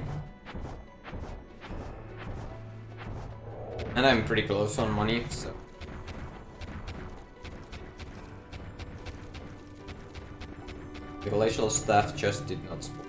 And I'm pretty close on money, so. The glacial staff just did not spawn.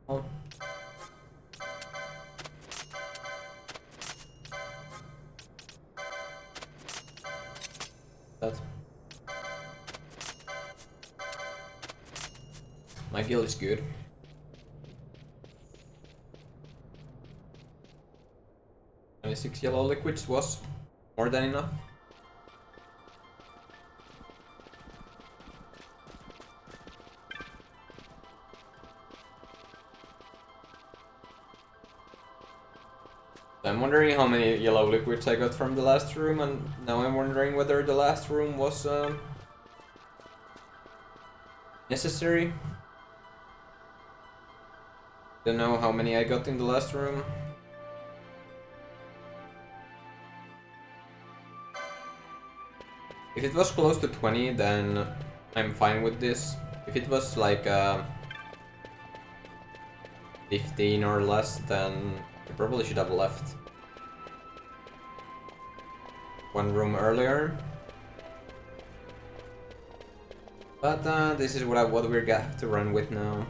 Oh. That. My guild is good. Only 6 yellow liquids was more than enough. I'm wondering how many yellow liquids I got from the last room, and now I'm wondering whether the last room was necessary. Don't know how many I got in the last room. If it was close to 20, then I'm fine with this. If it was like 15 or less, then I probably should have left one room earlier. But this is what we're gonna have to run with now.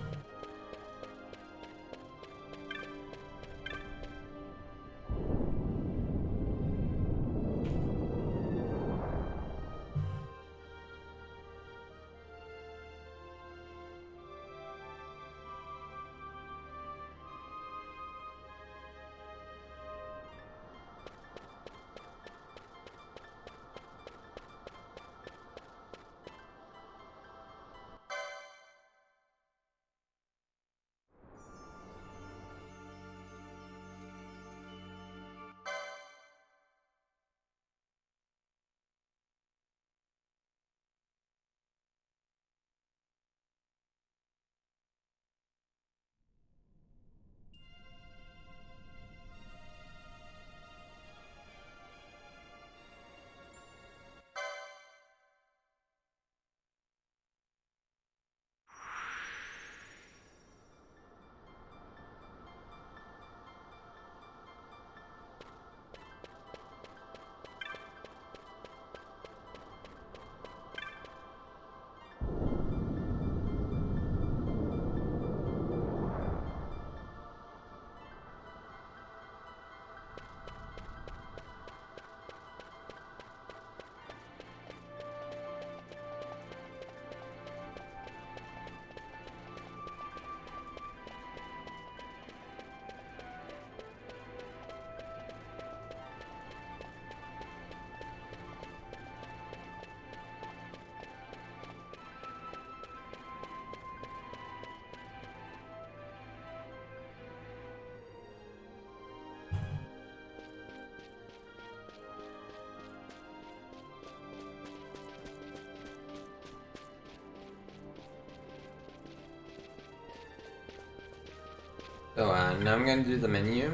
So now I'm gonna do the menu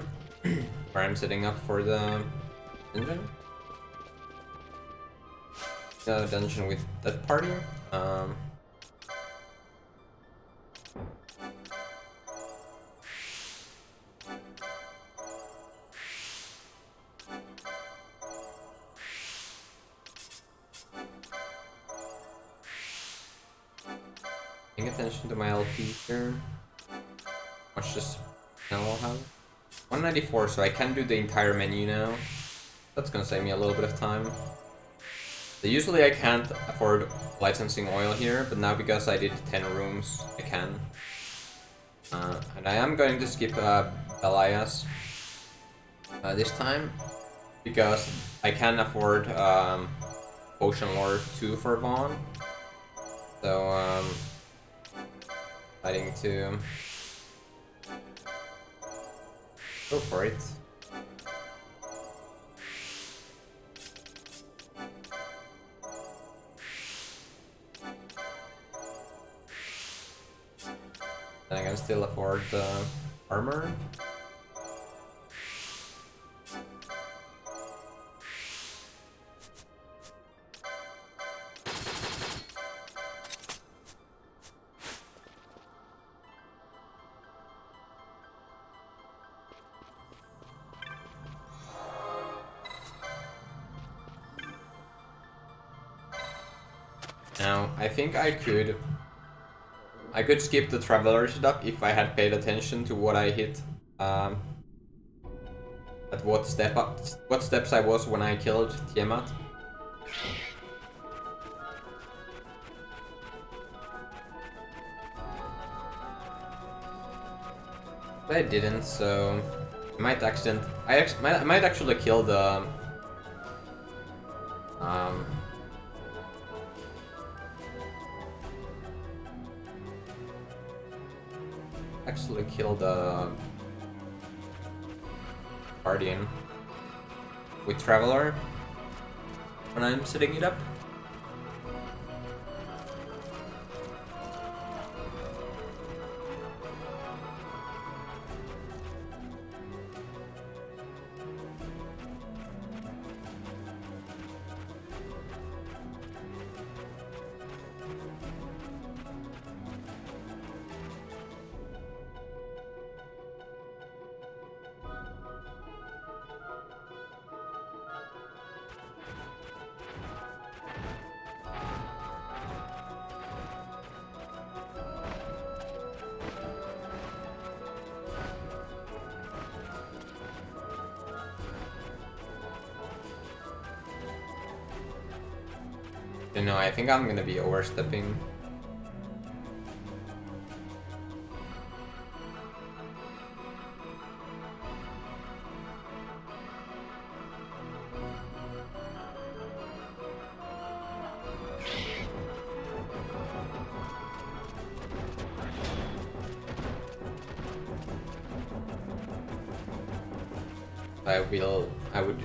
where I'm setting up for the dungeon. The dungeon with that party. Paying attention to my LP here. Watch this. Now I'll have 194, so I can do the entire menu now. That's gonna save me a little bit of time. So usually I can't afford licensing oil here, but now because I did 10 rooms, I can. And I am going to skip Belias this time, because I can afford Potion Lore 2 for Vaughn. So deciding to go for it. And I can still afford the armor. Now, I think I could I could skip the traveler setup if I had paid attention to what I hit. At what steps I was when I killed Tiamat. But I didn't, so I might I might actually kill the Guardian with Traveler when I'm setting it up. No, I think I'm gonna be overstepping.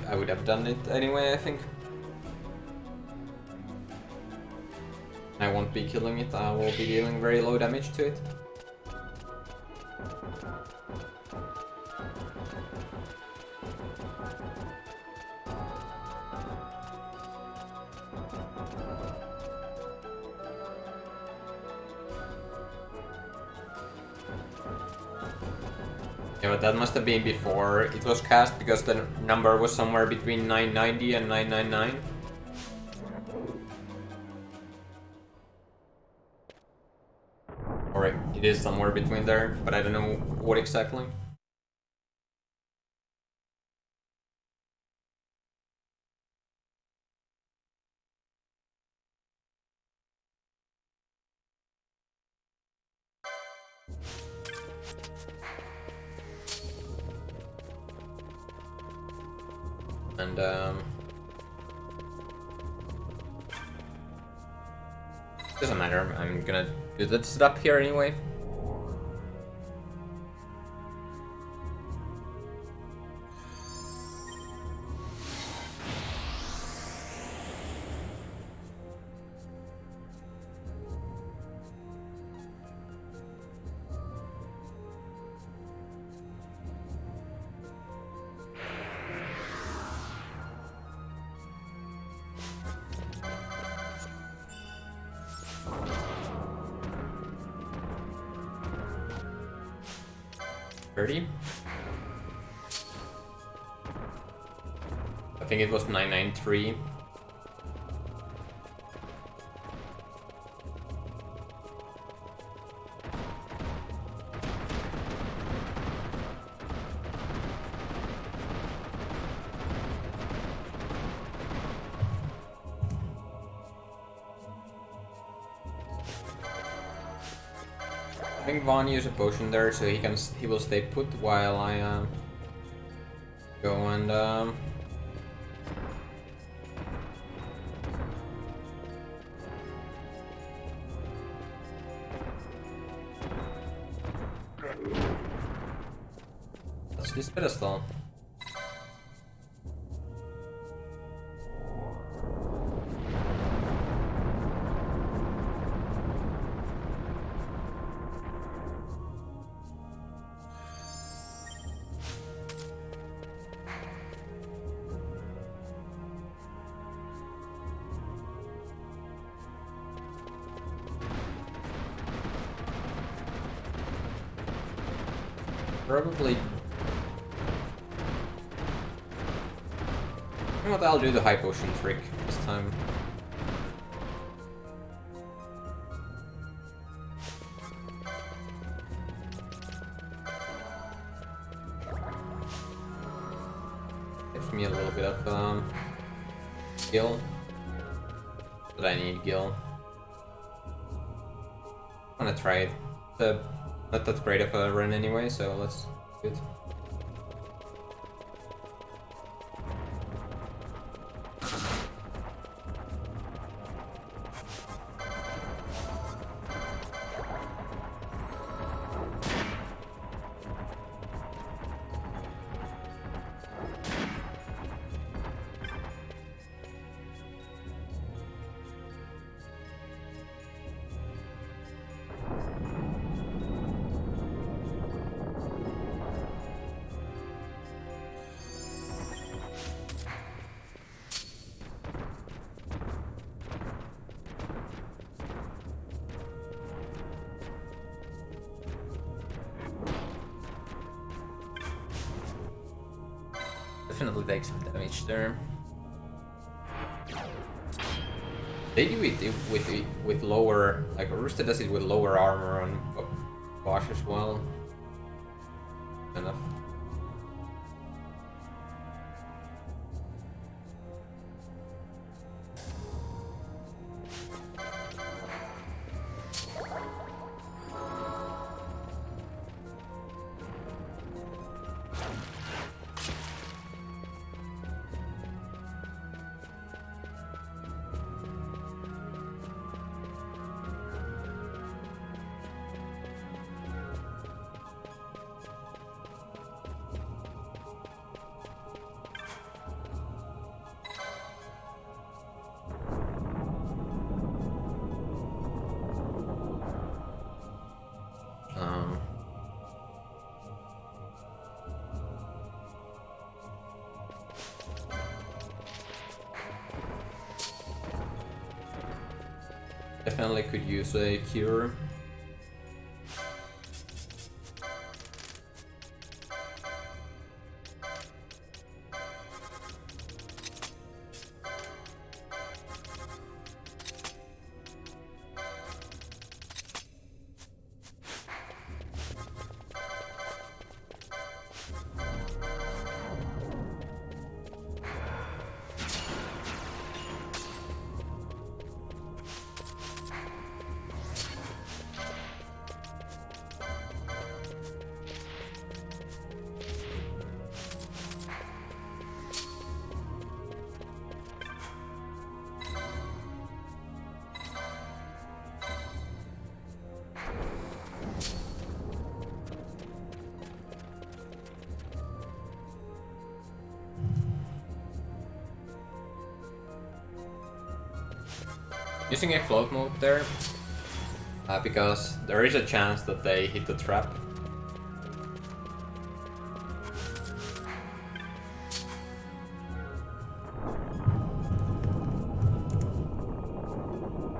I would have done it anyway, I think. I won't be killing it, I will be dealing very low damage to it. Yeah, but that must have been before it was cast, because the number was somewhere between 990 and 999. Or it is somewhere between there, but I don't know what exactly. And doesn't matter, I'm gonna do that setup here anyway. I think it was 993. I think Vaughn used a potion there, so he will stay put while I go and what's this pedestal? Probably. You know what? I'll do the high potion trick this time. me a little bit of gil. But I need gil. I'm gonna try it. It's not that great of a run anyway, so let's do it. Definitely take some damage there. They do it with lower, like Rooster does it with lower armor on Bosch as well. Enough. Definitely could use a cure. Using a float mode there, because there is a chance that they hit the trap.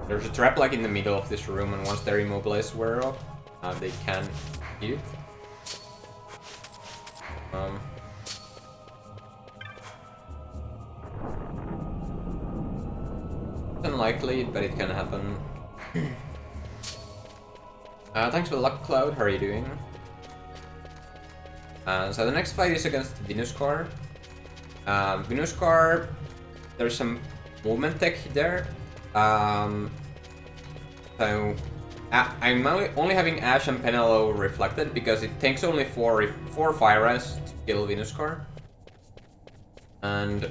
There's a trap like in the middle of this room, and once they're immobilized aware of, they can hit it. Unlikely, but it can happen. Thanks for the luck, Cloud. How are you doing? So the next fight is against Venusaur. Venusaur, there's some movement tech there. So I'm only having Ash and Penelo reflected because it takes only four fire ice to kill Venusaur. And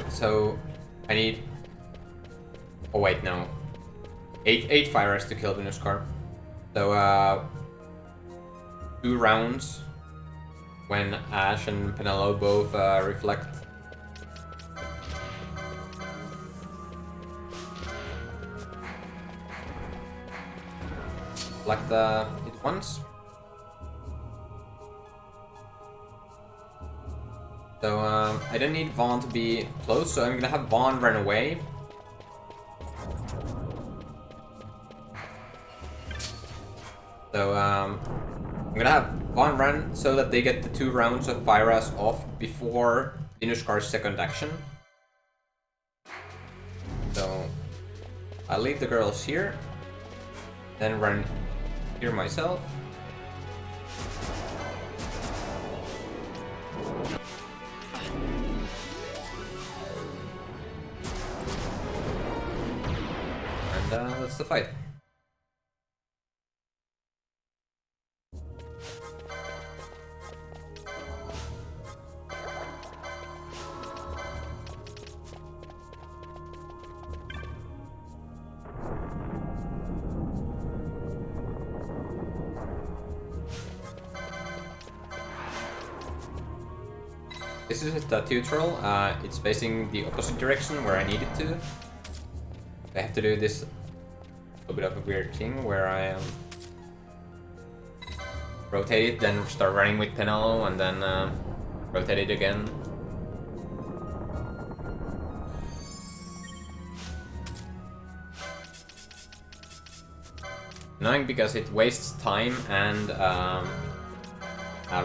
so I need. Oh wait, no. 8 fire ice to kill Venusaur. So 2 rounds when Ash and Penelo both reflect. Reflect it once. So I don't need Vaughn to be close, so I'm gonna have Vaughn run away. So I'm gonna have Vaughn run so that they get the 2 rounds of Fire-Ass off before Venusaur's second action. So I'll leave the girls here, then run here myself. And that's the fight. This is a tutorial. It's facing the opposite direction where I need it to. I have to do this a bit of a weird thing where I rotate it, then start running with Penelo, and then rotate it again. Annoying because it wastes time and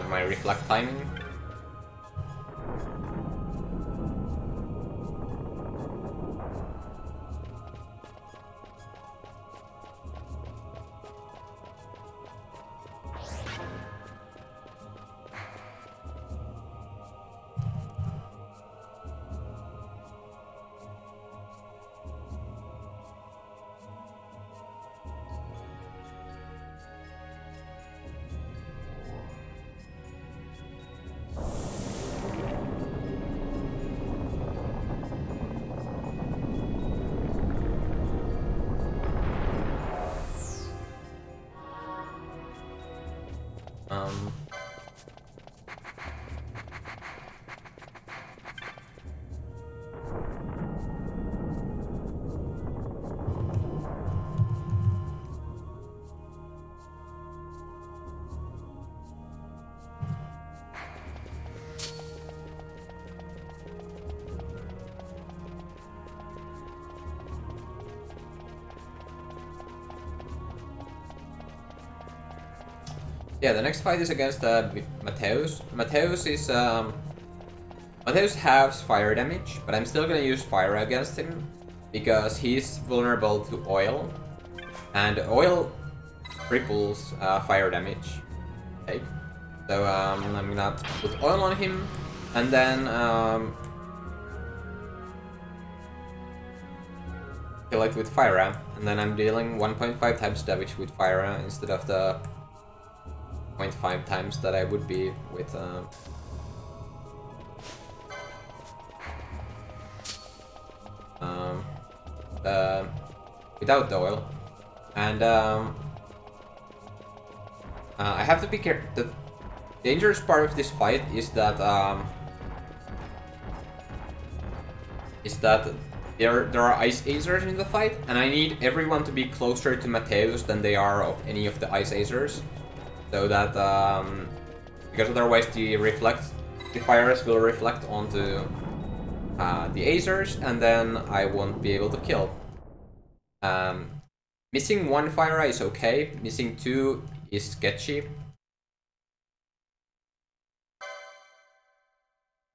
my reflect timing. Yeah, the next fight is against Matthias. Matthias has fire damage, but I'm still gonna use fire against him because he's vulnerable to oil, and oil triples fire damage. Okay, so I'm gonna put oil on him, and then kill it with fire, and then I'm dealing 1.5 times damage with fire instead of the 0.5 times that I would be with without the oil. And I have to be careful. The dangerous part of this fight is that there are Ice Acers in the fight, and I need everyone to be closer to Matthias than they are of any of the Ice Acers. So that, because otherwise the Fire-Ass will reflect onto the Acers, and then I won't be able to kill. Missing 1 Fire is okay, missing 2 is sketchy.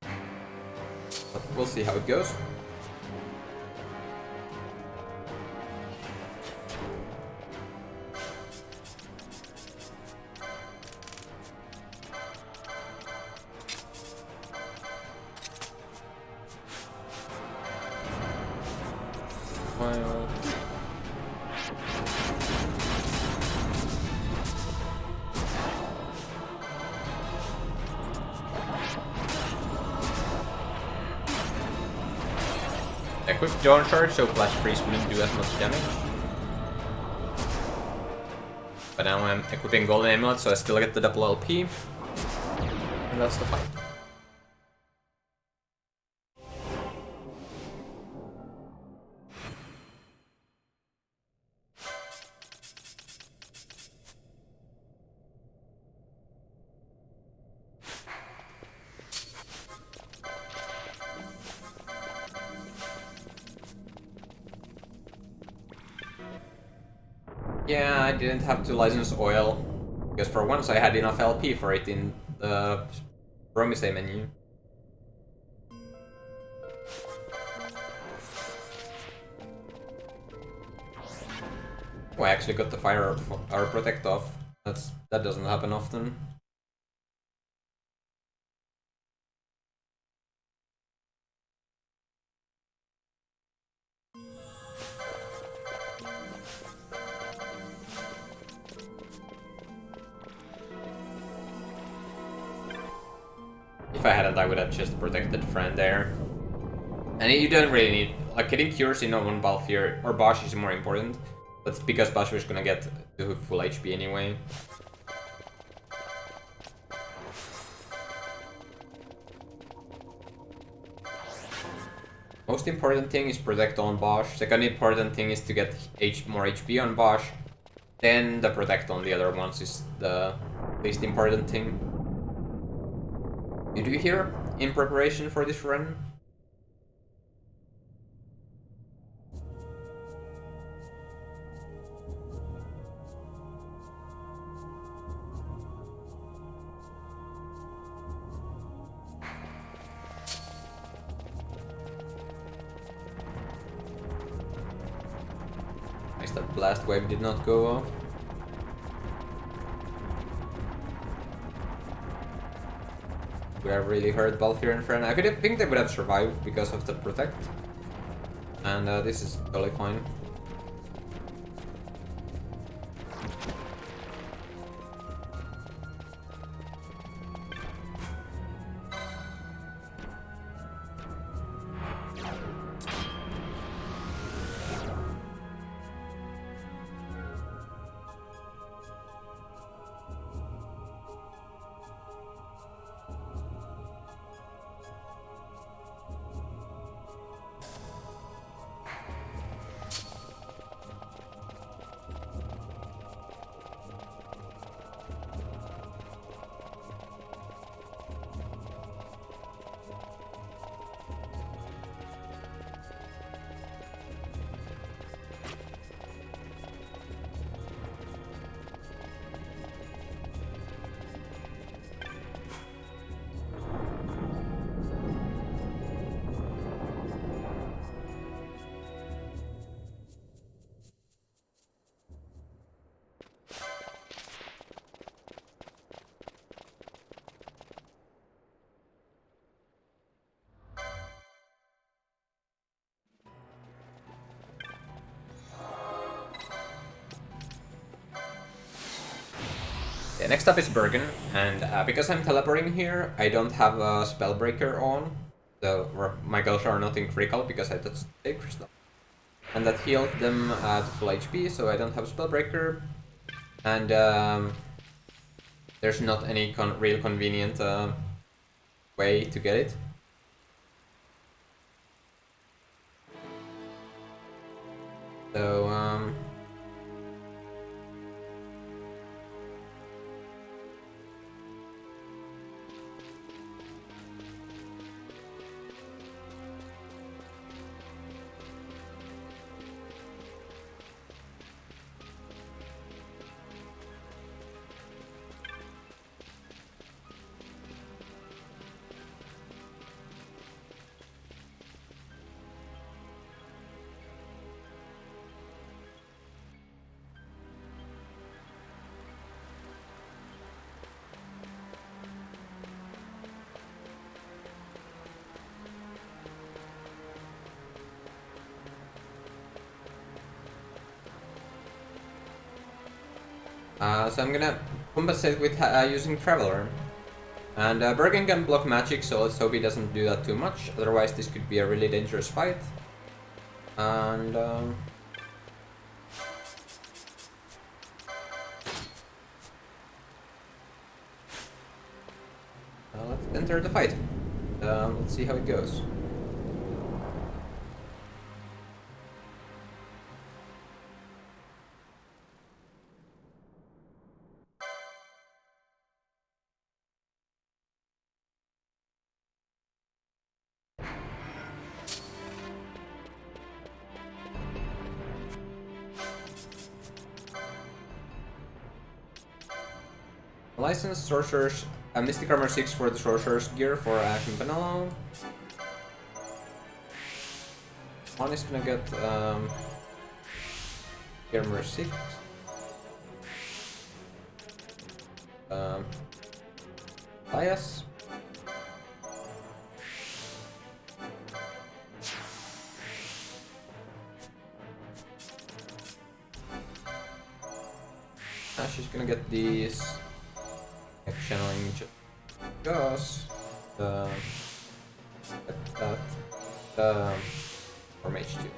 But we'll see how it goes. Equip Dawn Charge, so Flash Freeze wouldn't do as much damage. But now I'm equipping Golden Amulet, so I still get the double LP. And that's the fight. Yeah, I didn't have to license oil, because for once I had enough LP for it in the Promise menu. Oh, I actually got the fire or protect off. That doesn't happen often. If I hadn't, I would have just protected Fran there. And you don't really need, like, getting cures in on Balthier or Bosch is more important. That's because Bosch was gonna get to full HP anyway. Most important thing is protect on Bosch. Second important thing is to get more HP on Bosch. Then the protect on the other ones is the least important thing. You do here in preparation for this run? Nice, that blast wave did not go off. We have really hurt Balthier and Fran. I think they would have survived because of the protect. And this is totally fine. Yeah, next up is Bergan, and because I'm teleporting here, I don't have a Spellbreaker on, so my goals are not in critical because I touched a crystal. And that healed them to full HP, so I don't have Spellbreaker, and there's not any real convenient way to get it. So, so I'm gonna compensate with using Traveler. And Bergan can block magic, so let's hope he doesn't do that too much, otherwise this could be a really dangerous fight. And let's enter the fight. Let's see how it goes. Licensed sorcerers, Mystic Armor 6 for the sorcerer's gear for Ash and Penelo. One is gonna get Armor 6. Bias. She's gonna get these channeling just because that from H2.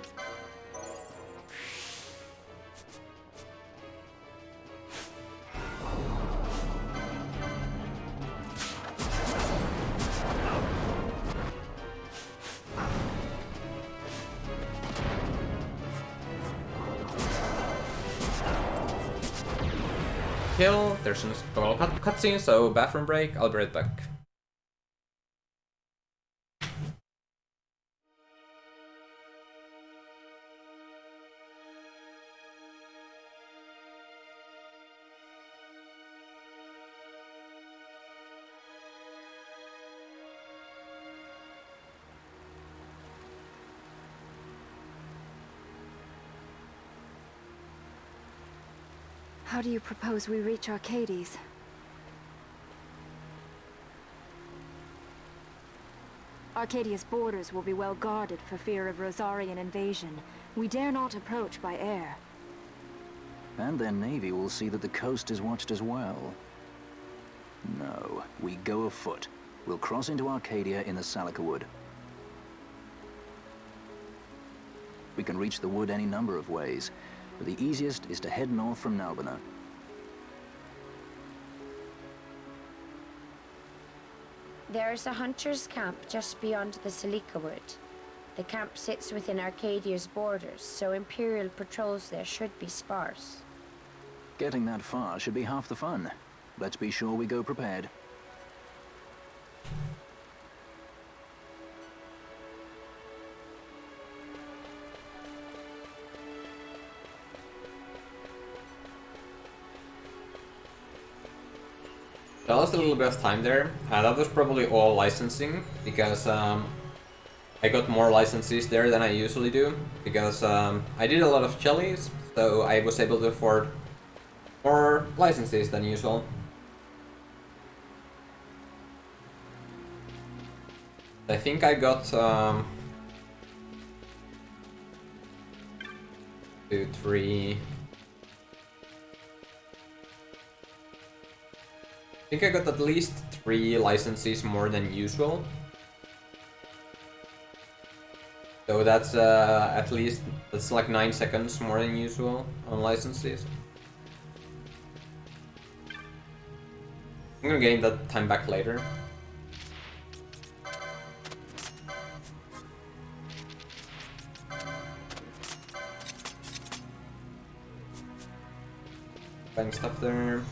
Kill. There's a cutscene, so bathroom break. I'll be right back. How do you propose we reach Arcades? Arcadia's borders will be well guarded for fear of Rosarian invasion. We dare not approach by air. And their navy will see that the coast is watched as well. No, we go afoot. We'll cross into Arcadia in the Salika Wood. We can reach the wood any number of ways, but the easiest is to head north from Nalbina. There's a hunter's camp just beyond the Salika Wood. The camp sits within Arcadia's borders, so Imperial patrols there should be sparse. Getting that far should be half the fun. Let's be sure we go prepared. I lost a little bit of time there. That was probably all licensing, because I got more licenses there than I usually do, because I did a lot of jellies, so I was able to afford more licenses than usual. I think I got 2, 3... I think I got at least 3 licenses more than usual. So that's at least, that's like 9 seconds more than usual on licenses. I'm gonna gain that time back later. Buying stuff there.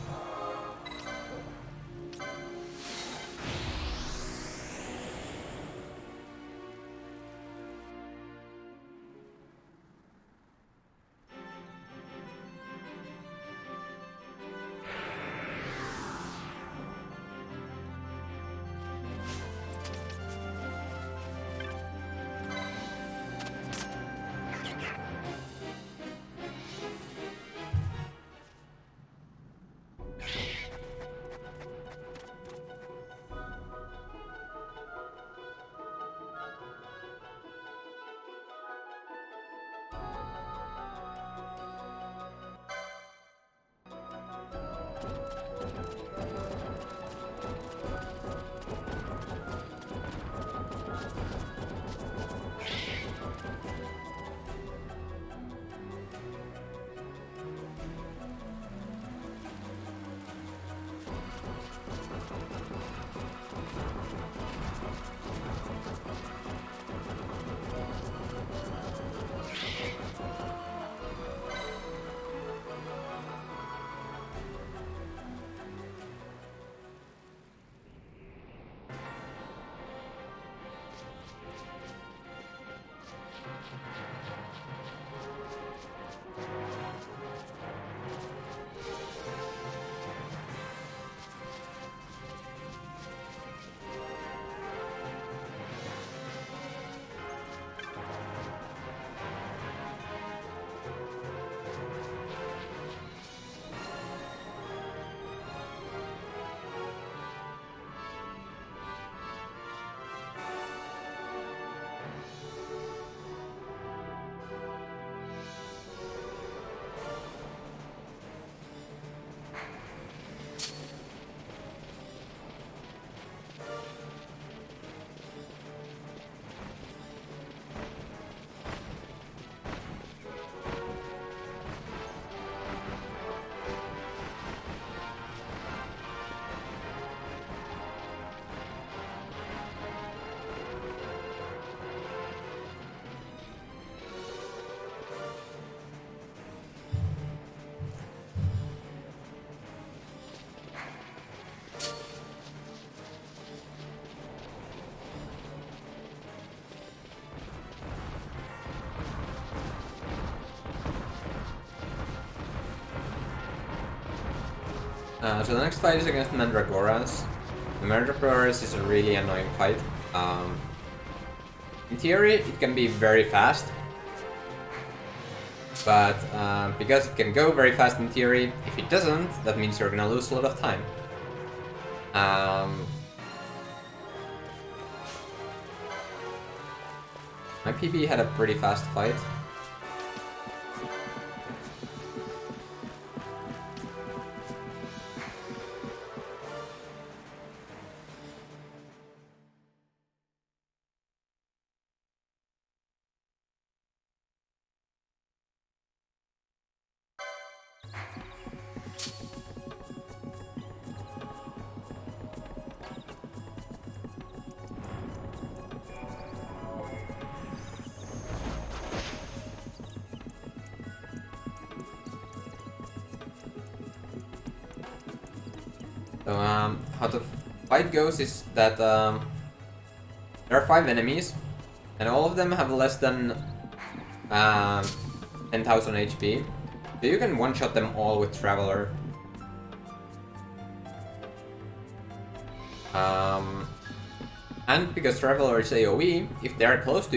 So the next fight is against Mandragoras. The Mandragoras is a really annoying fight. In theory, it can be very fast. But because it can go very fast in theory, if it doesn't, that means you're gonna lose a lot of time. My PB had a pretty fast fight. So how the fight goes is that there are 5 enemies, and all of them have less than 10,000 HP. So you can one-shot them all with Traveler. And because Traveler is AoE, if they are close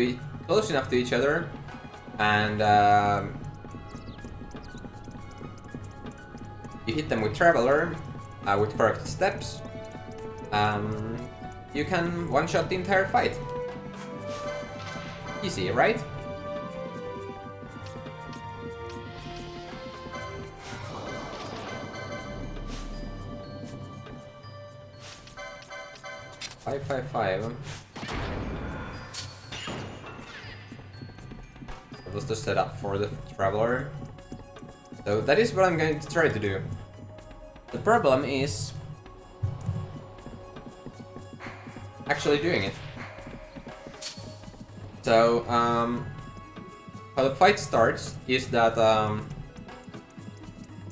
enough to each other, and you hit them with Traveler, with correct steps, you can one-shot the entire fight. Easy, right? Five. That's the setup for the Traveler. So that is what I'm going to try to do. The problem is actually doing it. So, how the fight starts is that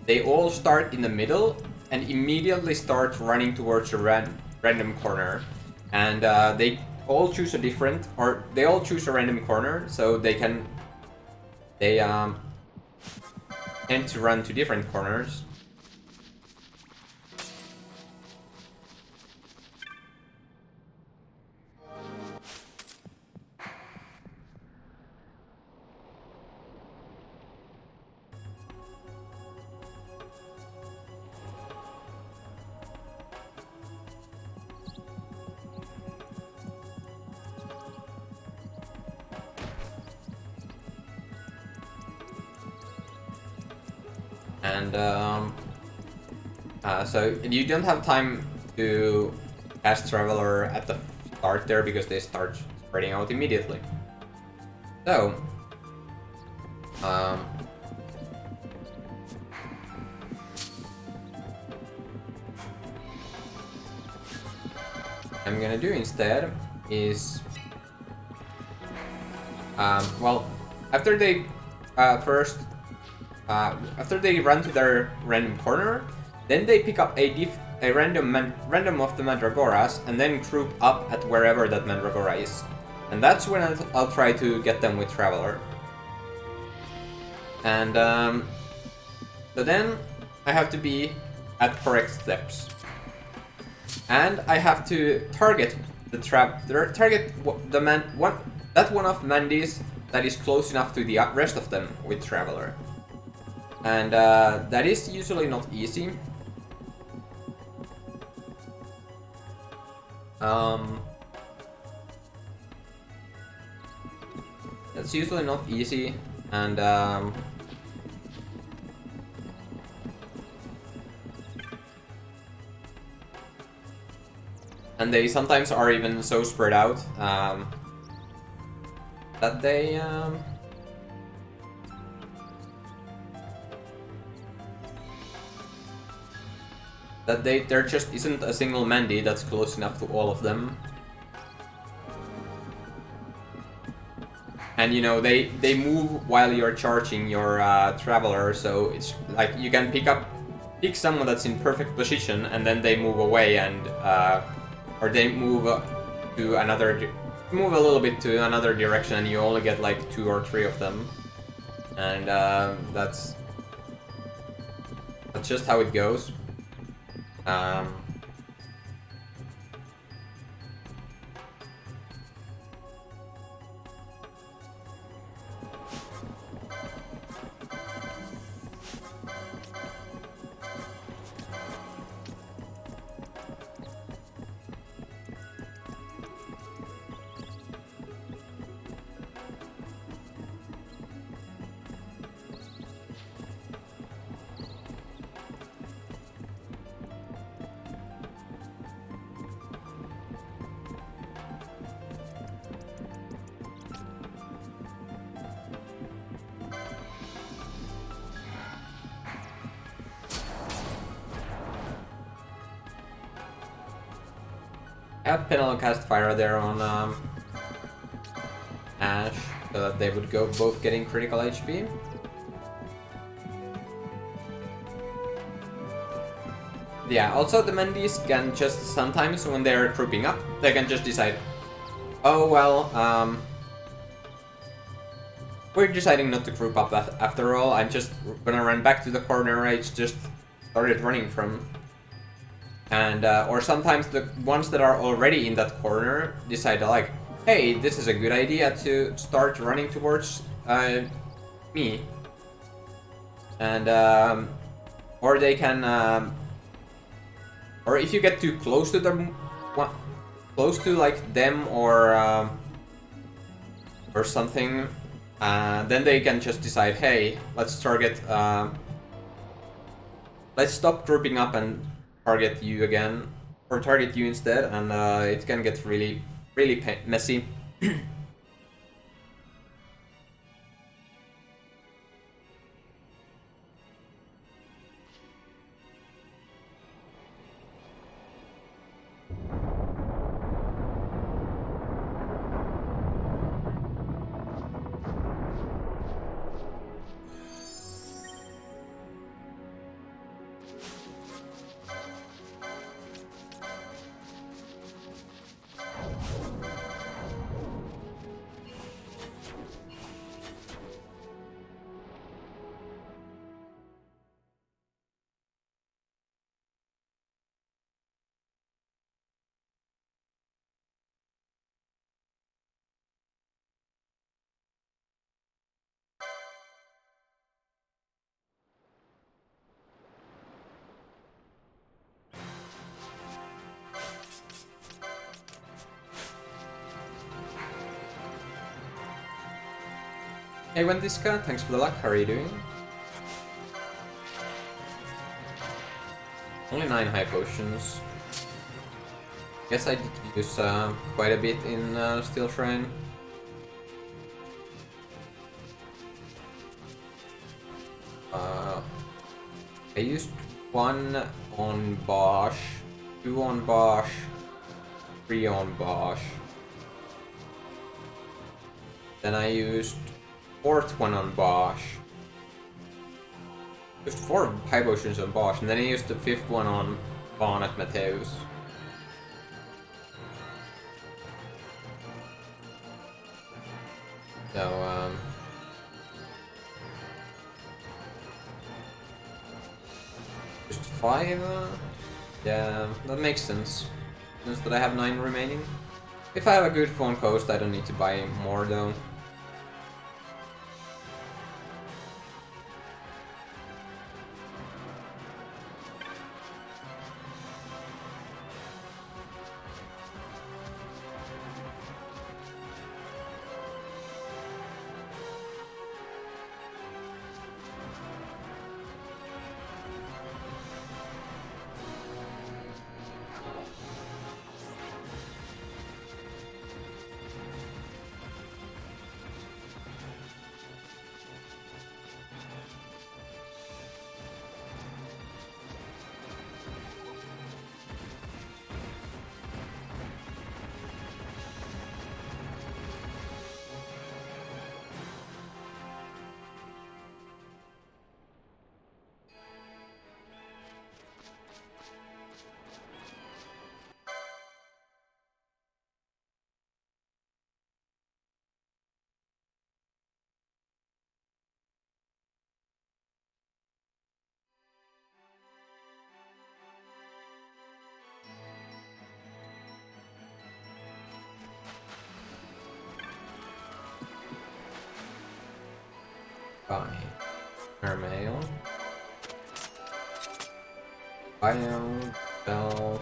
they all start in the middle and immediately start running towards a random corner, and they all choose a different, or they all choose a random corner, so they tend to run to different corners. And so you don't have time to cast Traveler at the start there because they start spreading out immediately. So what I'm gonna do instead is well, after they after they run to their random corner, then they pick up a random of the Mandragoras and then group up at wherever that Mandragora is. And that's when I'll try to get them with Traveler. And so then I have to be at correct steps. And I have to target that one of Mandy's that is close enough to the rest of them with Traveler. And that is usually not easy. That's usually not easy, and they sometimes are even so spread out that they there just isn't a single Mandy that's close enough to all of them. And you know, they move while you're charging your Traveler, so it's like you can pick someone that's in perfect position and then they move away, and or they move to move a little bit to another direction, and you only get like 2 or 3 of them. And that's just how it goes. Um, I have Penal cast Fire there on Ash, so that they would go both getting critical HP. Yeah, also the Mendies can just sometimes when they're trooping up, they can just decide, oh well, we're deciding not to group up after all, I'm just gonna run back to the corner I just started running from. And, or sometimes the ones that are already in that corner decide like, hey, this is a good idea to start running towards me. And, or they can, or if you get too close to them, close to like them or something, then they can just decide, hey, let's target, let's stop grouping up and target you again, or target you instead, and it can get really, really messy. Hey Wendiska, thanks for the luck, how are you doing? Only 9 high potions. Guess I did use quite a bit in Steel Shrine. I used 1 on Bosch, 2 on Bosch, 3 on Bosch. Then I used 4th one on Bosch. Used 4 high potions on Bosch, and then I used the 5th one on Vaughn at Matthias. So, just 5? Yeah, that makes sense. Since that I have 9 remaining. If I have a good phone coast, I don't need to buy more though. Fine. Airmail. Bio. Bell.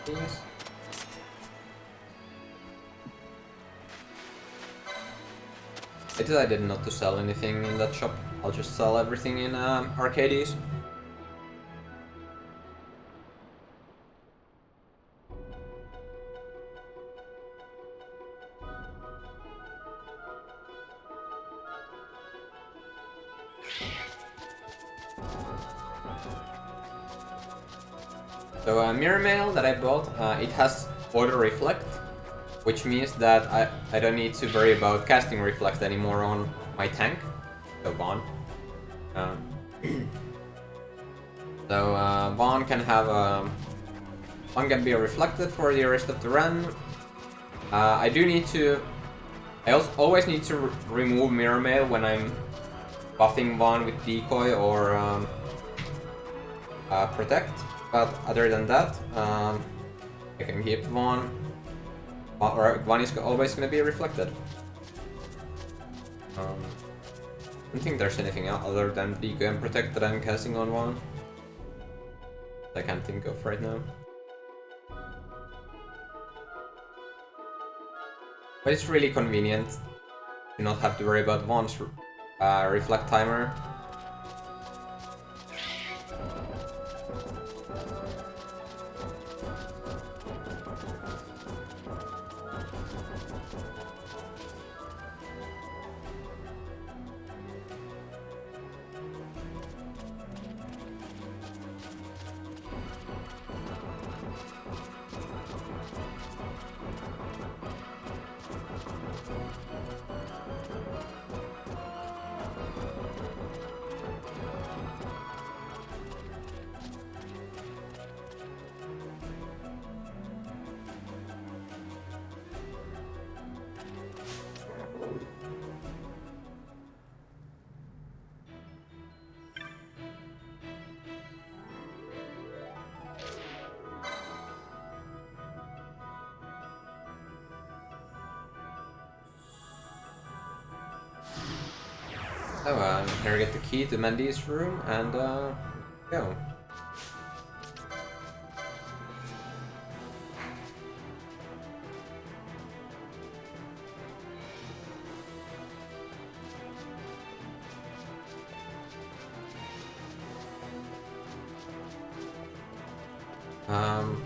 Please. I decided not to sell anything in that shop. I'll just sell everything in Arcadia's. So mirror mail that I bought, it has auto reflect, which means that I don't need to worry about casting reflect anymore on my tank, so Vaughn. Vaughn can have Vaughn can be reflected for the rest of the run. I also always need to remove mirror mail when I'm buffing Vaughn with decoy or protect. But other than that, I can keep Vaughn, or Vaughn is always going to be reflected. I don't think there's anything else other than decoy and protect that I'm casting on Vaughn. I can't think of right now. But it's really convenient to not have to worry about Vaughn's reflect timer. So, here I get the key to Mandy's room and go.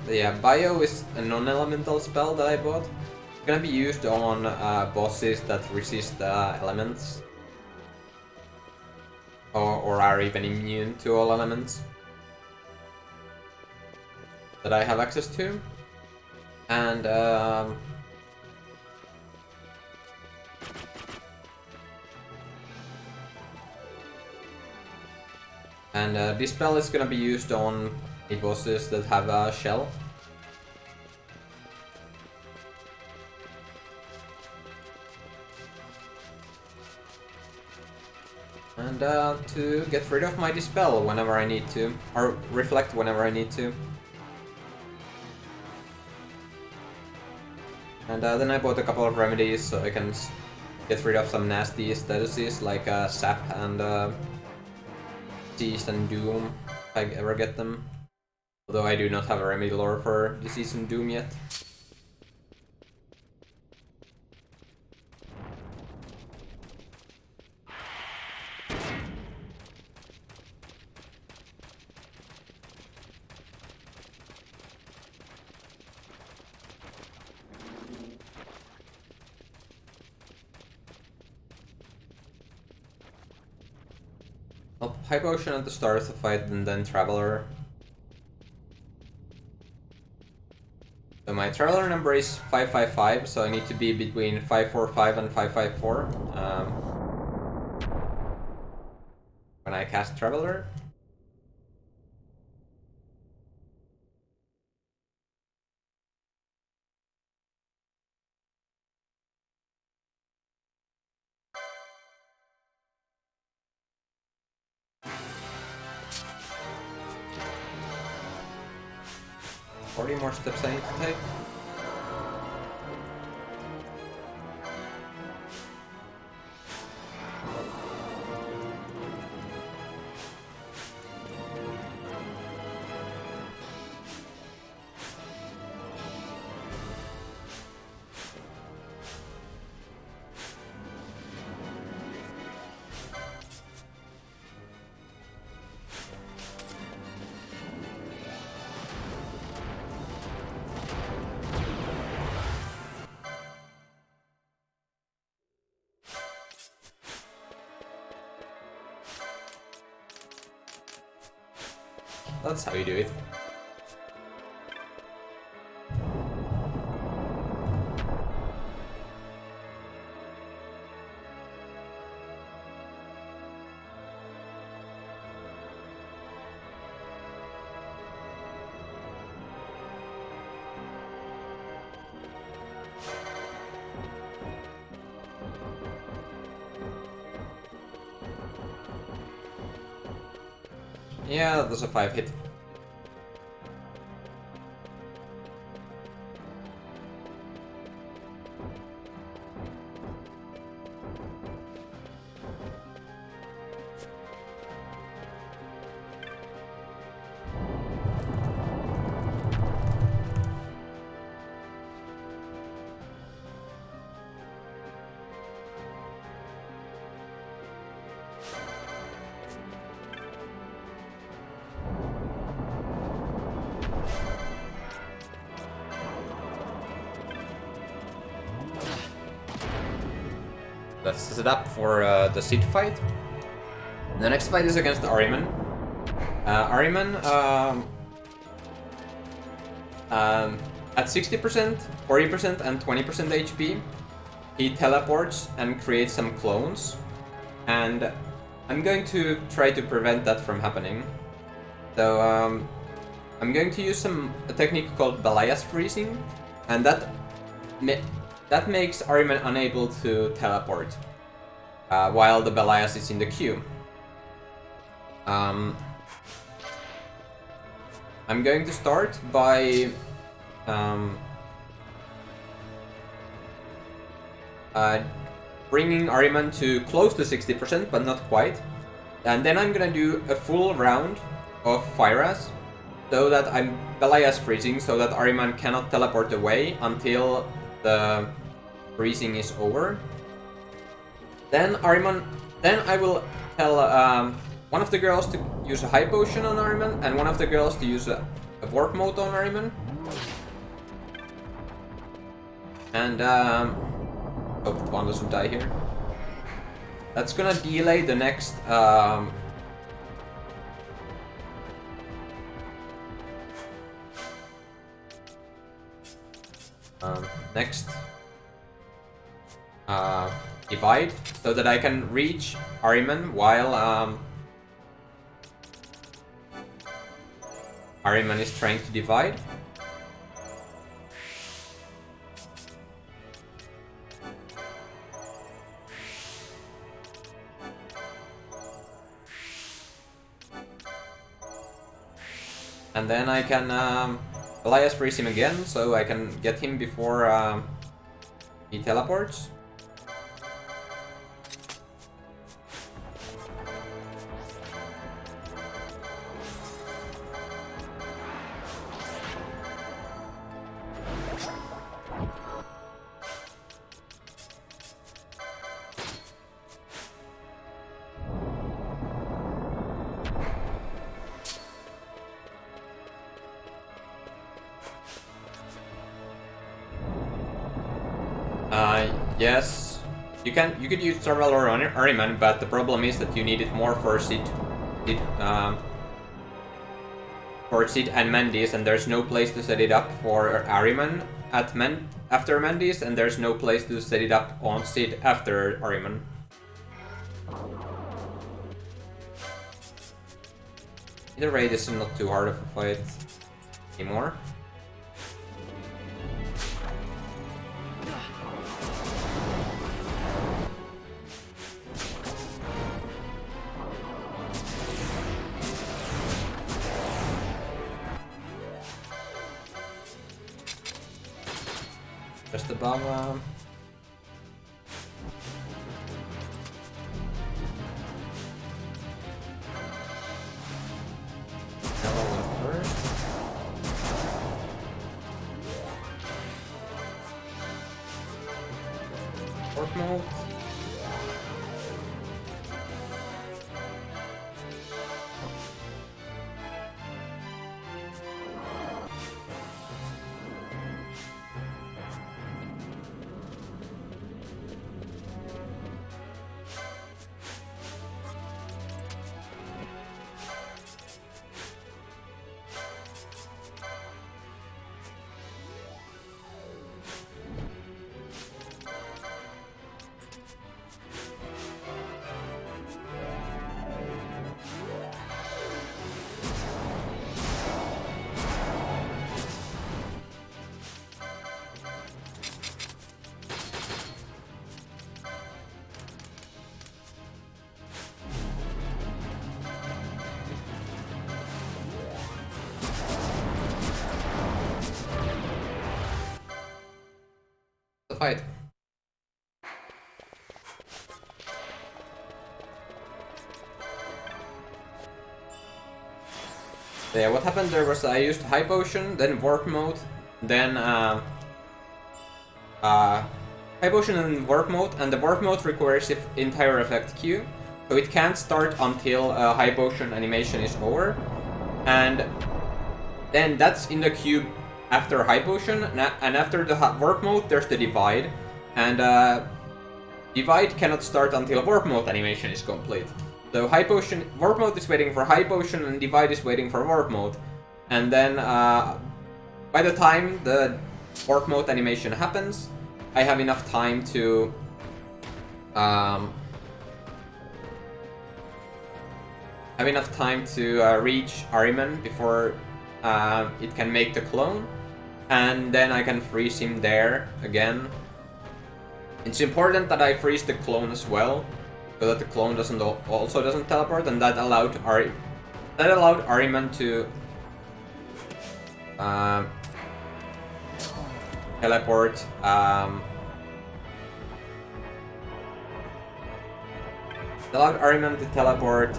Yeah, Bio is a non-elemental spell that I bought. It's gonna be used on bosses that resist elements. Or are even immune to all elements that I have access to. And this spell is gonna be used on the bosses that have a shell. And to get rid of my dispel whenever I need to, or reflect whenever I need to. And then I bought a couple of remedies so I can get rid of some nasty statuses like Sap and Disease and Doom, if I ever get them. Although I do not have a remedy lore for Disease and Doom yet. I'll High Potion at the start of the fight and then Traveler. So my Traveler number is 555, so I need to be between 545 and 554 when I cast Traveler. More steps I need to take. That's how you do it. Yeah, that was a 5 hit. Let's set it up for the Slyt fight. The next fight is against Ahriman. Ahriman at 60%, 40%, and 20% HP, he teleports and creates some clones. And I'm going to try to prevent that from happening. So I'm going to use a technique called Belias freezing, and that makes Ahriman unable to teleport while the Belias is in the queue. I'm going to start by bringing Ahriman to close to 60%, but not quite. And then I'm gonna do a full round of Fire-Ass, so that I'm Belias freezing, so that Ahriman cannot teleport away until the freezing is over. Then I will tell one of the girls to use a high potion on Ahriman, and one of the girls to use a warp mode on Ahriman. And hope one doesn't die here. That's gonna delay the next divide, so that I can reach Ahriman while Ahriman is trying to divide. And then I can Belias freeze him again, so I can get him before he teleports. Yes, you could use Traversal or Ahriman, but the problem is that you need it more for Slyt and Mandis, and there's no place to set it up for Ahriman after Mandis, and there's no place to set it up on Slyt after Ahriman. Either way, this is not too hard of a fight anymore. Just above Warp mode. fight. So yeah, what happened there was I used High Potion, then Warp Mode, then High Potion and Warp Mode, and the Warp Mode requires the entire effect queue, so it can't start until High Potion animation is over, and then that's in the queue after High Potion, and after the Warp Mode there's the Divide, and Divide cannot start until Warp Mode animation is complete. So High Potion, Warp Mode is waiting for High Potion, and Divide is waiting for Warp Mode. And then, by the time the Warp Mode animation happens, I have enough time to... reach Ahriman before it can make the clone. And then I can freeze him there again. It's important that I freeze the clone as well, so that the clone doesn't teleport, and that allowed Ahriman to teleport. Allowed Ahriman to teleport.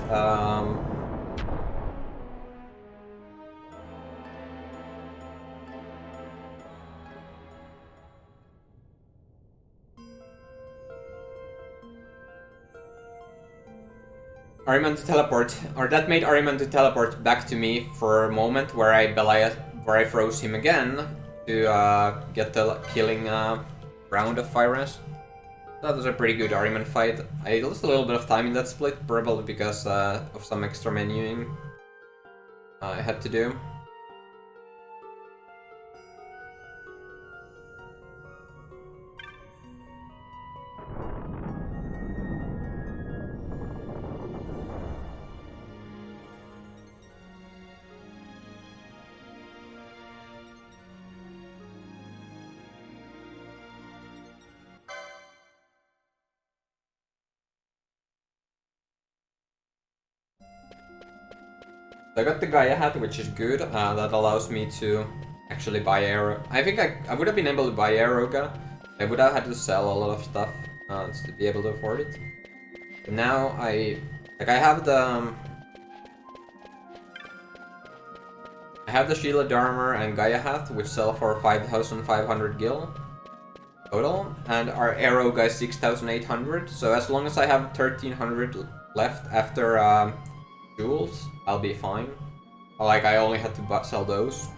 Ahriman to teleport, or that made Ahriman to teleport back to me for a moment where I froze him again to get the killing round of Fires. That was a pretty good Ahriman fight. I lost a little bit of time in that split, probably because of some extra menuing I had to do. I got the Gaia hat, which is good. That allows me to actually buy Aero. I think I would have been able to buy Aeroga. I would have had to sell a lot of stuff to be able to afford it. But now I have the Shielded Armor and Gaia hat, which sell for 5,500 gil total, and our Aeroga is 6,800. So as long as I have 1,300 left after jewels, I'll be fine. Like, I only had to sell those.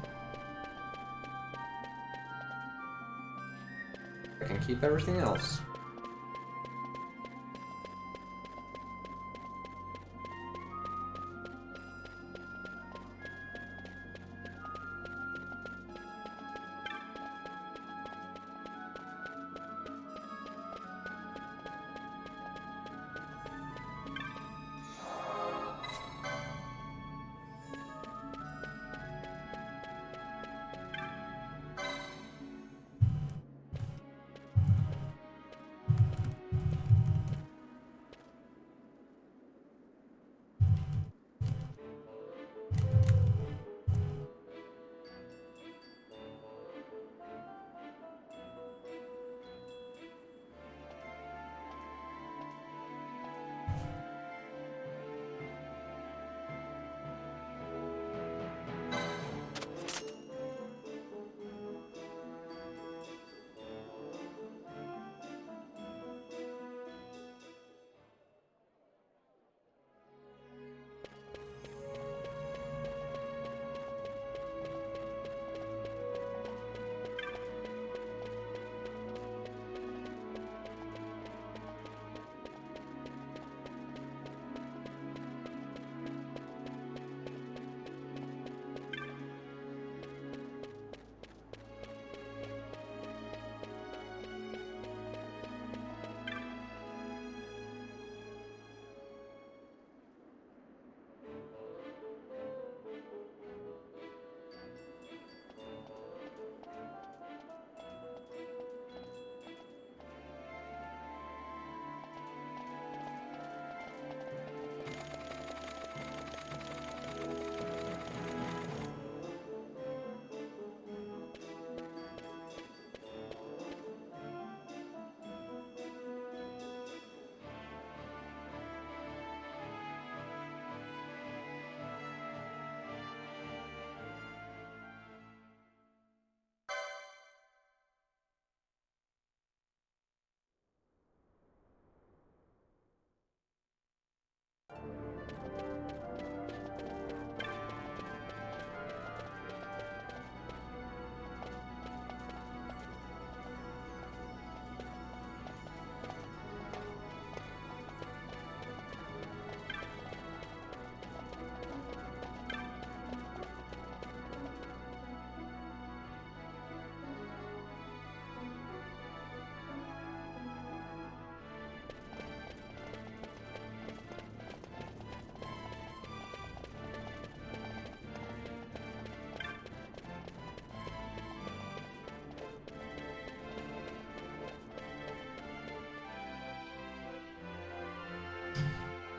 I can keep everything else.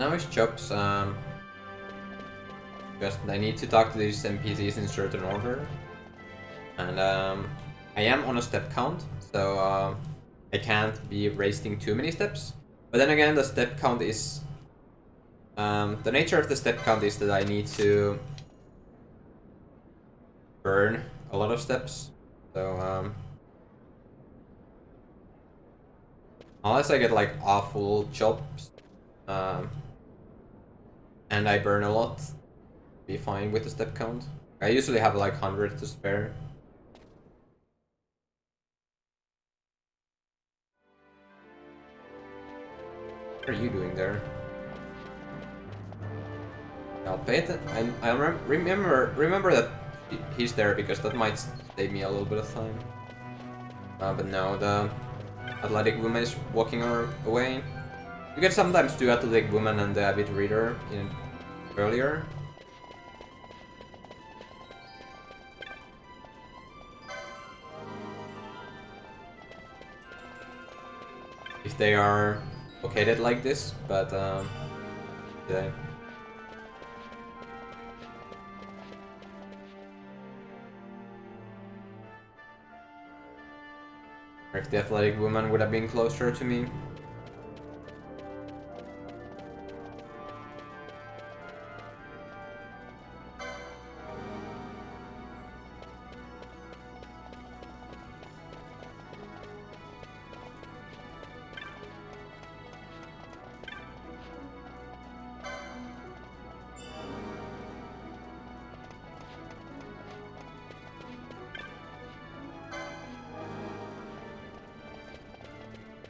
Now it's Chops. Just I need to talk to these NPCs in certain order. And I am on a step count, so I can't be wasting too many steps. But then again, the step count is... the nature of the step count is that I need to burn a lot of steps. So unless I get like awful chops and I burn a lot, be fine with the step count. I usually have like 100 to spare. What are you doing there? I'll pay it. I remember that he's there because that might save me a little bit of time. But no, the athletic woman is walking away. You can sometimes do athletic woman and the avid reader in earlier. If they are located like this, but yeah. Or if the athletic woman would have been closer to me.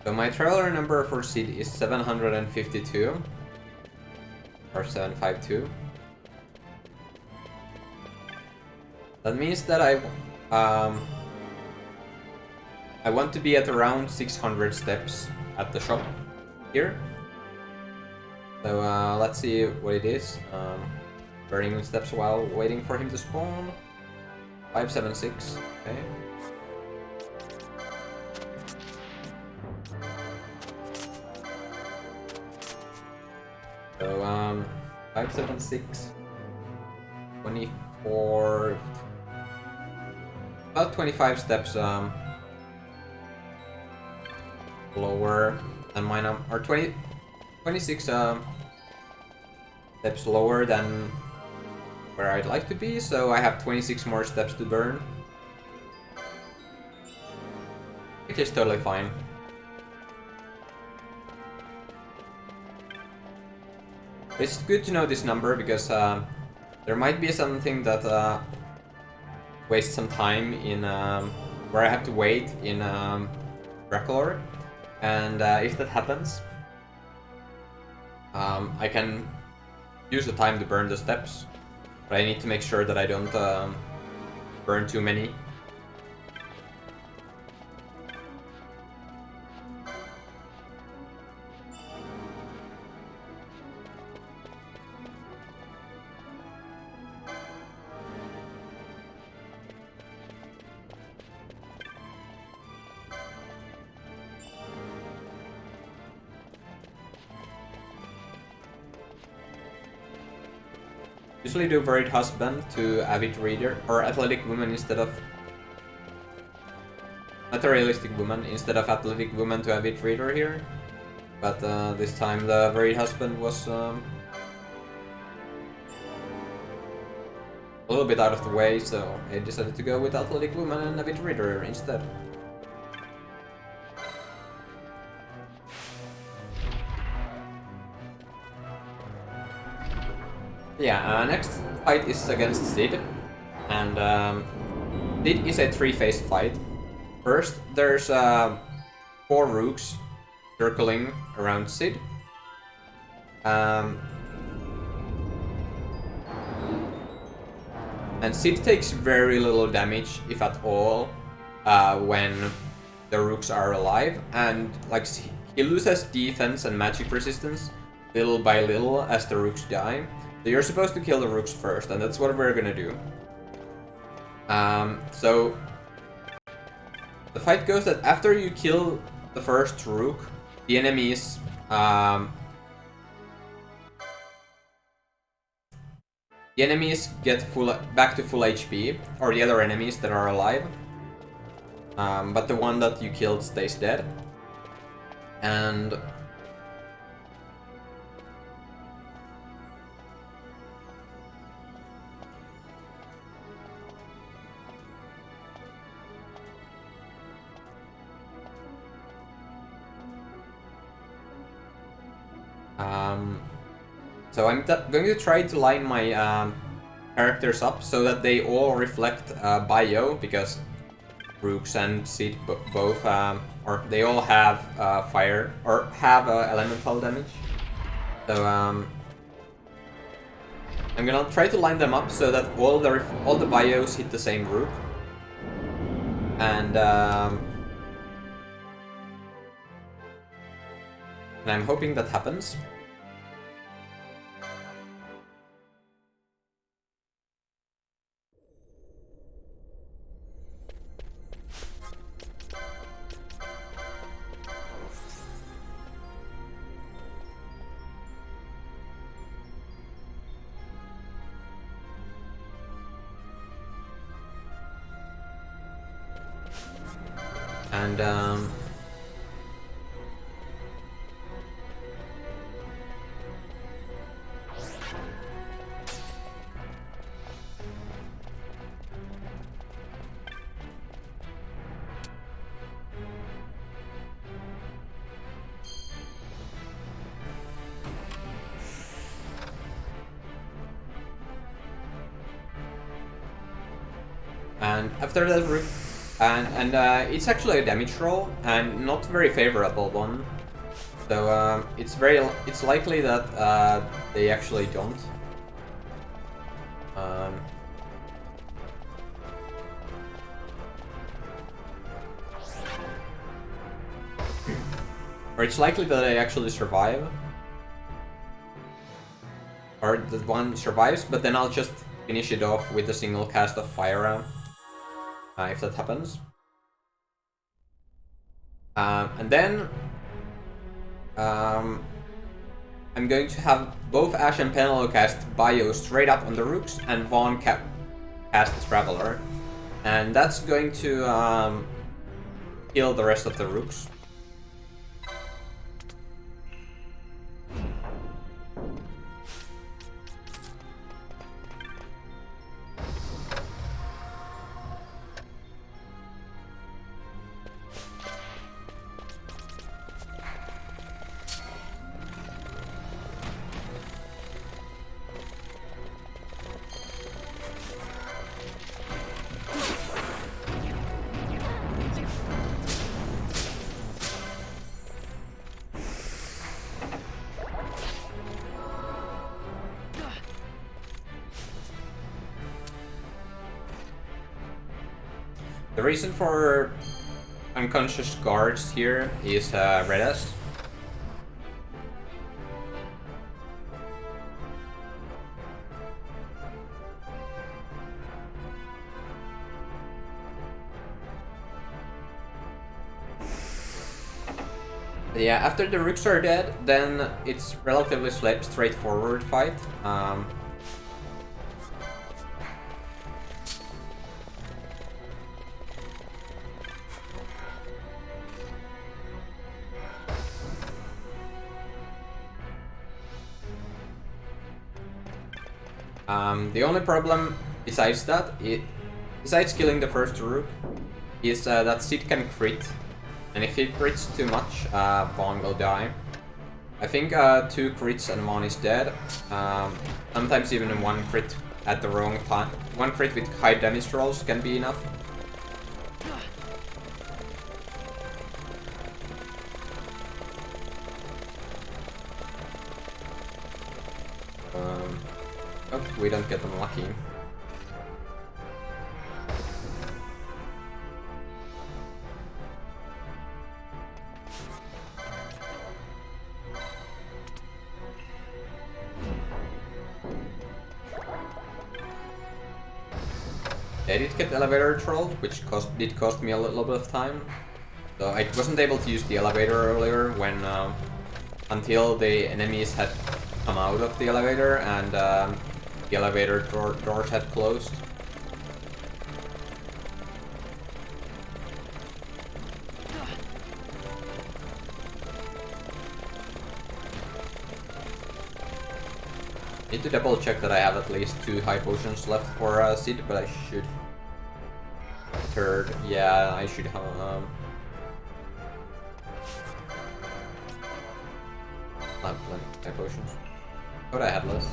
So my traveler number for Slyt is 752 or 752. That means that I want to be at around 600 steps at the shop here. So let's see what it is. Burning steps while waiting for him to spawn. 576. Okay. So 576, 24, about 25 steps lower than mine, or 26 steps lower than where I'd like to be, so I have 26 more steps to burn, which is totally fine. It's good to know this number because there might be something that wastes some time in where I have to wait in Dracula, and if that happens, I can use the time to burn the steps, but I need to make sure that I don't burn too many. Usually do varied husband to avid reader or athletic woman instead of materialistic woman instead of athletic woman to avid reader here, but this time the varied husband was a little bit out of the way, so I decided to go with athletic woman and avid reader instead. Yeah, next fight is against Slyt, and Slyt is a three-phase fight. First, there's 4 rooks circling around Slyt. And Slyt takes very little damage, if at all, when the rooks are alive, and like he loses defense and magic resistance little by little as the rooks die. So you're supposed to kill the rooks first, and that's what we're gonna do. So the fight goes that after you kill the first rook, the enemies the enemies get back to full HP, or the other enemies that are alive. But the one that you killed stays dead. And so I'm going to try to line my characters up so that they all reflect bio, because Rooks and Slyt both, or they all have fire, or have elemental damage. So I'm gonna try to line them up so that all the bios hit the same rook. And I'm hoping that happens. And after that rook, and it's actually a damage roll, and not very favorable one. So it's likely that they actually don't. Or it's likely that they actually survive. Or that one survives, but then I'll just finish it off with a single cast of Fire, if that happens. And then I'm going to have both Ash and Penelo cast Bio straight up on the Rooks, and Vaughn cast Traveler. And that's going to kill the rest of the Rooks. The reason for unconscious guards here is Redas. Yeah, after the Rooks are dead, then it's relatively straightforward fight. The only problem besides that, besides killing the first Rook, is that Slyt can crit, and if he crits too much, Vaughn will die. I think 2 crits and Vaughn is dead. Sometimes even 1 crit at the wrong time. 1 crit with high damage rolls can be enough. Oh, we don't get unlucky. I did get elevator trolled, which did cost me a little bit of time. So I wasn't able to use the elevator earlier when until the enemies had come out of the elevator, and The elevator doors had closed. Need to double check that I have at least 2 high potions left for Sid, but I should. Third, yeah, I should have. I have plenty of high potions. But I had less.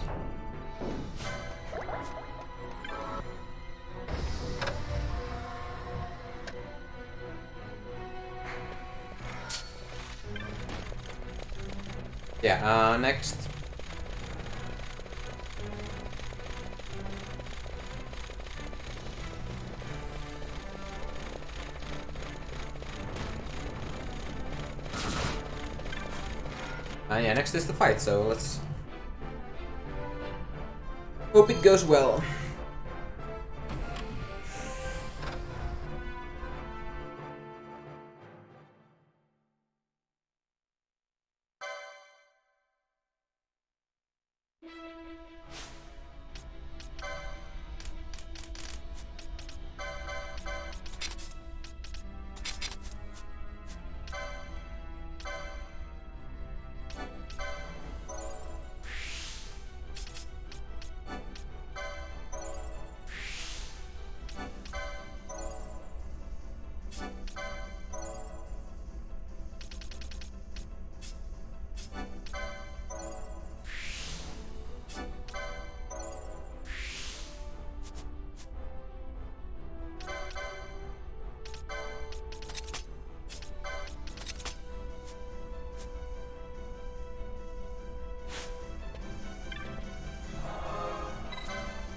Yeah, next. Yeah, next is the fight, so let's hope it goes well.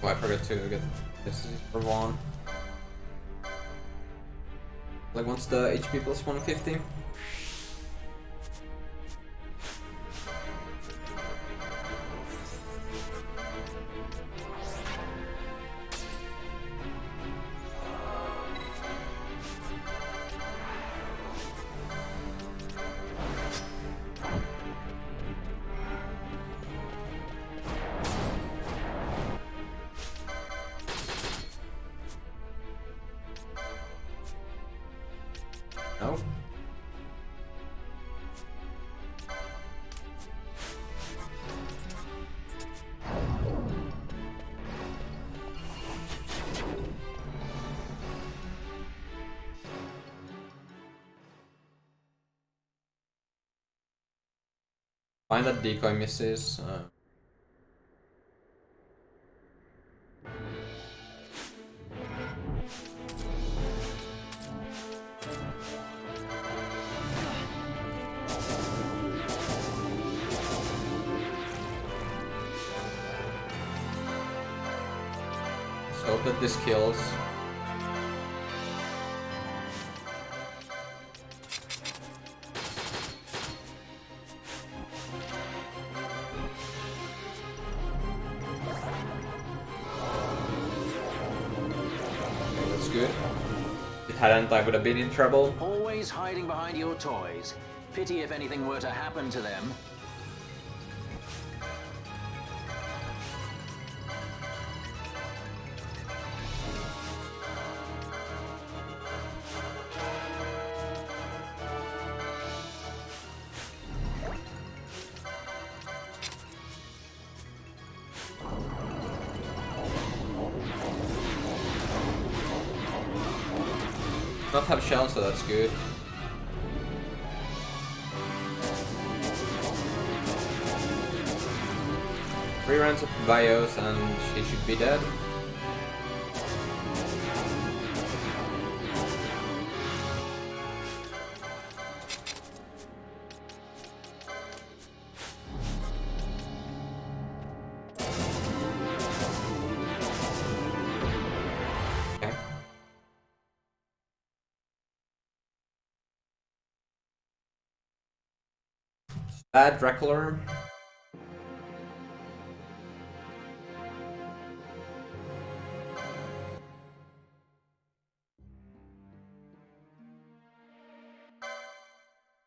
Oh, I forgot to get this for Vaughn. Like, once the HP plus 150. No. Find that decoy misses. Let's hope that this kills. Good. If it hadn't, I would have been in trouble. Always hiding behind your toys. Pity if anything were to happen to them. Not have shells, so that's good. Three rounds of bios and she should be dead. Bad Dracula.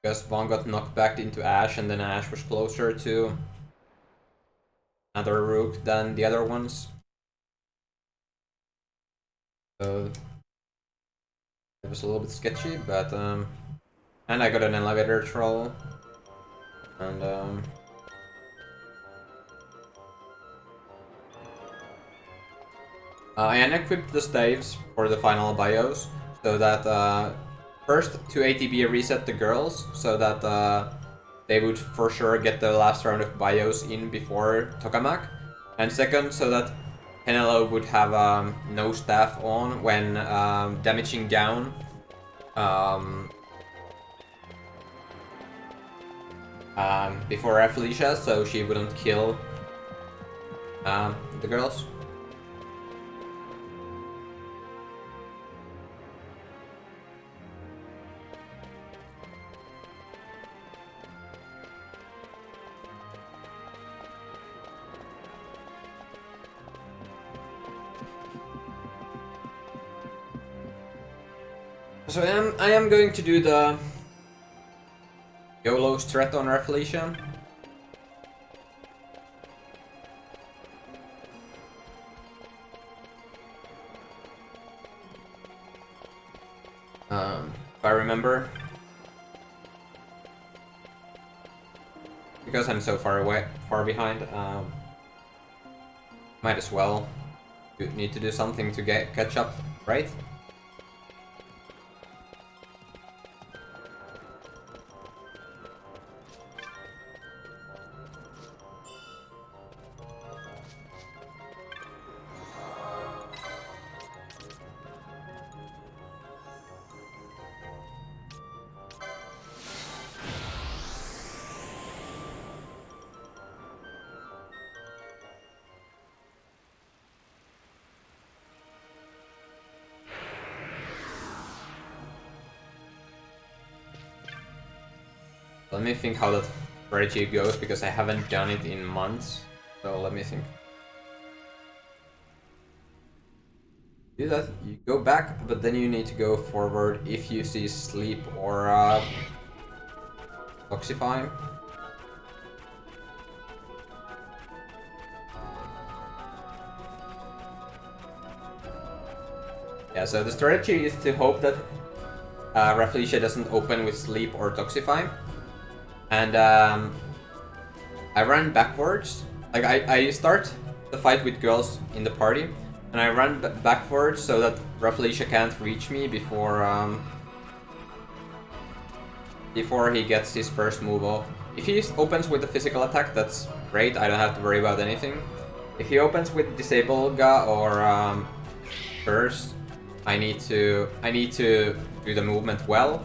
Guess Vaughn got knocked back into Ash and then Ash was closer to another rook than the other ones. So it was a little bit sketchy, but and I got an elevator troll, and I unequipped the staves for the final bios, so that first to ATB reset the girls, so that they would for sure get the last round of bios in before Tokamak, and second, so that Penelope would have no staff on when damaging down before Felicia, so she wouldn't kill the girls. So I am going to do the YOLO strat on Felicia. If I remember. Because I'm so far behind, might as well need to do something to catch up, right? Let me think how that strategy goes, because I haven't done it in months. So let me think. Do that, you go back, but then you need to go forward if you see sleep or Toxify. Yeah, so the strategy is to hope that Rafflesia doesn't open with sleep or Toxify. And I run backwards. Like I start the fight with girls in the party, and I run backwards so that Rafflesia can't reach me before he gets his first move off. If he opens with a physical attack, that's great. I don't have to worry about anything. If he opens with Disable Ga or Curse, I need to do the movement well.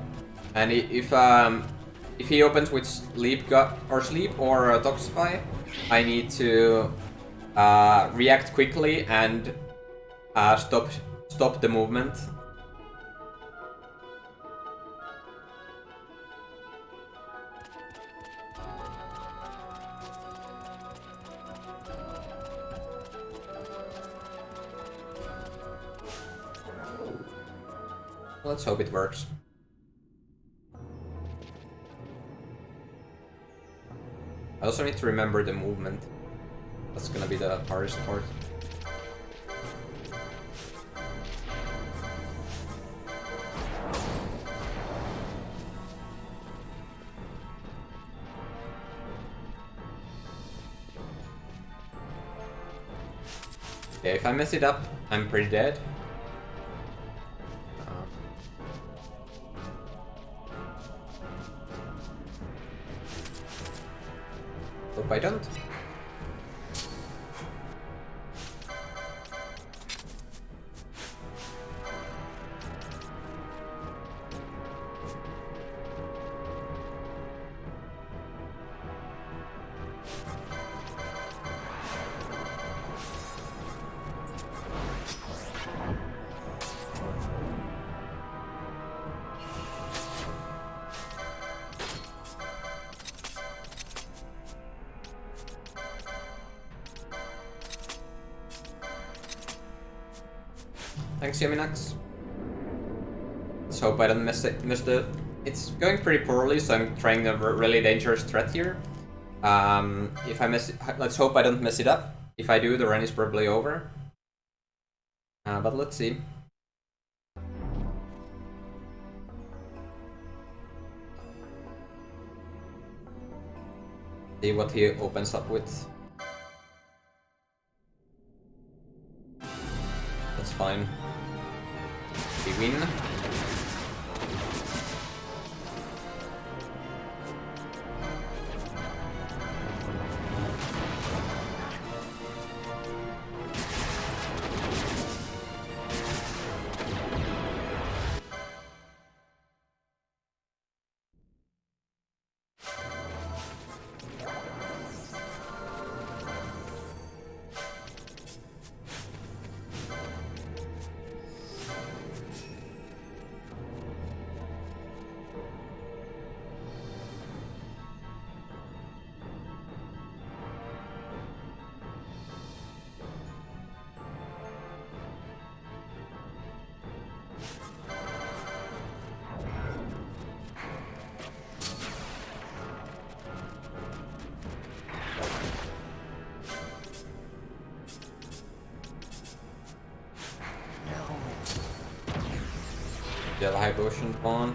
And if he opens with Sleep or Toxify, I need to react quickly and stop the movement. Let's hope it works. I also need to remember the movement. That's gonna be the hardest part. Yeah, if I mess it up, I'm pretty dead. Hope I don't. Thanks, Yaminax. Let's hope I don't miss the... It's going pretty poorly, so I'm trying a really dangerous threat here. If I mess it, let's hope I don't mess it up. If I do, the run is probably over. But let's see. See what he opens up with. That's fine. We win. The high potion pawn.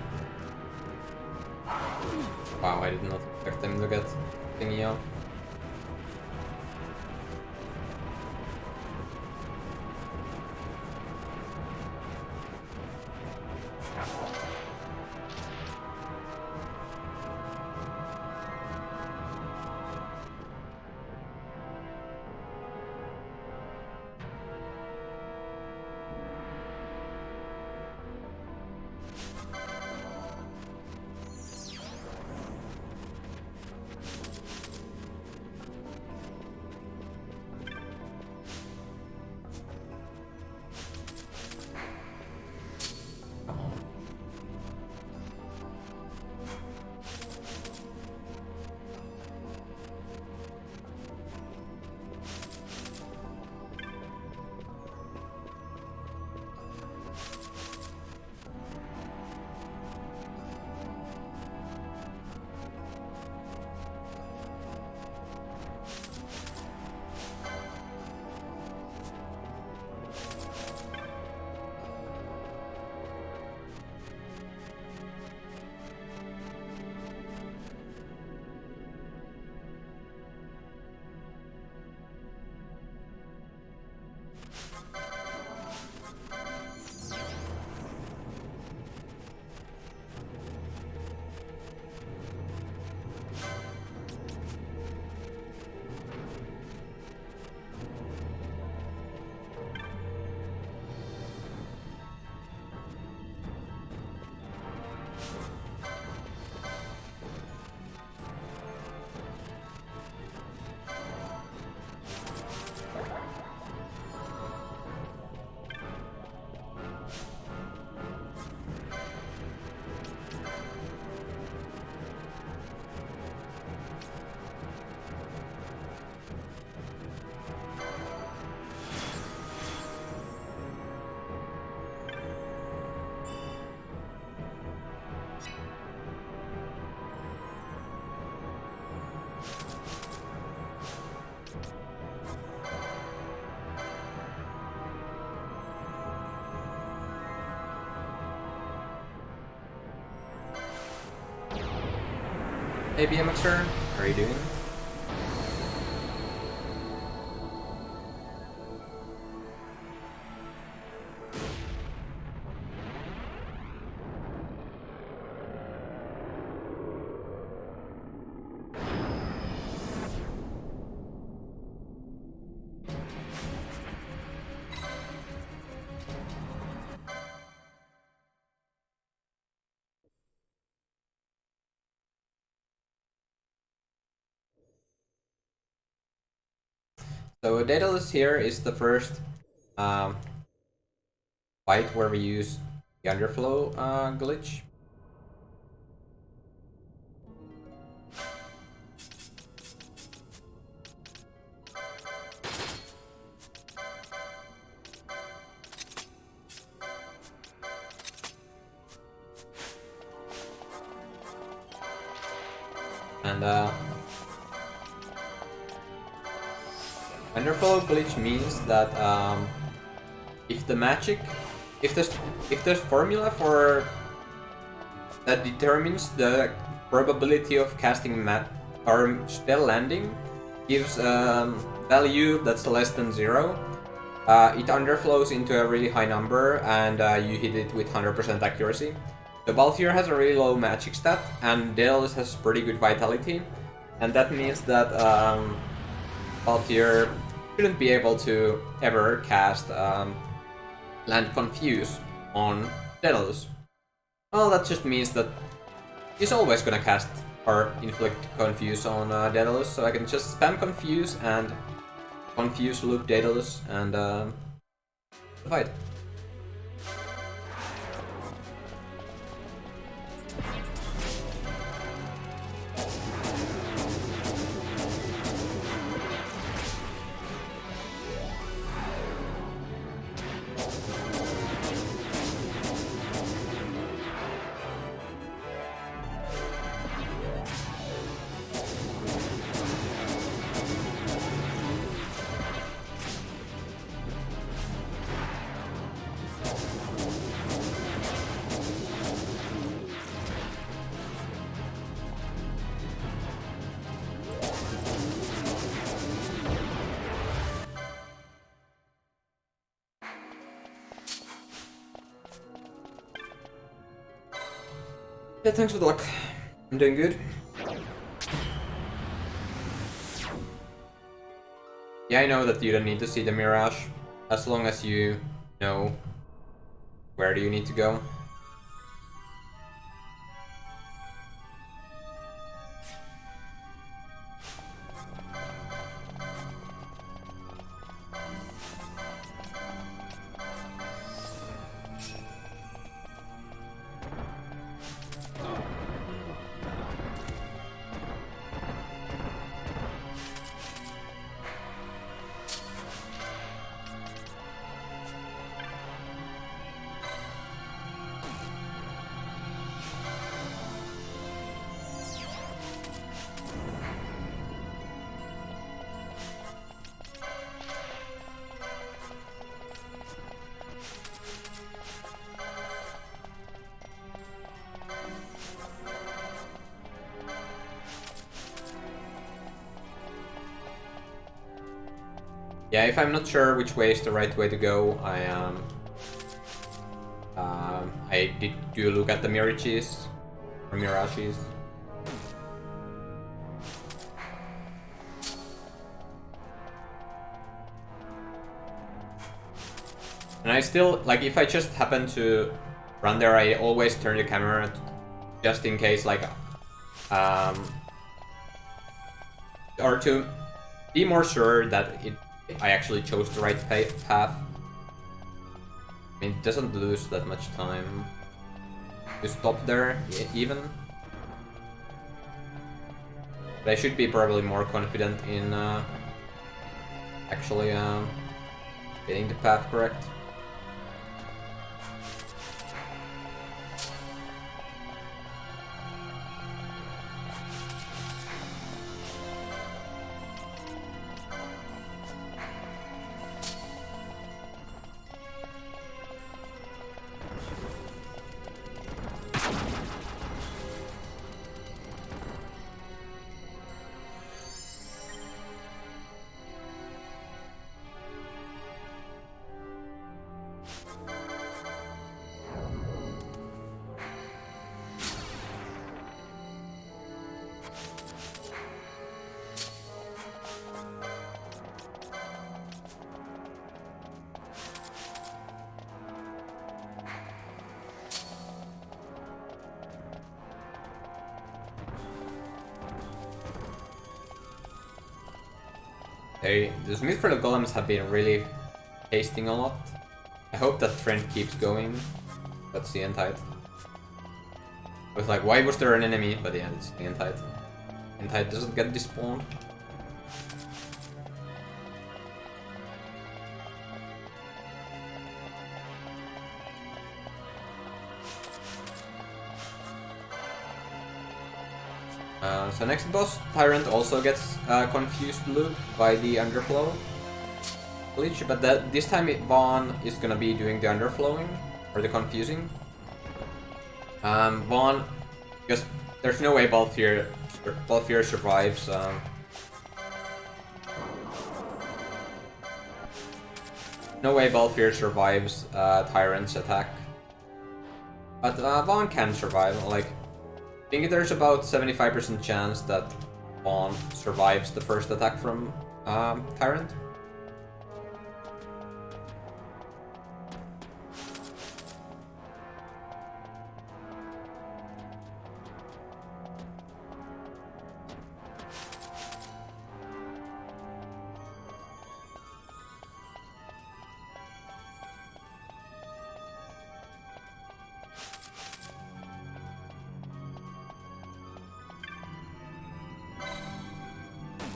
Wow, I did not expect him to get thingy off. Hey BMXer, how are you doing? So Daedalus here is the first fight where we use the Underflow glitch. And Underflow glitch means that if the magic, if there's formula for that determines the probability of casting or spell landing gives value that's less than 0, it underflows into a really high number and you hit it with 100% accuracy. So Balthier has a really low magic stat and Daedalus has pretty good vitality, and that means that Balthier shouldn't be able to ever cast Land Confuse on Daedalus. Well, that just means that he's always gonna cast or inflict Confuse on Daedalus, so I can just spam Confuse and Confuse loop Daedalus and fight. Yeah, thanks for the luck. I'm doing good. Yeah, I know that you don't need to see the Mirage, as long as you know where do you need to go. Yeah, if I'm not sure which way is the right way to go, I did do a look at the Mirages, or Mirages. And I still, like, if I just happen to run there, I always turn the camera just in case, like, or to be more sure that I actually chose the right path. I mean, it doesn't lose that much time to stop there, even. But I should be probably more confident in actually getting the path correct. The Smithfield golems have been really tasting a lot. I hope that trend keeps going. That's the Entite. I was like, why was there an enemy? But yeah, it's the Entite. Entite doesn't get despawned. So next boss, Tyrant also gets confused loop by the Underflow. glitch, but this time Vaughn is gonna be doing the underflowing, or the confusing. Vaughn, because there's no way Balthier survives. No way Balthier survives Tyrant's attack. But Vaughn can survive. Like, I think there's about 75% chance that Vaughn survives the first attack from Tyrant.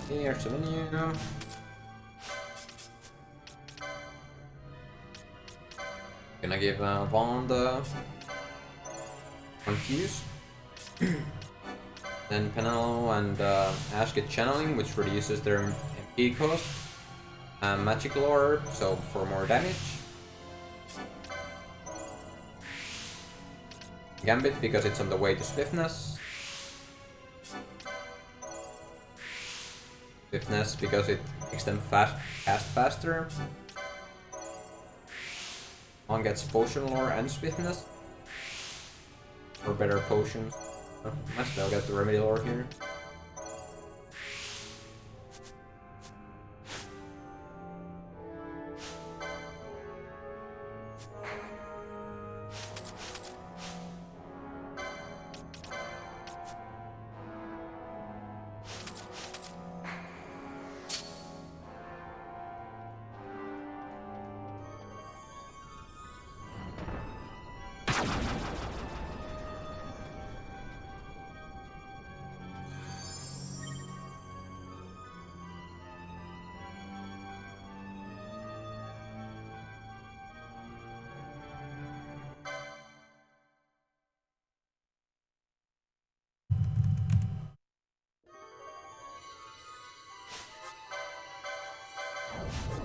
Here's the menu. Gonna give Vaughn the Confuse. Then Penel and Ash get Channeling, which reduces their MP cost. Magical Orb, so for more damage. Gambit, because it's on the way to Swiftness. Swiftness, because it makes them cast faster. One gets Potion Lore and Swiftness. For better potions. Oh, might as well get the Remedy Lore here.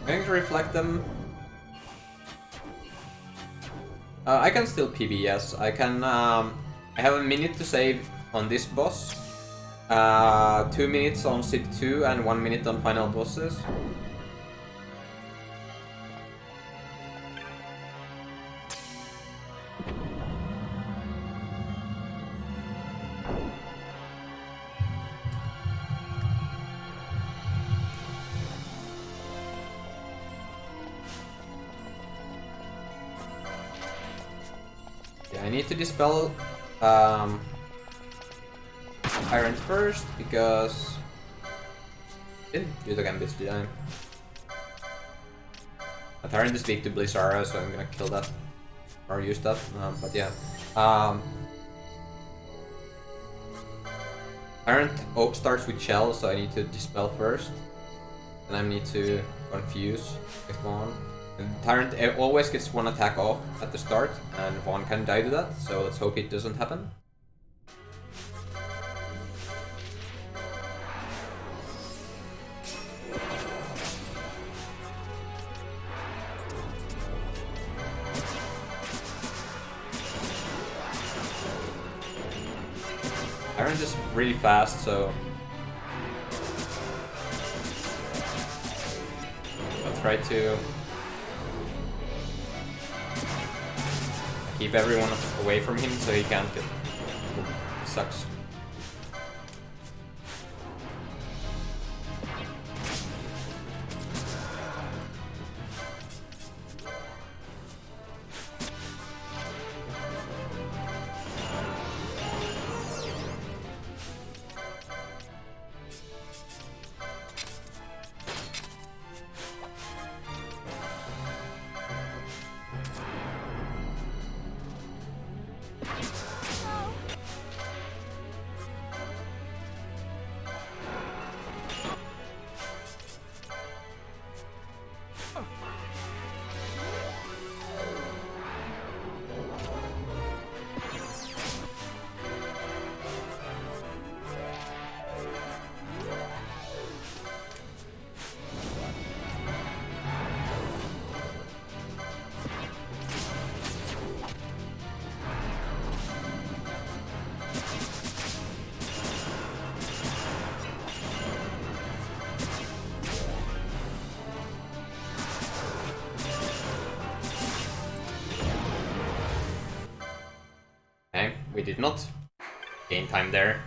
I'm going to reflect them. I can still PB, yes. I can. I have a minute to save on this boss. 2 minutes on City 2 and 1 minute on final bosses. I need to dispel Tyrant first, because I didn't do the gambits, did I? Tyrant is weak to Blizzara, so I'm gonna kill that or use that. But yeah, Tyrant starts with Shell, so I need to dispel first, and I need to confuse with one. And Tyrant always gets one attack off at the start, and Vaughn can die to that, so let's hope it doesn't happen. Tyrant is really fast, so I'll try to keep everyone away from him so he can't get... Sucks. we did not gain time there.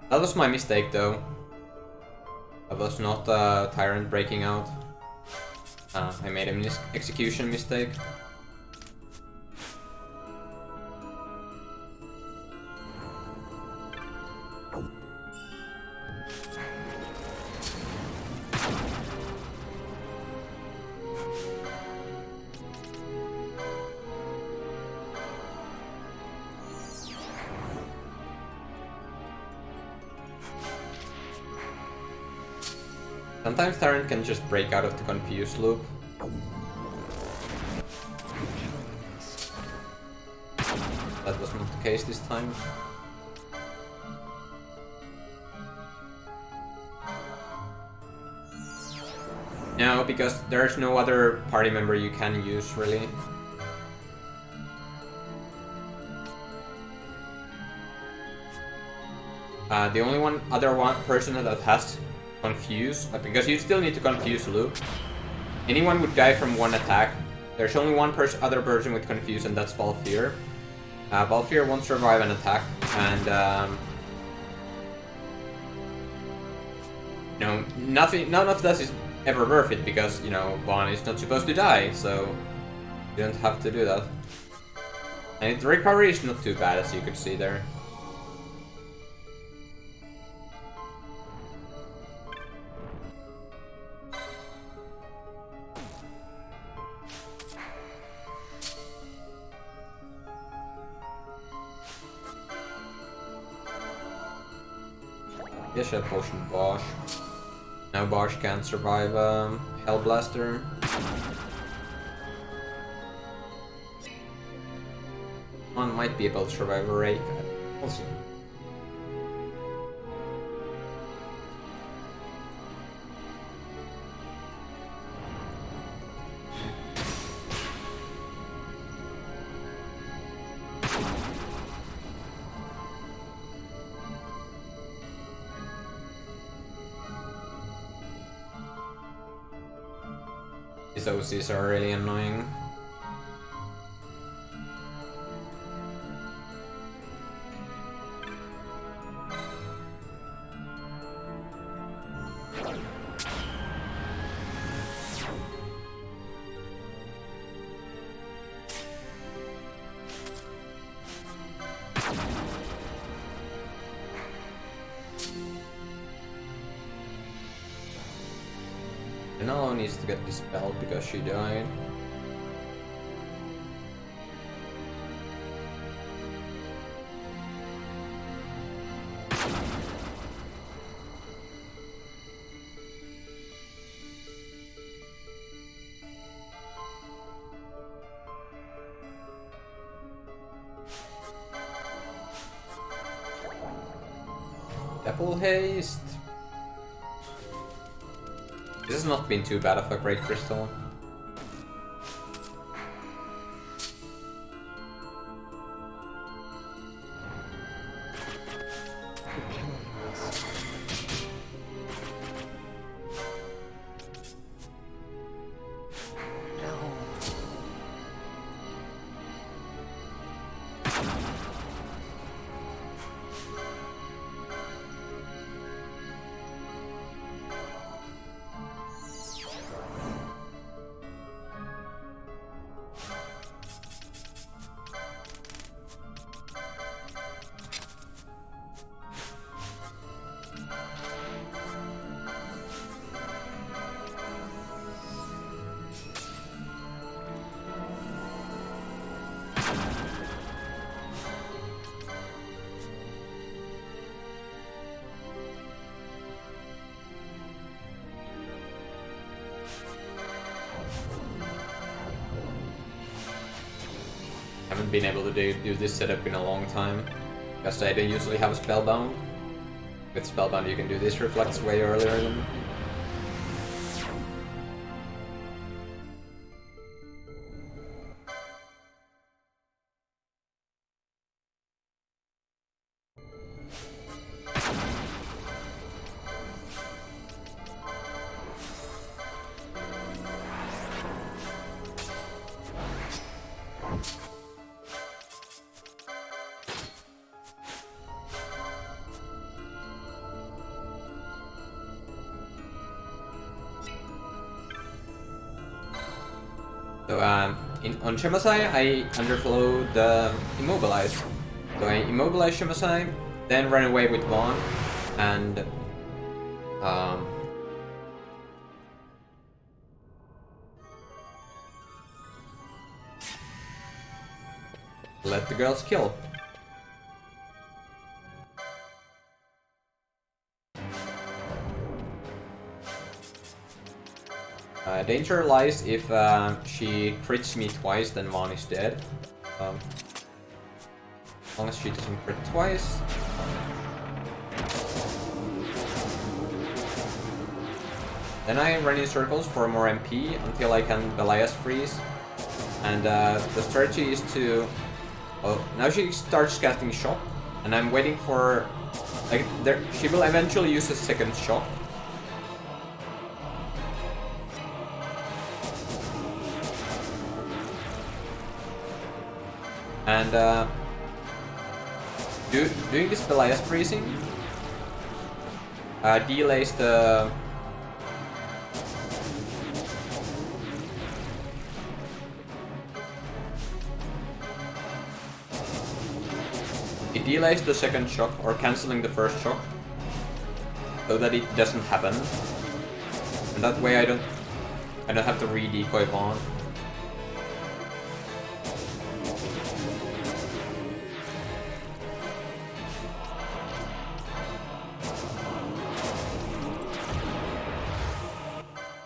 That was my mistake though. That was not Tyrant breaking out. I made an execution mistake. Sometimes Tyrant can just break out of the confused loop. That was not the case this time. No, because there's no other party member you can use, really. The only other person that has confuse, because you still need to confuse loop. Anyone would die from one attack. There's only one other person with confuse, and that's Balthier. Balthier won't survive an attack, and no, none of this is ever worth it because you know Vaughn is not supposed to die, so you don't have to do that. And the recovery is not too bad, as you could see there. Yes, I potion Bosch. Now Bosch can't survive Hellblaster. One might be able to survive a Wraith. We'll see. These OCs are really annoying. Renalo needs to get dispelled because she died. Double haste. This has not been too bad of a Great Crystal. Haven't been able to do this setup in a long time, because I don't usually have a spellbound. With Spellbound you can do this reflex way earlier than... So on Shimosai I underflow the Immobilize. So I immobilize Shimosai, then run away with Vaughn, and let the girls kill. Danger lies if she crits me twice, then Vaughn is dead. As long as she doesn't crit twice. Then I run in circles for more MP until I can Belias freeze. And the strategy is to... Well, now she starts casting Shock, and I'm waiting for... Like, she will eventually use a second Shock. And doing this Belias freezing delays the... It delays the second shock, or cancelling the first shock, so that it doesn't happen. And that way I don't have to re-decoy Vaughn.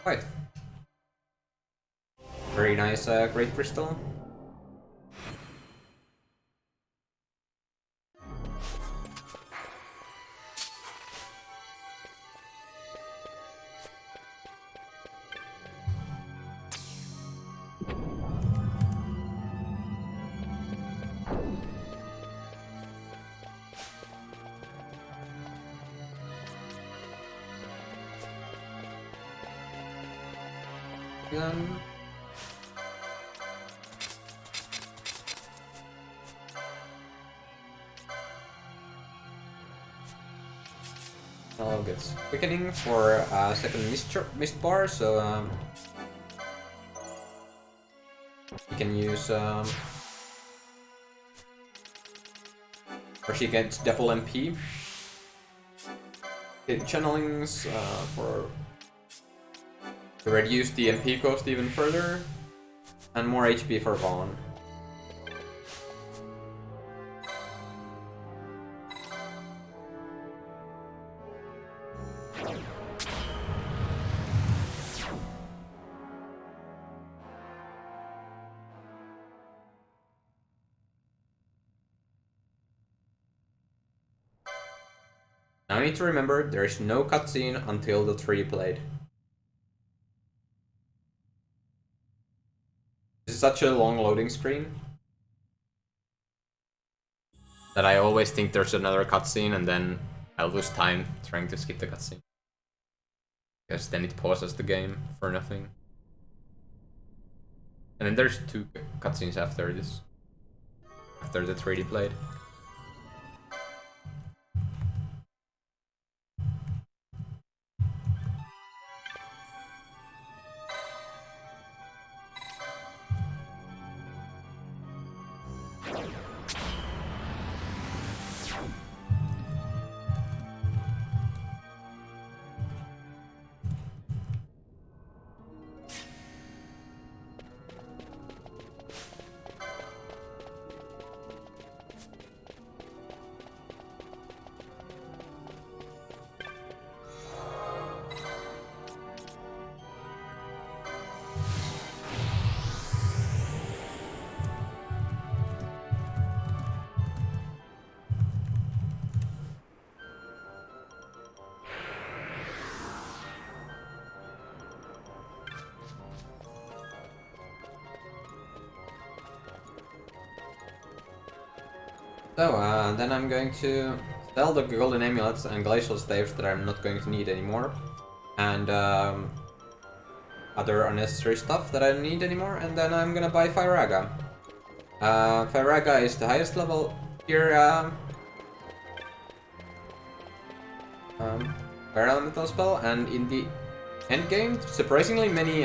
Right. Very nice, Great Crystal. I'll get quickening for second mist bar, so you can use or she gets double MP. Okay, channelings to reduce the MP cost even further, and more HP for Vaughn. Now I need to remember there is no cutscene until the 3D played. This is such a long loading screen that I always think there's another cutscene and then I'll lose time trying to skip the cutscene. Because then it pauses the game for nothing. And then there's 2 cutscenes after this. After the 3D played. So, then I'm going to sell the golden amulets and glacial staves that I'm not going to need anymore. And other unnecessary stuff that I don't need anymore. And then I'm gonna buy Firaga. Firaga is the highest level here. Fire elemental spell, and in the endgame, surprisingly many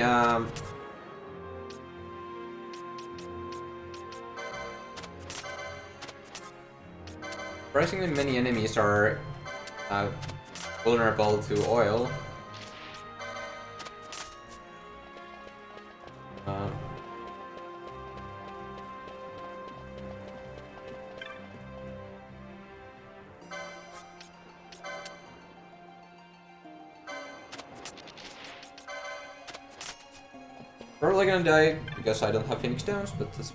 enemies are vulnerable to oil. Probably gonna die because I don't have Phoenix Stones, but that's...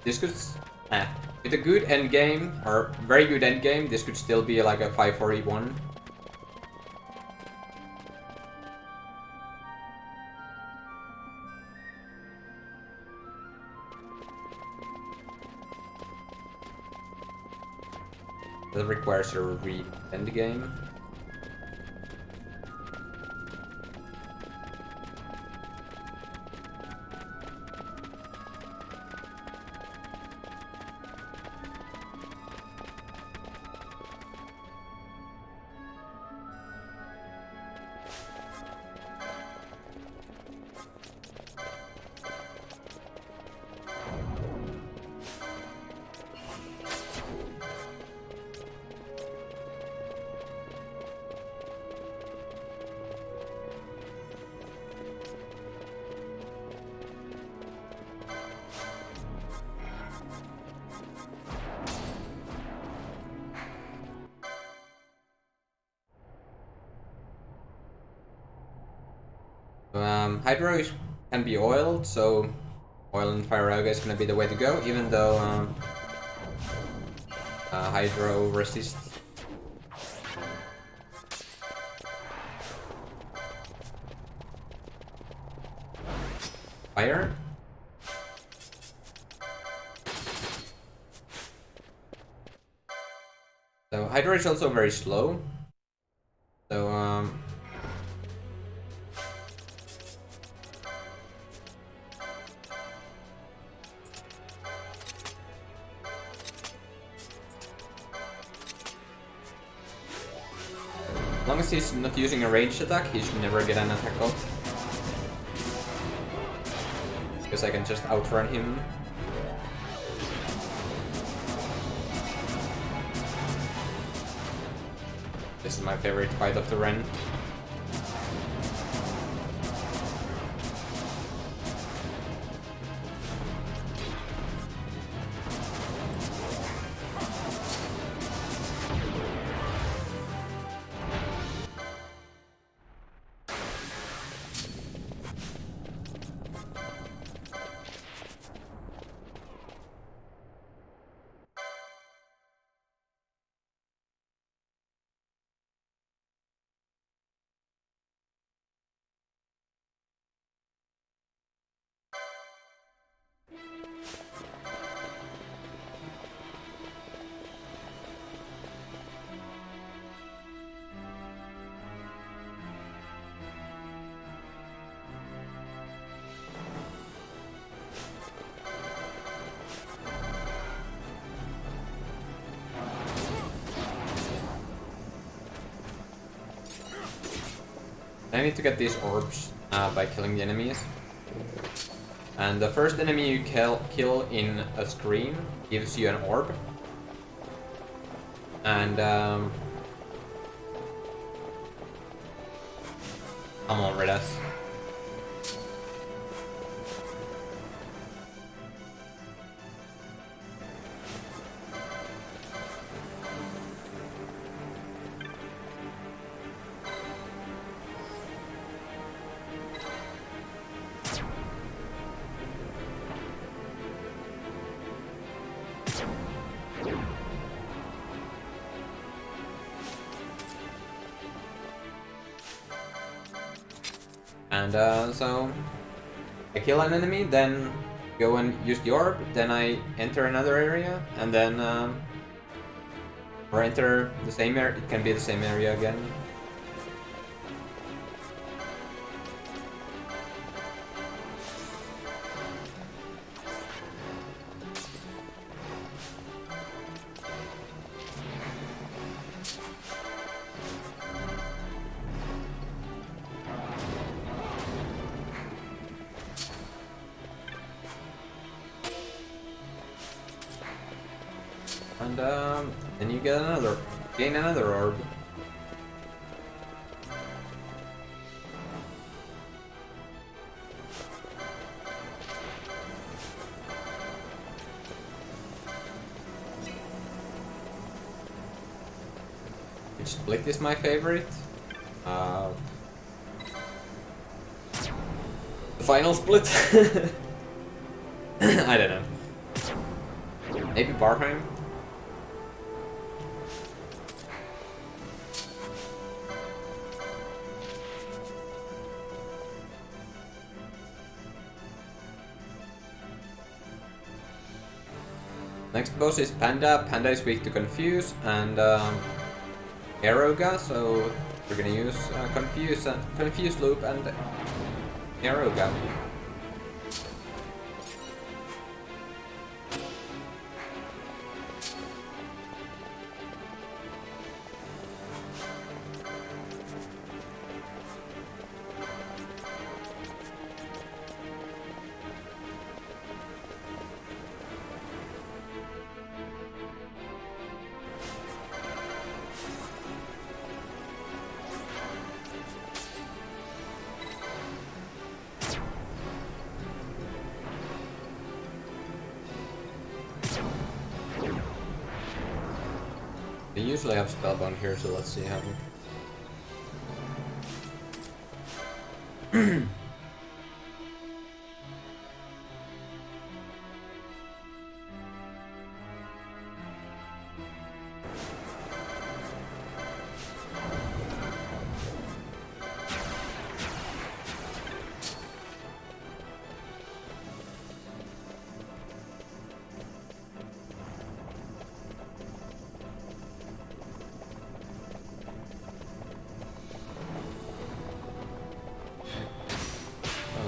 This could... with a good end game, or very good end game, this could still be like a 5-4-E1. That requires a re-end game. Hydro can be oiled, so oil and fire Fire is gonna be the way to go, even though Hydro resists. Fire. So Hydro is also very slow. So as long as he's not using a ranged attack, he should never get an attack off. Because I can just outrun him. This is my favorite fight of the run. I need to get these orbs by killing the enemies. And the first enemy you kill in a screen gives you an orb. And come on, Redas. And so I kill an enemy, then go and use the orb, then I enter another area, and then or enter the same area. It can be the same area again. And then you gain another orb. Which split is my favorite? The final split? I don't know. Maybe Barheim? Next boss is Panda. Panda is weak to Confuse and Aeroga, so we're gonna use Confuse Loop and Aeroga. They usually have Spellbound here, so let's see how...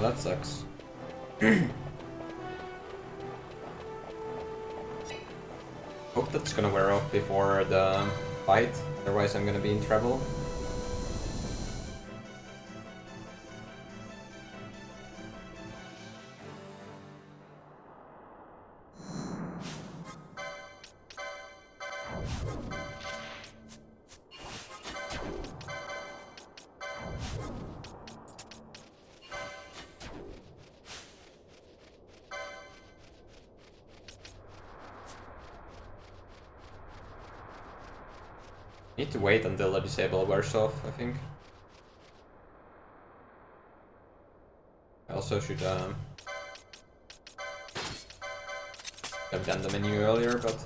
Well, that sucks. Hope that's gonna wear off before the fight, otherwise I'm gonna be in trouble. Need to wait until the disable wears off, I think. I also should have done the menu earlier, but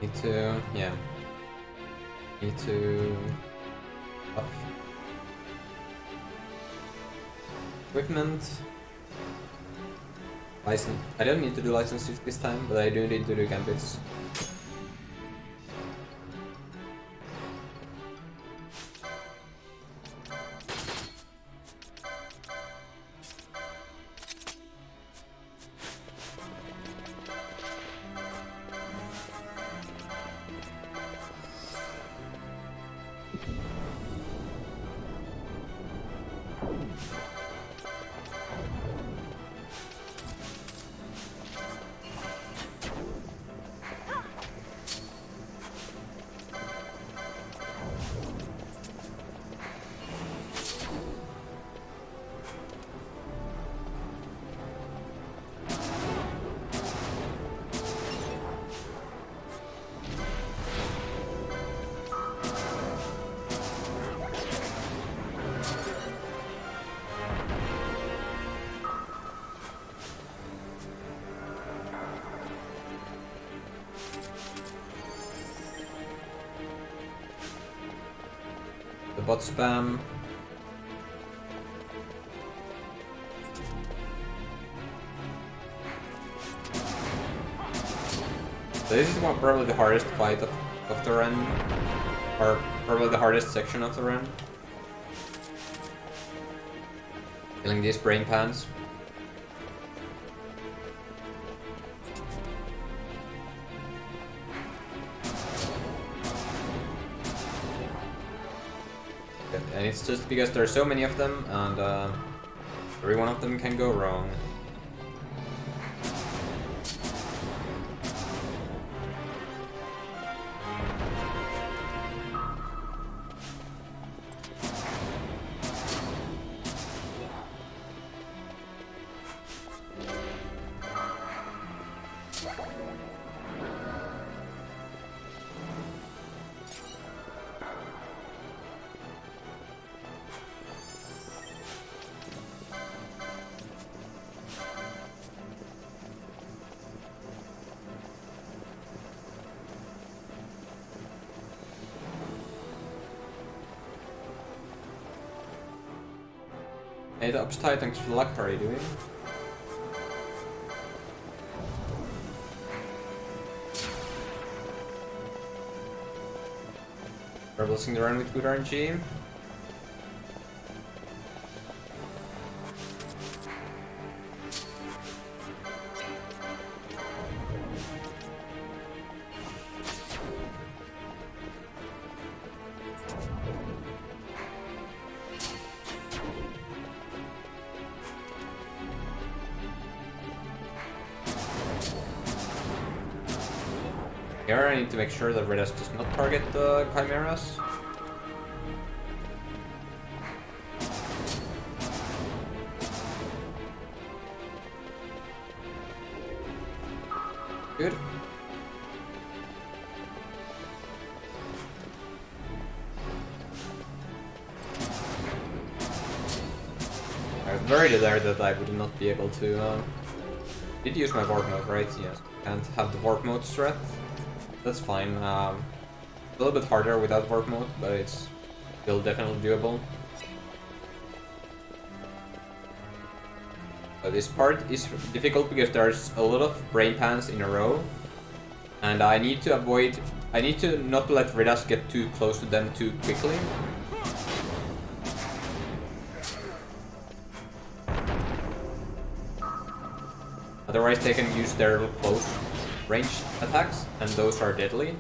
need to, yeah. Need to buff equipment. License. I don't need to do licenses this time, but I do need to do gambits. Bot spam. So this is probably the hardest fight of the run, or probably the hardest section of the run. Killing these Brainpans. And it's just because there are so many of them, and every one of them can go wrong. Hey, the Upstite, thanks for the luck. How are you doing? Rebelsing the run with good RNG. Here I need to make sure that Redas does not target the Chimeras. Good. I was worried there that I would not be able to... Did use my warp mode, right? Yes. Can't have the warp mode threat. That's fine. A little bit harder without warp mode, but it's still definitely doable. This part is difficult because there's a lot of Brainpans in a row, and I need to not let Redas get too close to them too quickly. Otherwise they can use their close range attacks, and those are deadly.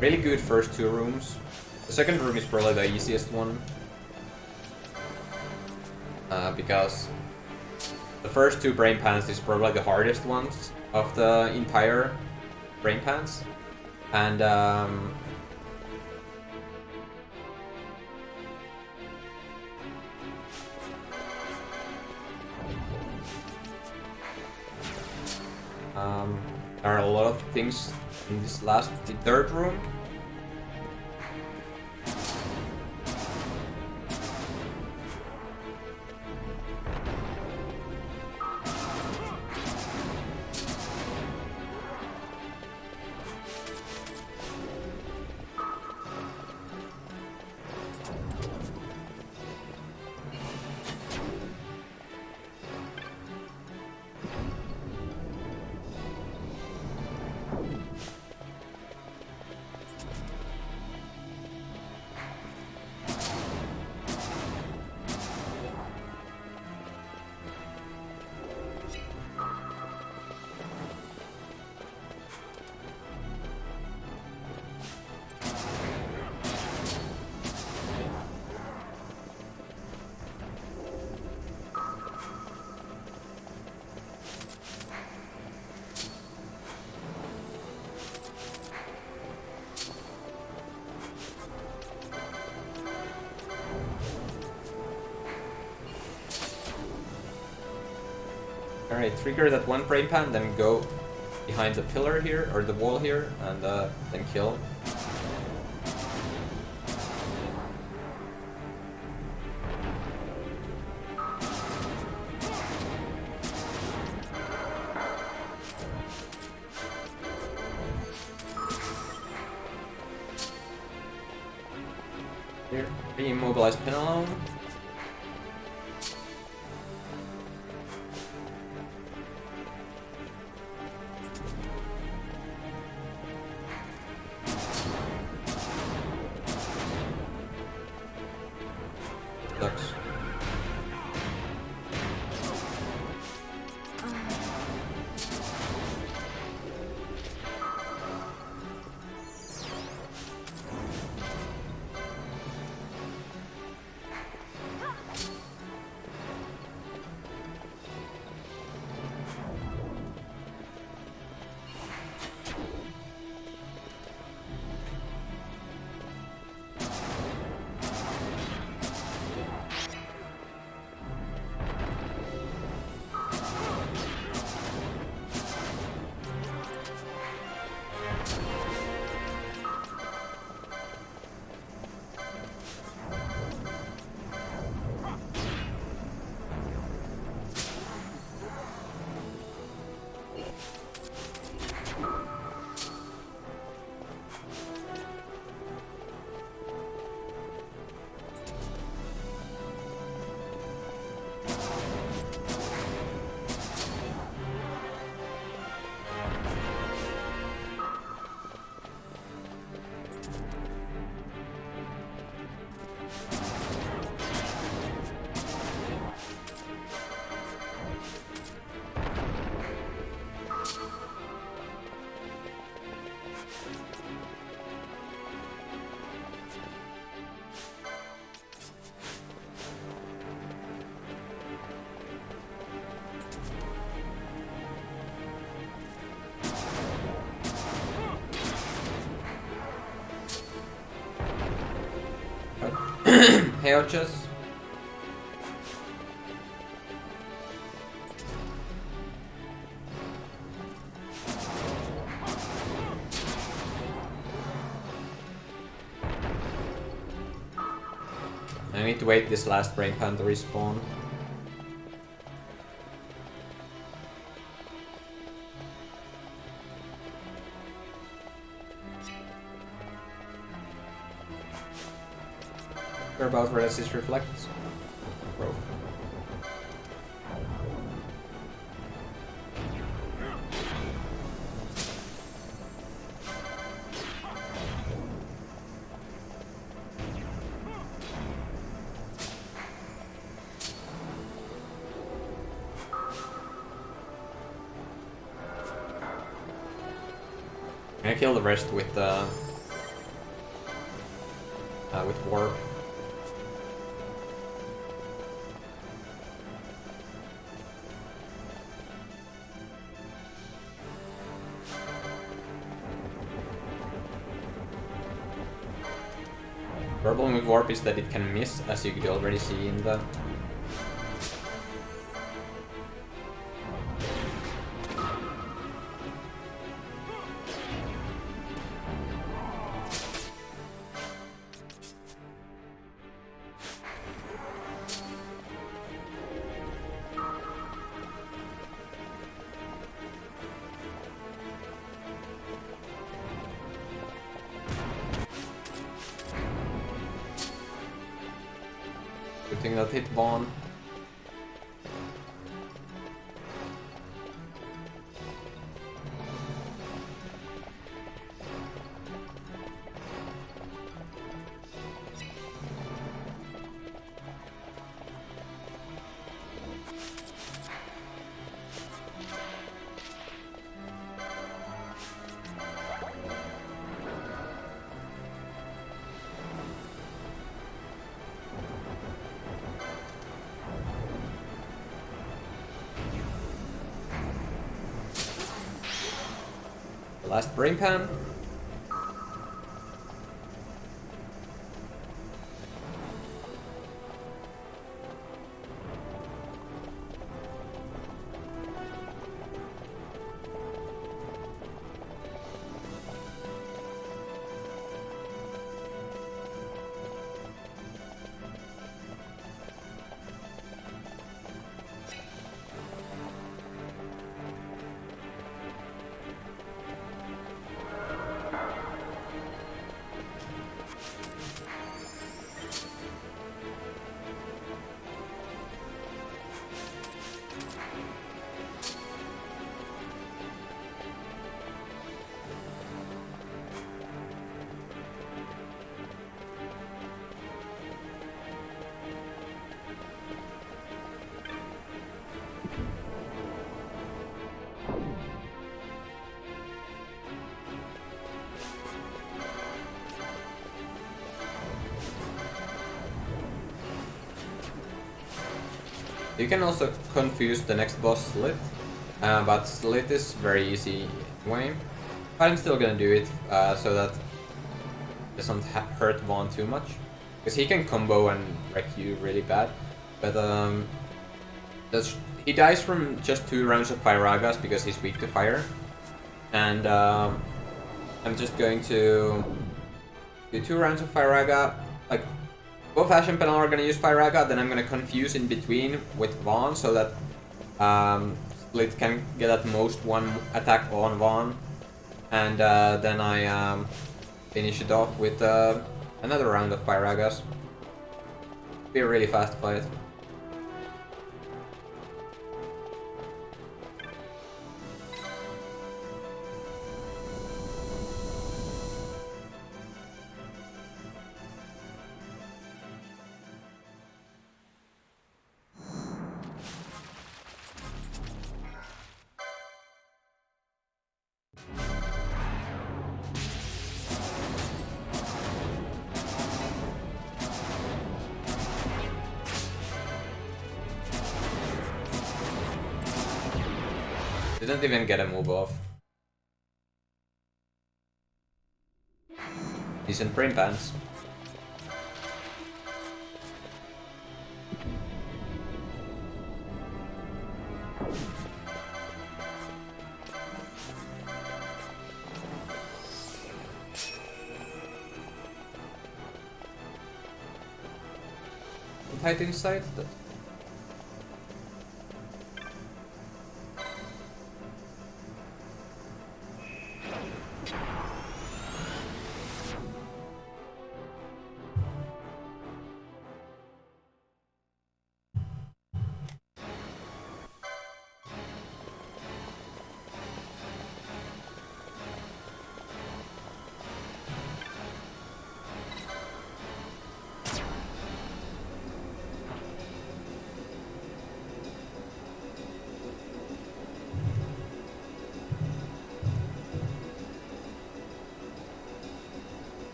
Really good first two rooms. The second room is probably the easiest one. Because the first two Brainpans is probably the hardest ones of the entire Brainpans. And there are a lot of things in this the third room. Alright, trigger that one Brainpan, then go behind the pillar here, or the wall here, and then kill. Here, re-immobilize Penelone. Heochas. I need to wait this last Brainpan to respawn. About where this reflects. Bro. I kill the rest with warp. Problem with warp is that it can miss, as you could already see in the... Good thing that hit Vaughn. Last Brainpan. You can also confuse the next boss, Slyt, but Slyt is very easy anyway. But I'm still gonna do it so that it doesn't hurt Vaughn too much. Because he can combo and wreck you really bad. But he dies from just 2 rounds of Firagas because he's weak to fire. And I'm just going to do 2 rounds of Firaga. Like, both Ash and Penal are gonna use Firaga, then I'm gonna confuse in between with Vaughn so that Slyt can get at most 1 attack on Vaughn. And then I finish it off with another round of Firagas. Be a really fast fight. Didn't even get a move off. Decent Brainpans. Tight inside.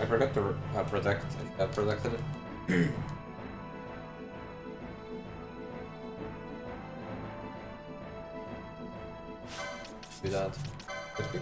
I forgot to protect it. Do that. That's good.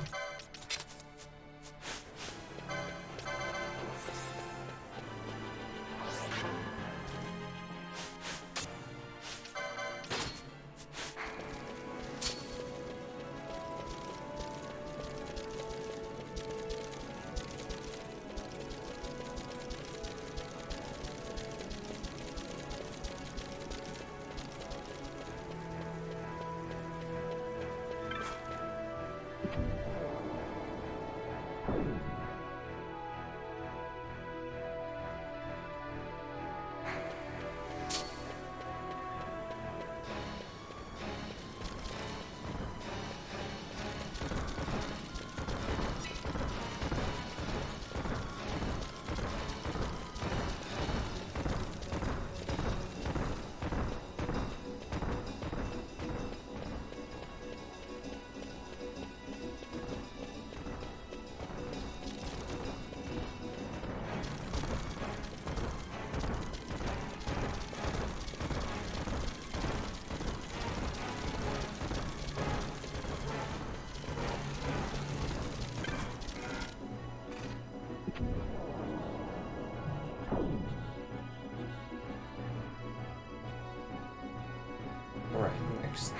Alright, next.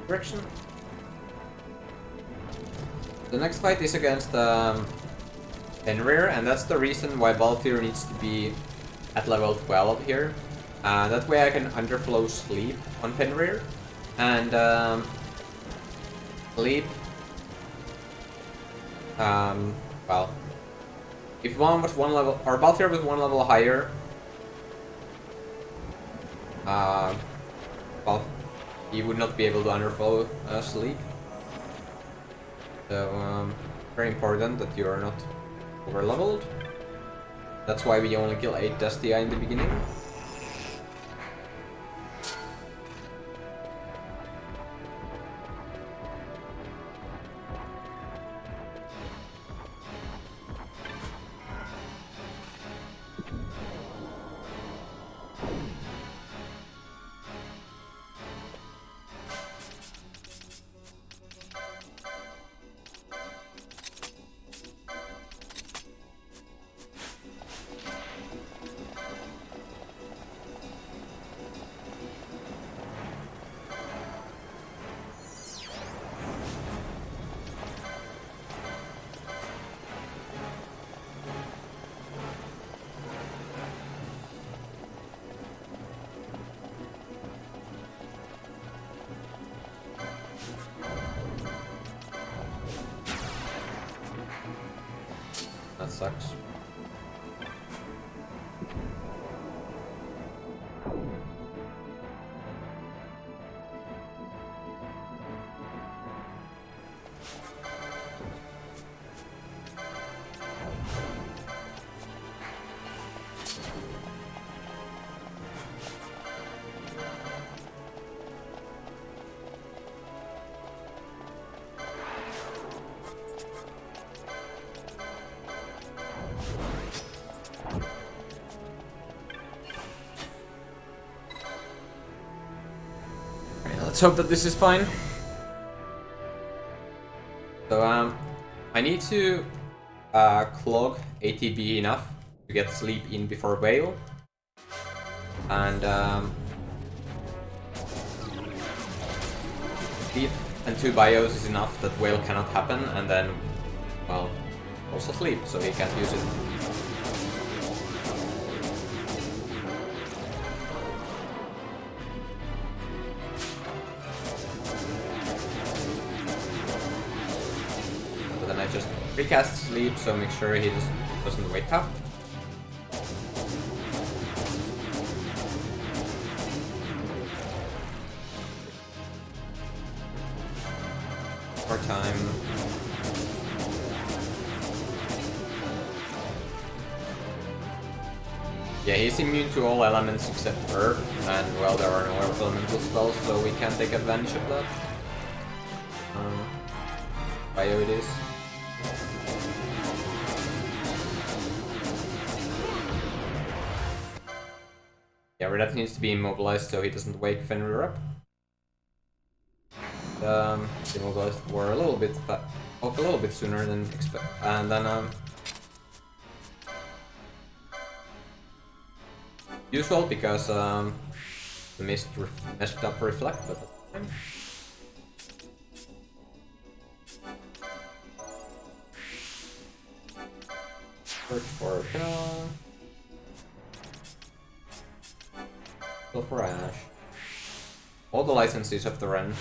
Direction. The next fight is against Fenrir, and that's the reason why Balthier needs to be at level 12 here. That way I can underflow sleep on Fenrir, and sleep. Well, if one was one level, or Balthier was one level higher, well, he would not be able to underflow sleep. So, very important that you are not over leveled. That's why we only kill 8 Dustia in the beginning. That sucks. Let's hope that this is fine. So I need to clog ATB enough to get sleep in before Whale. And sleep and 2 bios is enough that Whale cannot happen, and then, well, also sleep, so he can't use it. So then I just recast sleep, so make sure he doesn't wake up. More time. Yeah, he's immune to all elements except Earth, and well, there are no elemental spells, so we can't take advantage of that. Bio it is. Yeah, Redat needs to be immobilized so he doesn't wake Fenrir up. Immobilized were a little bit off a little bit sooner than expected, and then usual because the mist messed up reflect, but that's fine. Search for Arcadia. Go for Ash. All the licenses of the Ren.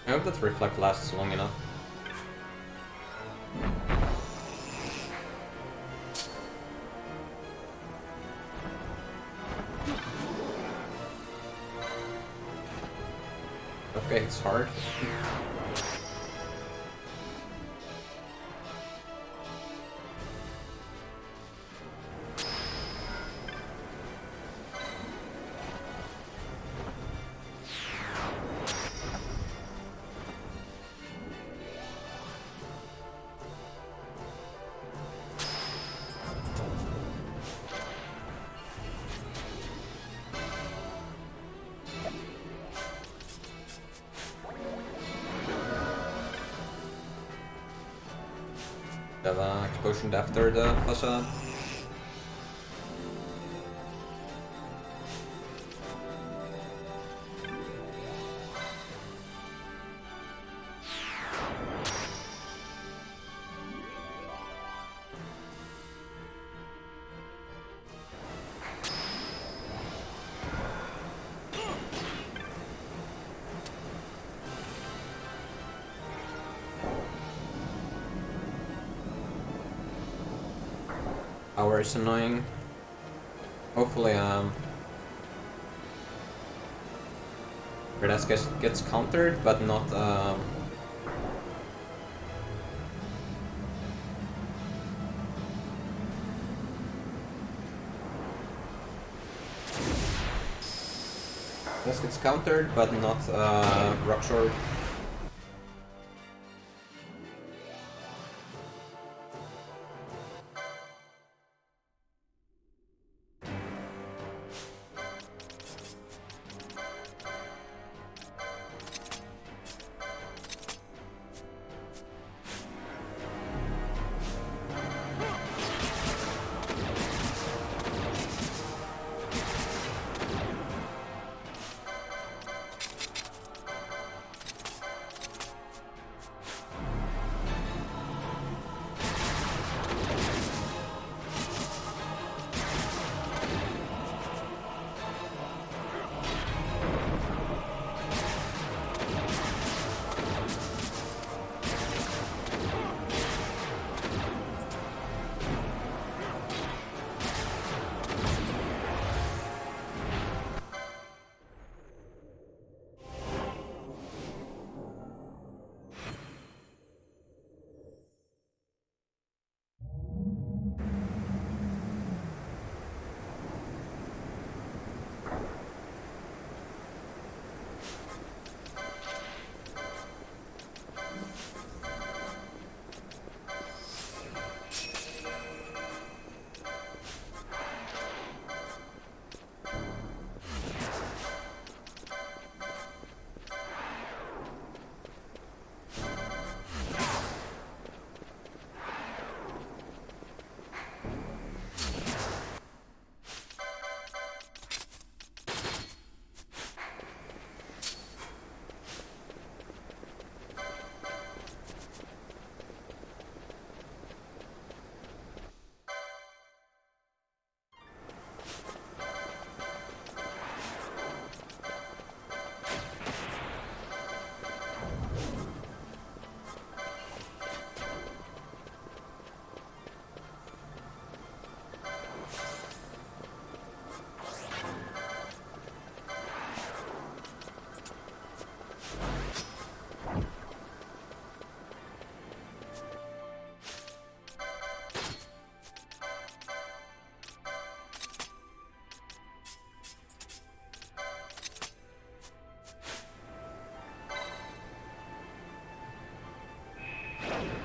I hope that reflect lasts long enough. Okay, it's hard. Have explosion after the facade. Power is annoying. Hopefully, Verdas gets countered, but not, Verdas gets countered, but not, Rock Sword.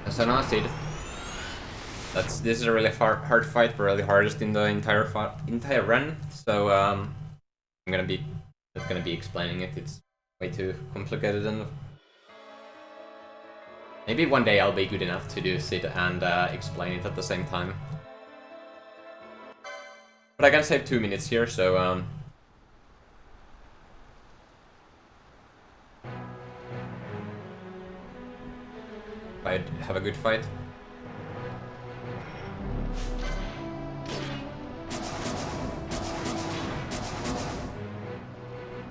So now Sid. This is a really hard fight, but really hardest in the entire run. So I'm not gonna be explaining it. It's way too complicated, and maybe one day I'll be good enough to do Sid and explain it at the same time. But I can save 2 minutes here, so I'd have a good fight.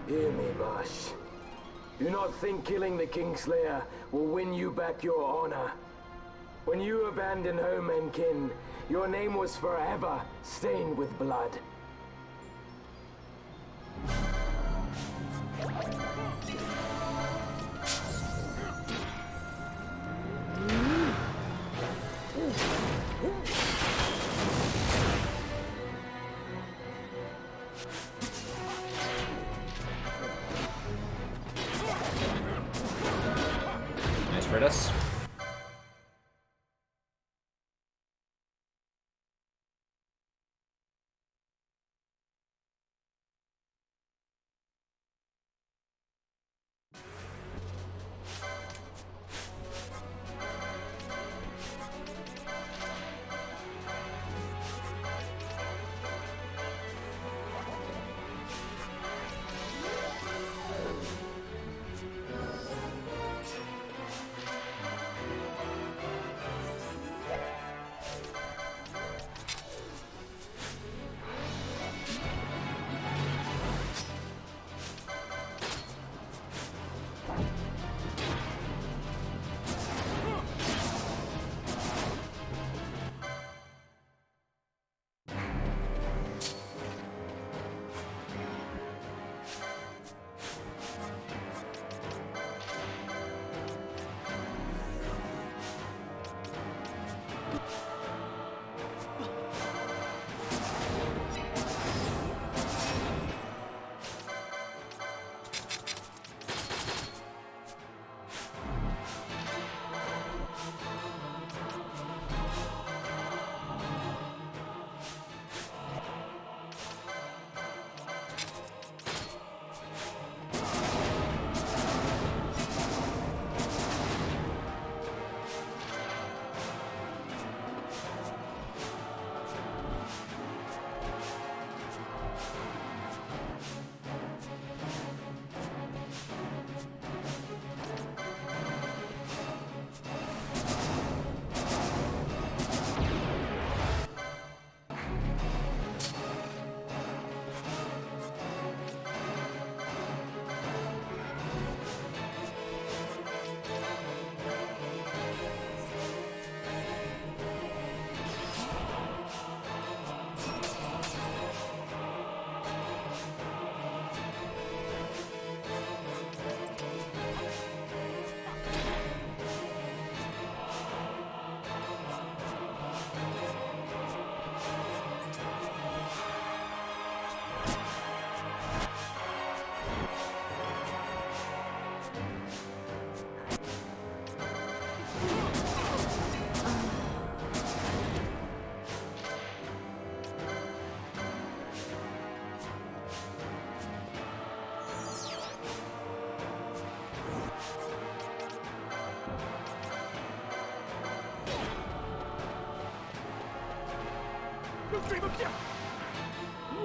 Hear me, boss. Do not think killing the Kingslayer will win you back your honor. When you abandoned home and kin, your name was forever stained with blood. Nice for this.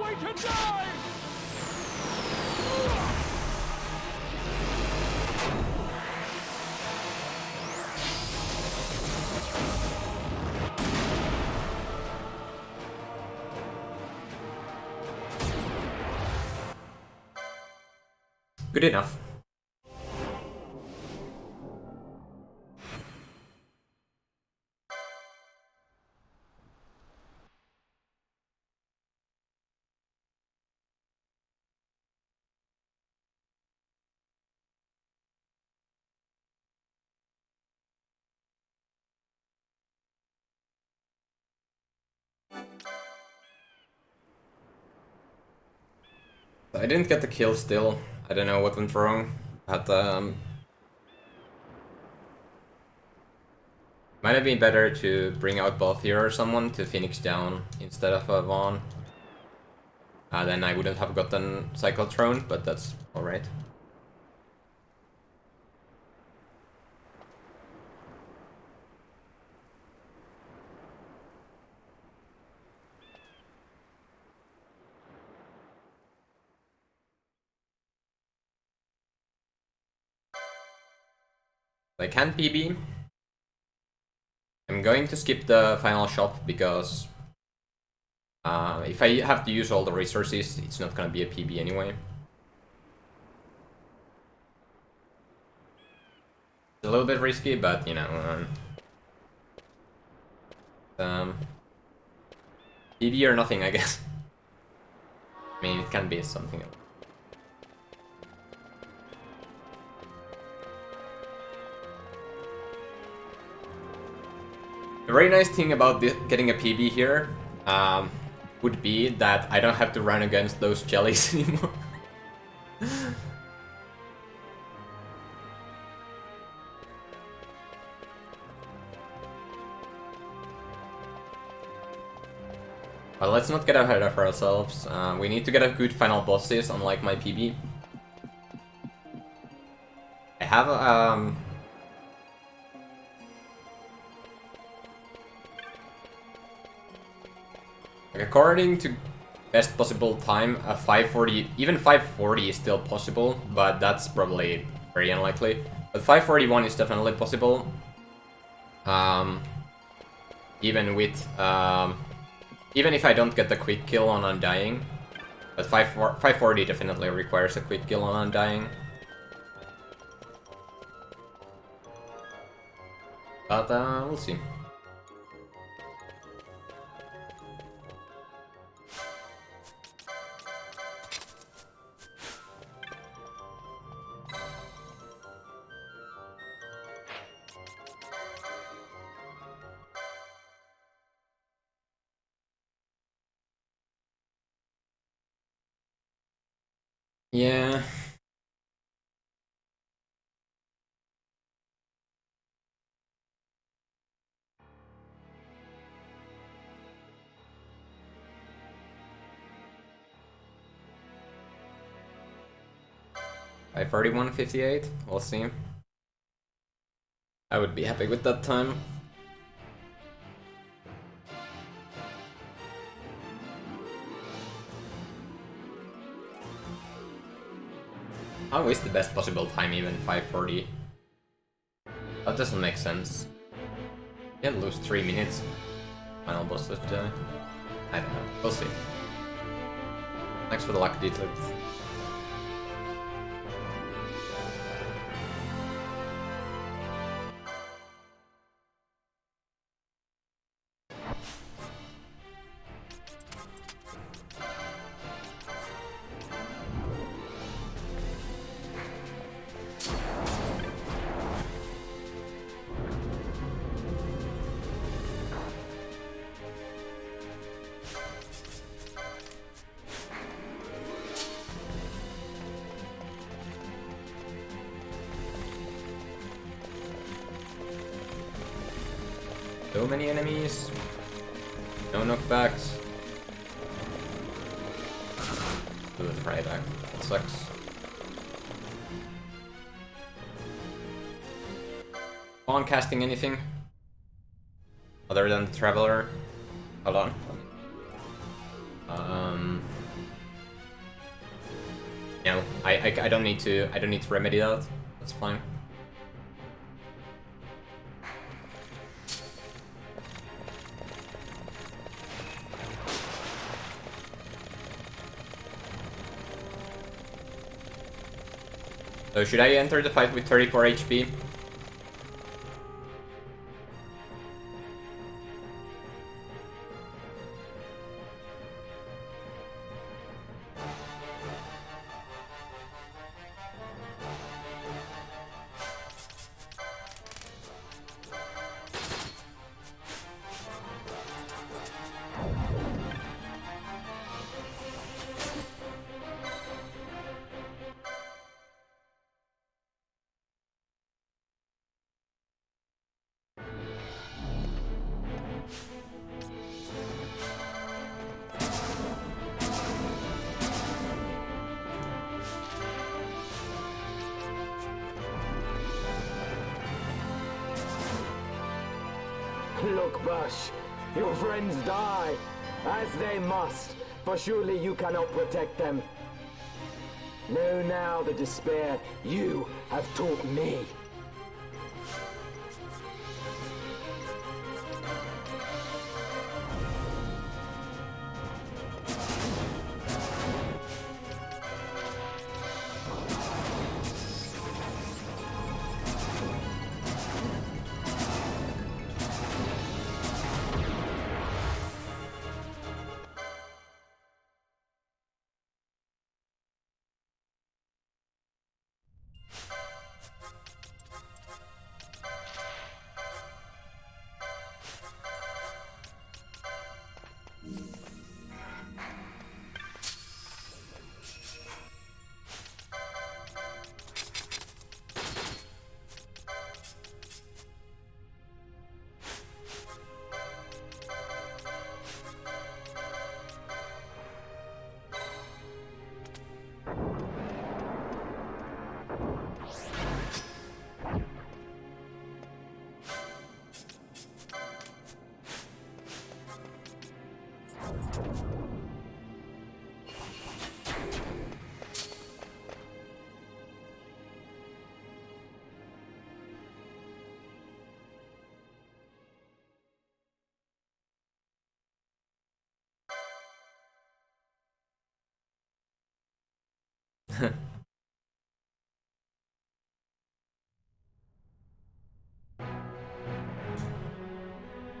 Wait and die! Good enough. I didn't get the kill still. I don't know what went wrong, but might have been better to bring out both here or someone to Phoenix down instead of Vaughn. Then I wouldn't have gotten Cyclotron, but that's alright. I can't PB. I'm going to skip the final shop because if I have to use all the resources, it's not gonna be a PB anyway. little bit risky, but you know, PB or nothing, I guess. I mean, it can be something else. The very nice thing about getting a PB here would be that I don't have to run against those jellies anymore. But let's not get ahead of ourselves. We need to get a good final bosses, unlike my PB. I have like according to best possible time, a 540, even 540 is still possible, but that's probably very unlikely. But 541 is definitely possible. Even with even if I don't get the quick kill on Undying, but 540 definitely requires a quick kill on Undying. But we'll see. Yeah. By 31:58, we'll see. I would be happy with that time. How is the best possible time even 540? That doesn't make sense. You can't lose 3 minutes. Final boss to die. I don't know. We'll see. Thanks for the luck, Dietlit. So many enemies. No knockbacks. Ooh, the pry back. That sucks. On casting anything other than the Traveler. Hold on. No, I don't need to remedy that. That's fine. So should I enter the fight with 34 HP? Look, Bush, your friends die, as they must, for surely you cannot protect them. Know now the despair you have taught me.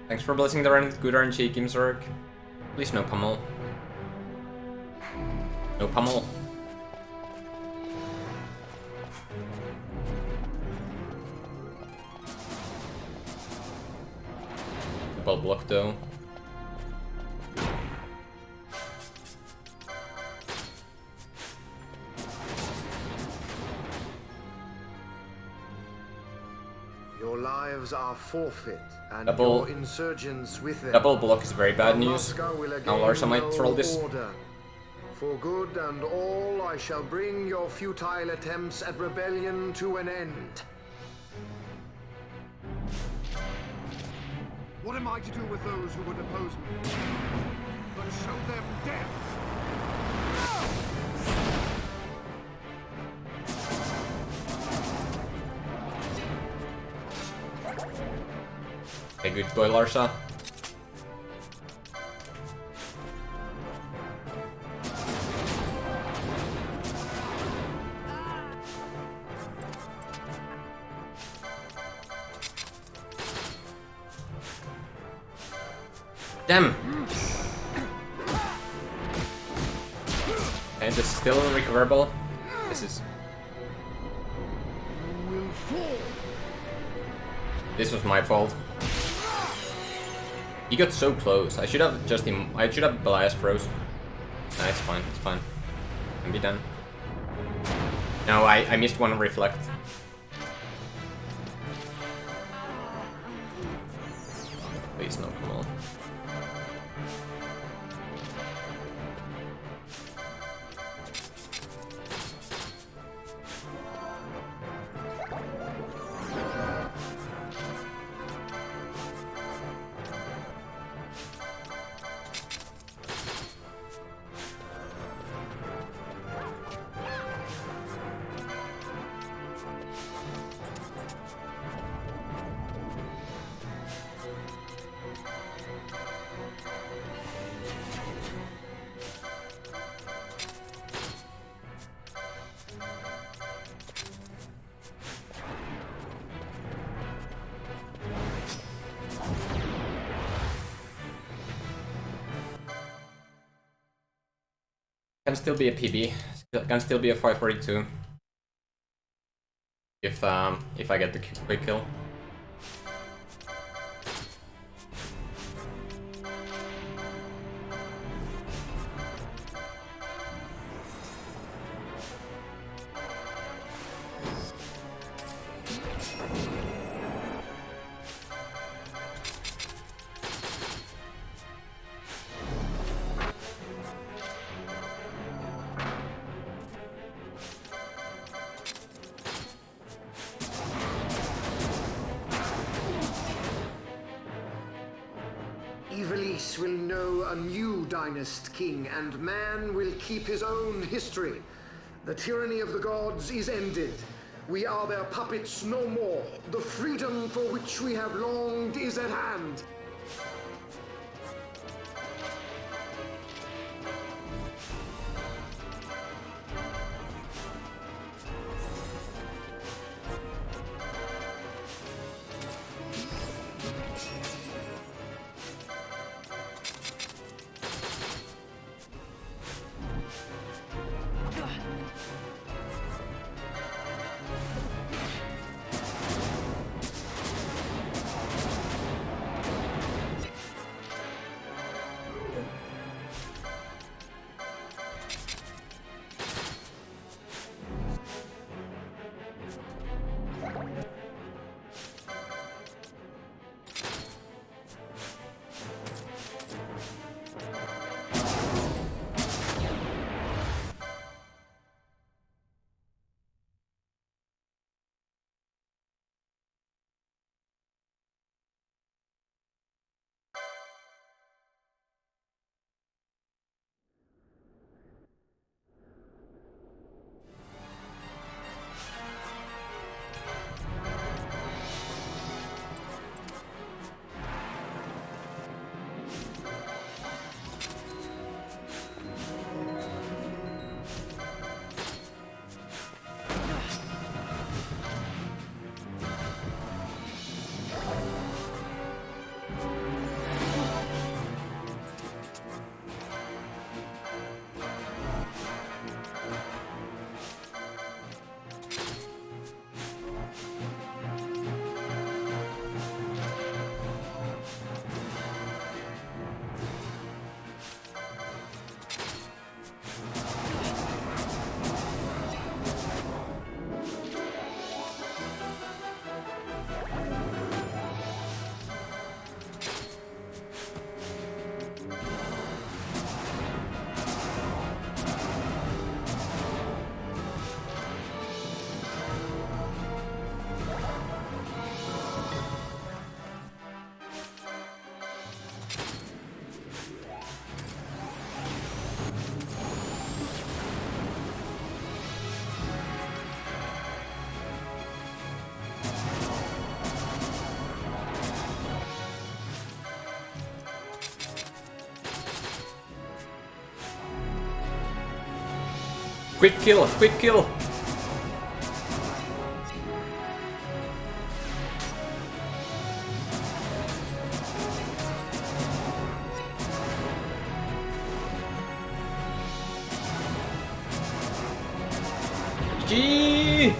Thanks for blessing the run with good RNG, Gimzorg. Please no pummel. No pummel. Double block though. Your lives are forfeit, and Double- your insurgents with them. Double block is very bad news. Moscow will Now again Larsa might know troll this. order. For good and all, I shall bring your futile attempts at rebellion to an end. What am I to do with those who would oppose me? But show them death! Okay, good boy, Larsa. Damn! And it's still recoverable. This is... This was my fault. He got so close. I should have I should have Belias froze. Nah, it's fine, it's fine. Can be done. No, I missed one reflect. Please no, come on. Can still be a PB. Can still be a 542. If I get the quick kill. Ivalice will know a new dynast king, and man will keep his own history. The tyranny of the gods is ended. We are their puppets no more. The freedom for which we have longed is at hand. Quick kill, quick kill! G.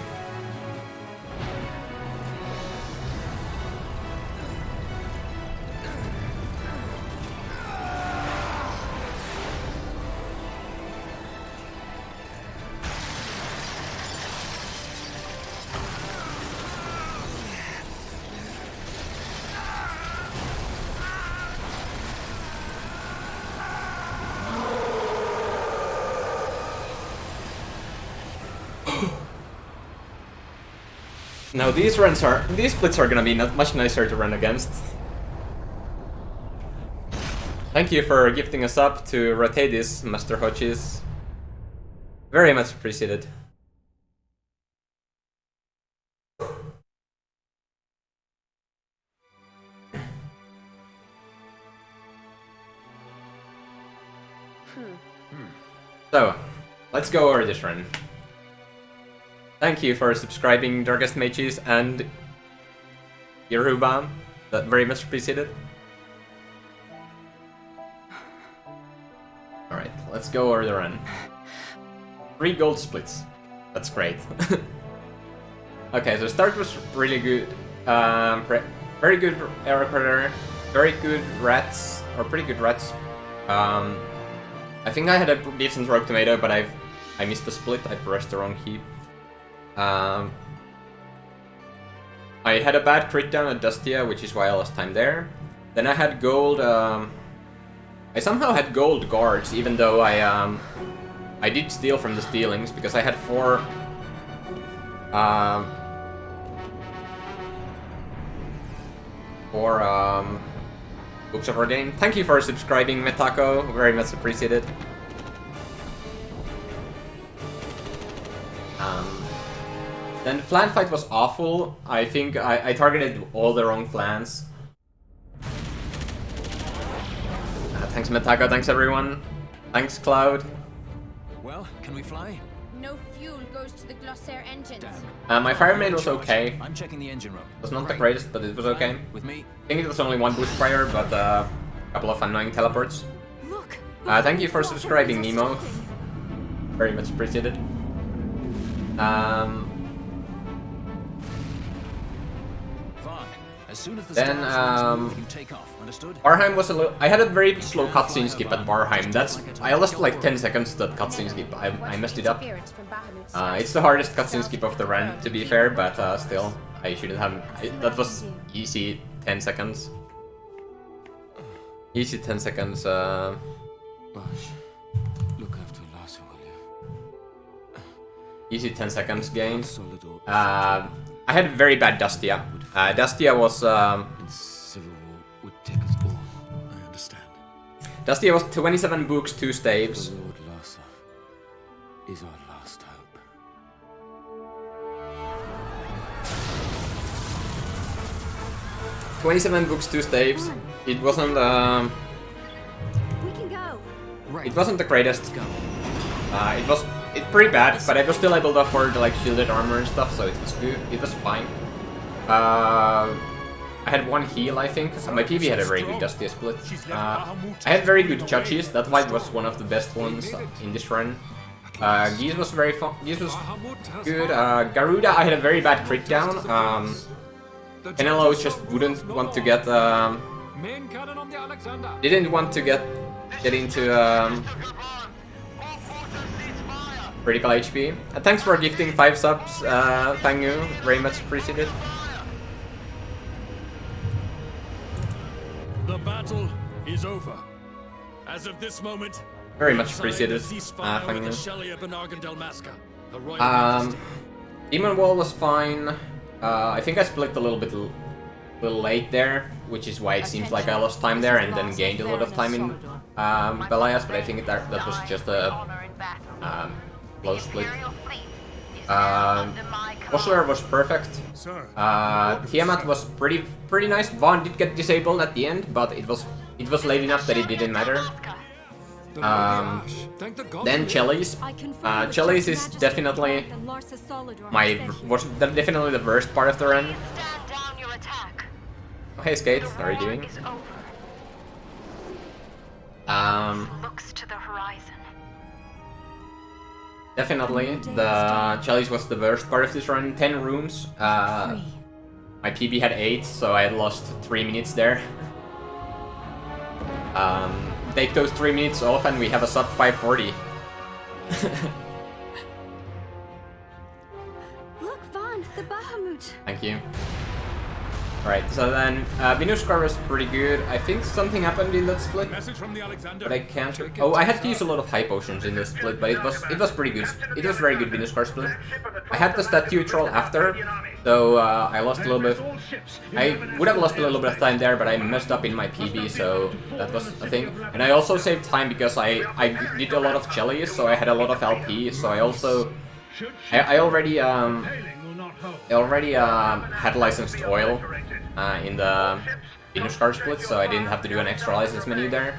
Now these splits are gonna be much nicer to run against. Thank you for gifting us up to rotate this, Master Hodges. Very much appreciated. So, let's go over this run. Thank you for subscribing, Darkest Mages and Yeruba. That very much appreciated. Alright, let's go over the run. 3 gold splits. That's great. Okay, so start was really good. Very good Air Predator. Very good rats, or pretty good rats. I think I had a decent Rogue Tomato, but I missed the split. I pressed the wrong key. I had a bad crit down at Dustia, which is why I lost time there. Then I had gold. I somehow had gold guards, even though I did steal from the stealings because I had 4. Books of Ordain. Thank you for subscribing, Metako. Very much appreciated. Then flan fight was awful. I think I targeted all the wrong flans. Thanks Metaka, thanks everyone. Thanks Cloud. Well, can we fly? No fuel goes to the Glossair engines. My Firemane was okay. I'm checking the engine room. It was not the greatest, but it was okay. With me. I think it was only 1 bushfire, but a couple of annoying teleports. Look. Thank you for subscribing, Nemo. Very much appreciated. As soon as the then you take off. Understood? Barheim was a little. I had a very slow cutscene skip at Barheim. I lost like 10 seconds to that cutscene skip. I messed it up. It's the hardest cutscene skip of the run, to be fair, but still, I shouldn't have. That was easy 10 seconds. Easy 10 seconds. Look after Lasso, will you? Easy 10 seconds gains. I had very bad Dustia. Dustia was. Civil War would take us all. I understand. Dustia was 27 books, 2 staves. The Lord Lasso is our last hope. 27 books, 2 staves. It wasn't. We can go. It wasn't the greatest. It was pretty bad, but I was still able to afford like shielded armor and stuff, so it was good. It was fine. I had 1 heal, I think. So my PB had a very good Dustia split. I had very good judges. That fight was one of the best ones in this run. Giza was very fun. Giza was good. Garuda, I had a very bad crit down. Penelo just wouldn't want to get. Didn't want to get into critical HP. Thanks for gifting 5 subs, Fangu. Very much appreciated. The battle is over. As of this moment, very much appreciated. Fangu. Demon Wall was fine. I think I split a little late there, which is why it seems like I lost time there and then gained a lot of time in Belias, but I think that was just a close split. Osler was perfect. Tiamat was pretty nice. Vaughn did get disabled at the end, but it was late enough that it didn't matter. Then Chalice. Chalice is definitely definitely the worst part of the run. Oh, hey Skate, how are you doing? Looks to the horizon. Definitely, the Chalice was the worst part of this run. 10 rooms. My PB had 8, so I had lost 3 minutes there. Take those 3 minutes off and we have a sub 540. Look, Vaughn, the Bahamut. Thank you. Alright, so then Venusaur was pretty good. I think something happened in that split, but I can't. Oh, I had to use a lot of high potions in this split, but it was pretty good. It was very good Venusaur split. I had the statue troll after, so I lost a little bit. I would have lost a little bit of time there, but I messed up in my PB, so that was a thing. And I also saved time because I did a lot of Chalice, so I had a lot of LP. So I also I already had licensed oil in the Venusaur split, so I didn't have to do an extra license menu there.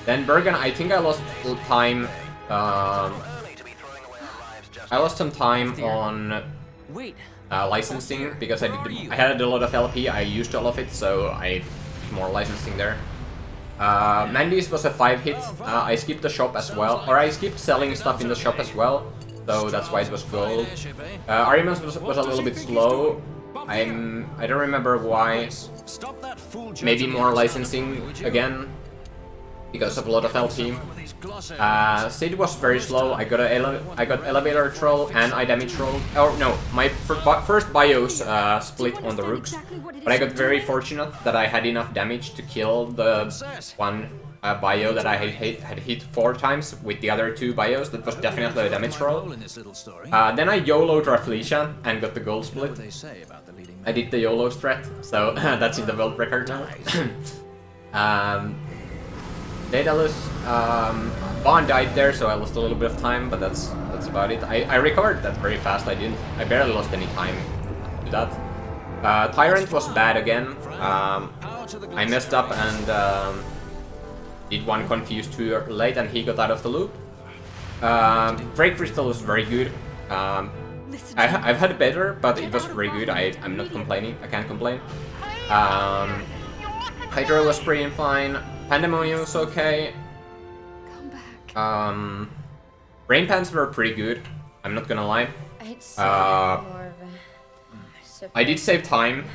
Then Bergan, I think I lost time. I lost some time on licensing because I had a lot of LP. I used all of it, so I did more licensing there. Mandy's was a 5-hit. I skipped the shop as well, or I skipped selling stuff in the shop as well. So that's why it was gold. Ahriman's was a little bit slow. I don't remember why. Maybe more licensing again because of a lot of LP. Sid was very slow. I got elevator troll and I damage troll. Oh no, my first bios split on the rooks, but I got very fortunate that I had enough damage to kill the one bio that I had hit 4 times with the other 2 bios. That was definitely a damage roll. Then I YOLO'd Rafflesia and got the gold split. I did the YOLO strat, so that's in the world record now. Daedalus, Bond died there, so I lost a little bit of time, but that's about it. I recovered that very fast. I barely lost any time to that. Tyrant was bad again. I messed up and did one confuse too late, and he got out of the loop. Drake Crystal was very good. I've had better, but it was very good. I'm not complaining. I can't complain. Hydro was pretty fine. Pandemonium was okay. Brainpans were pretty good. I'm not gonna lie. I did save time,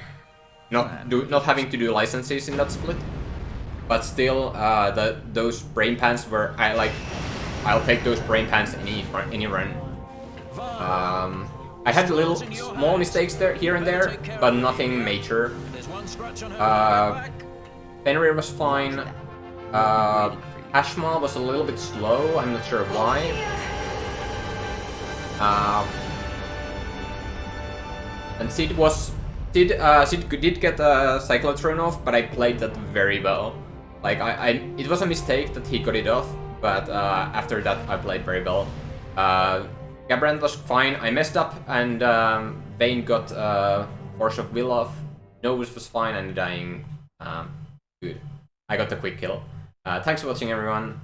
not having to do licenses in that split. But still, those Brainpans were I'll take those Brainpans any run. I had little small mistakes there here and there, but nothing major. Fenrir was fine. Ashma was a little bit slow. I'm not sure why. And Sid did get a Cyclotron off, but I played that very well. Like it was a mistake that he got it off, but after that I played very well. Gabrand was fine. I messed up, and Vayne got Force of Will off. Novus was fine, and dying. Good. I got the quick kill. Thanks for watching, everyone.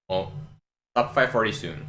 Well, top 540 soon.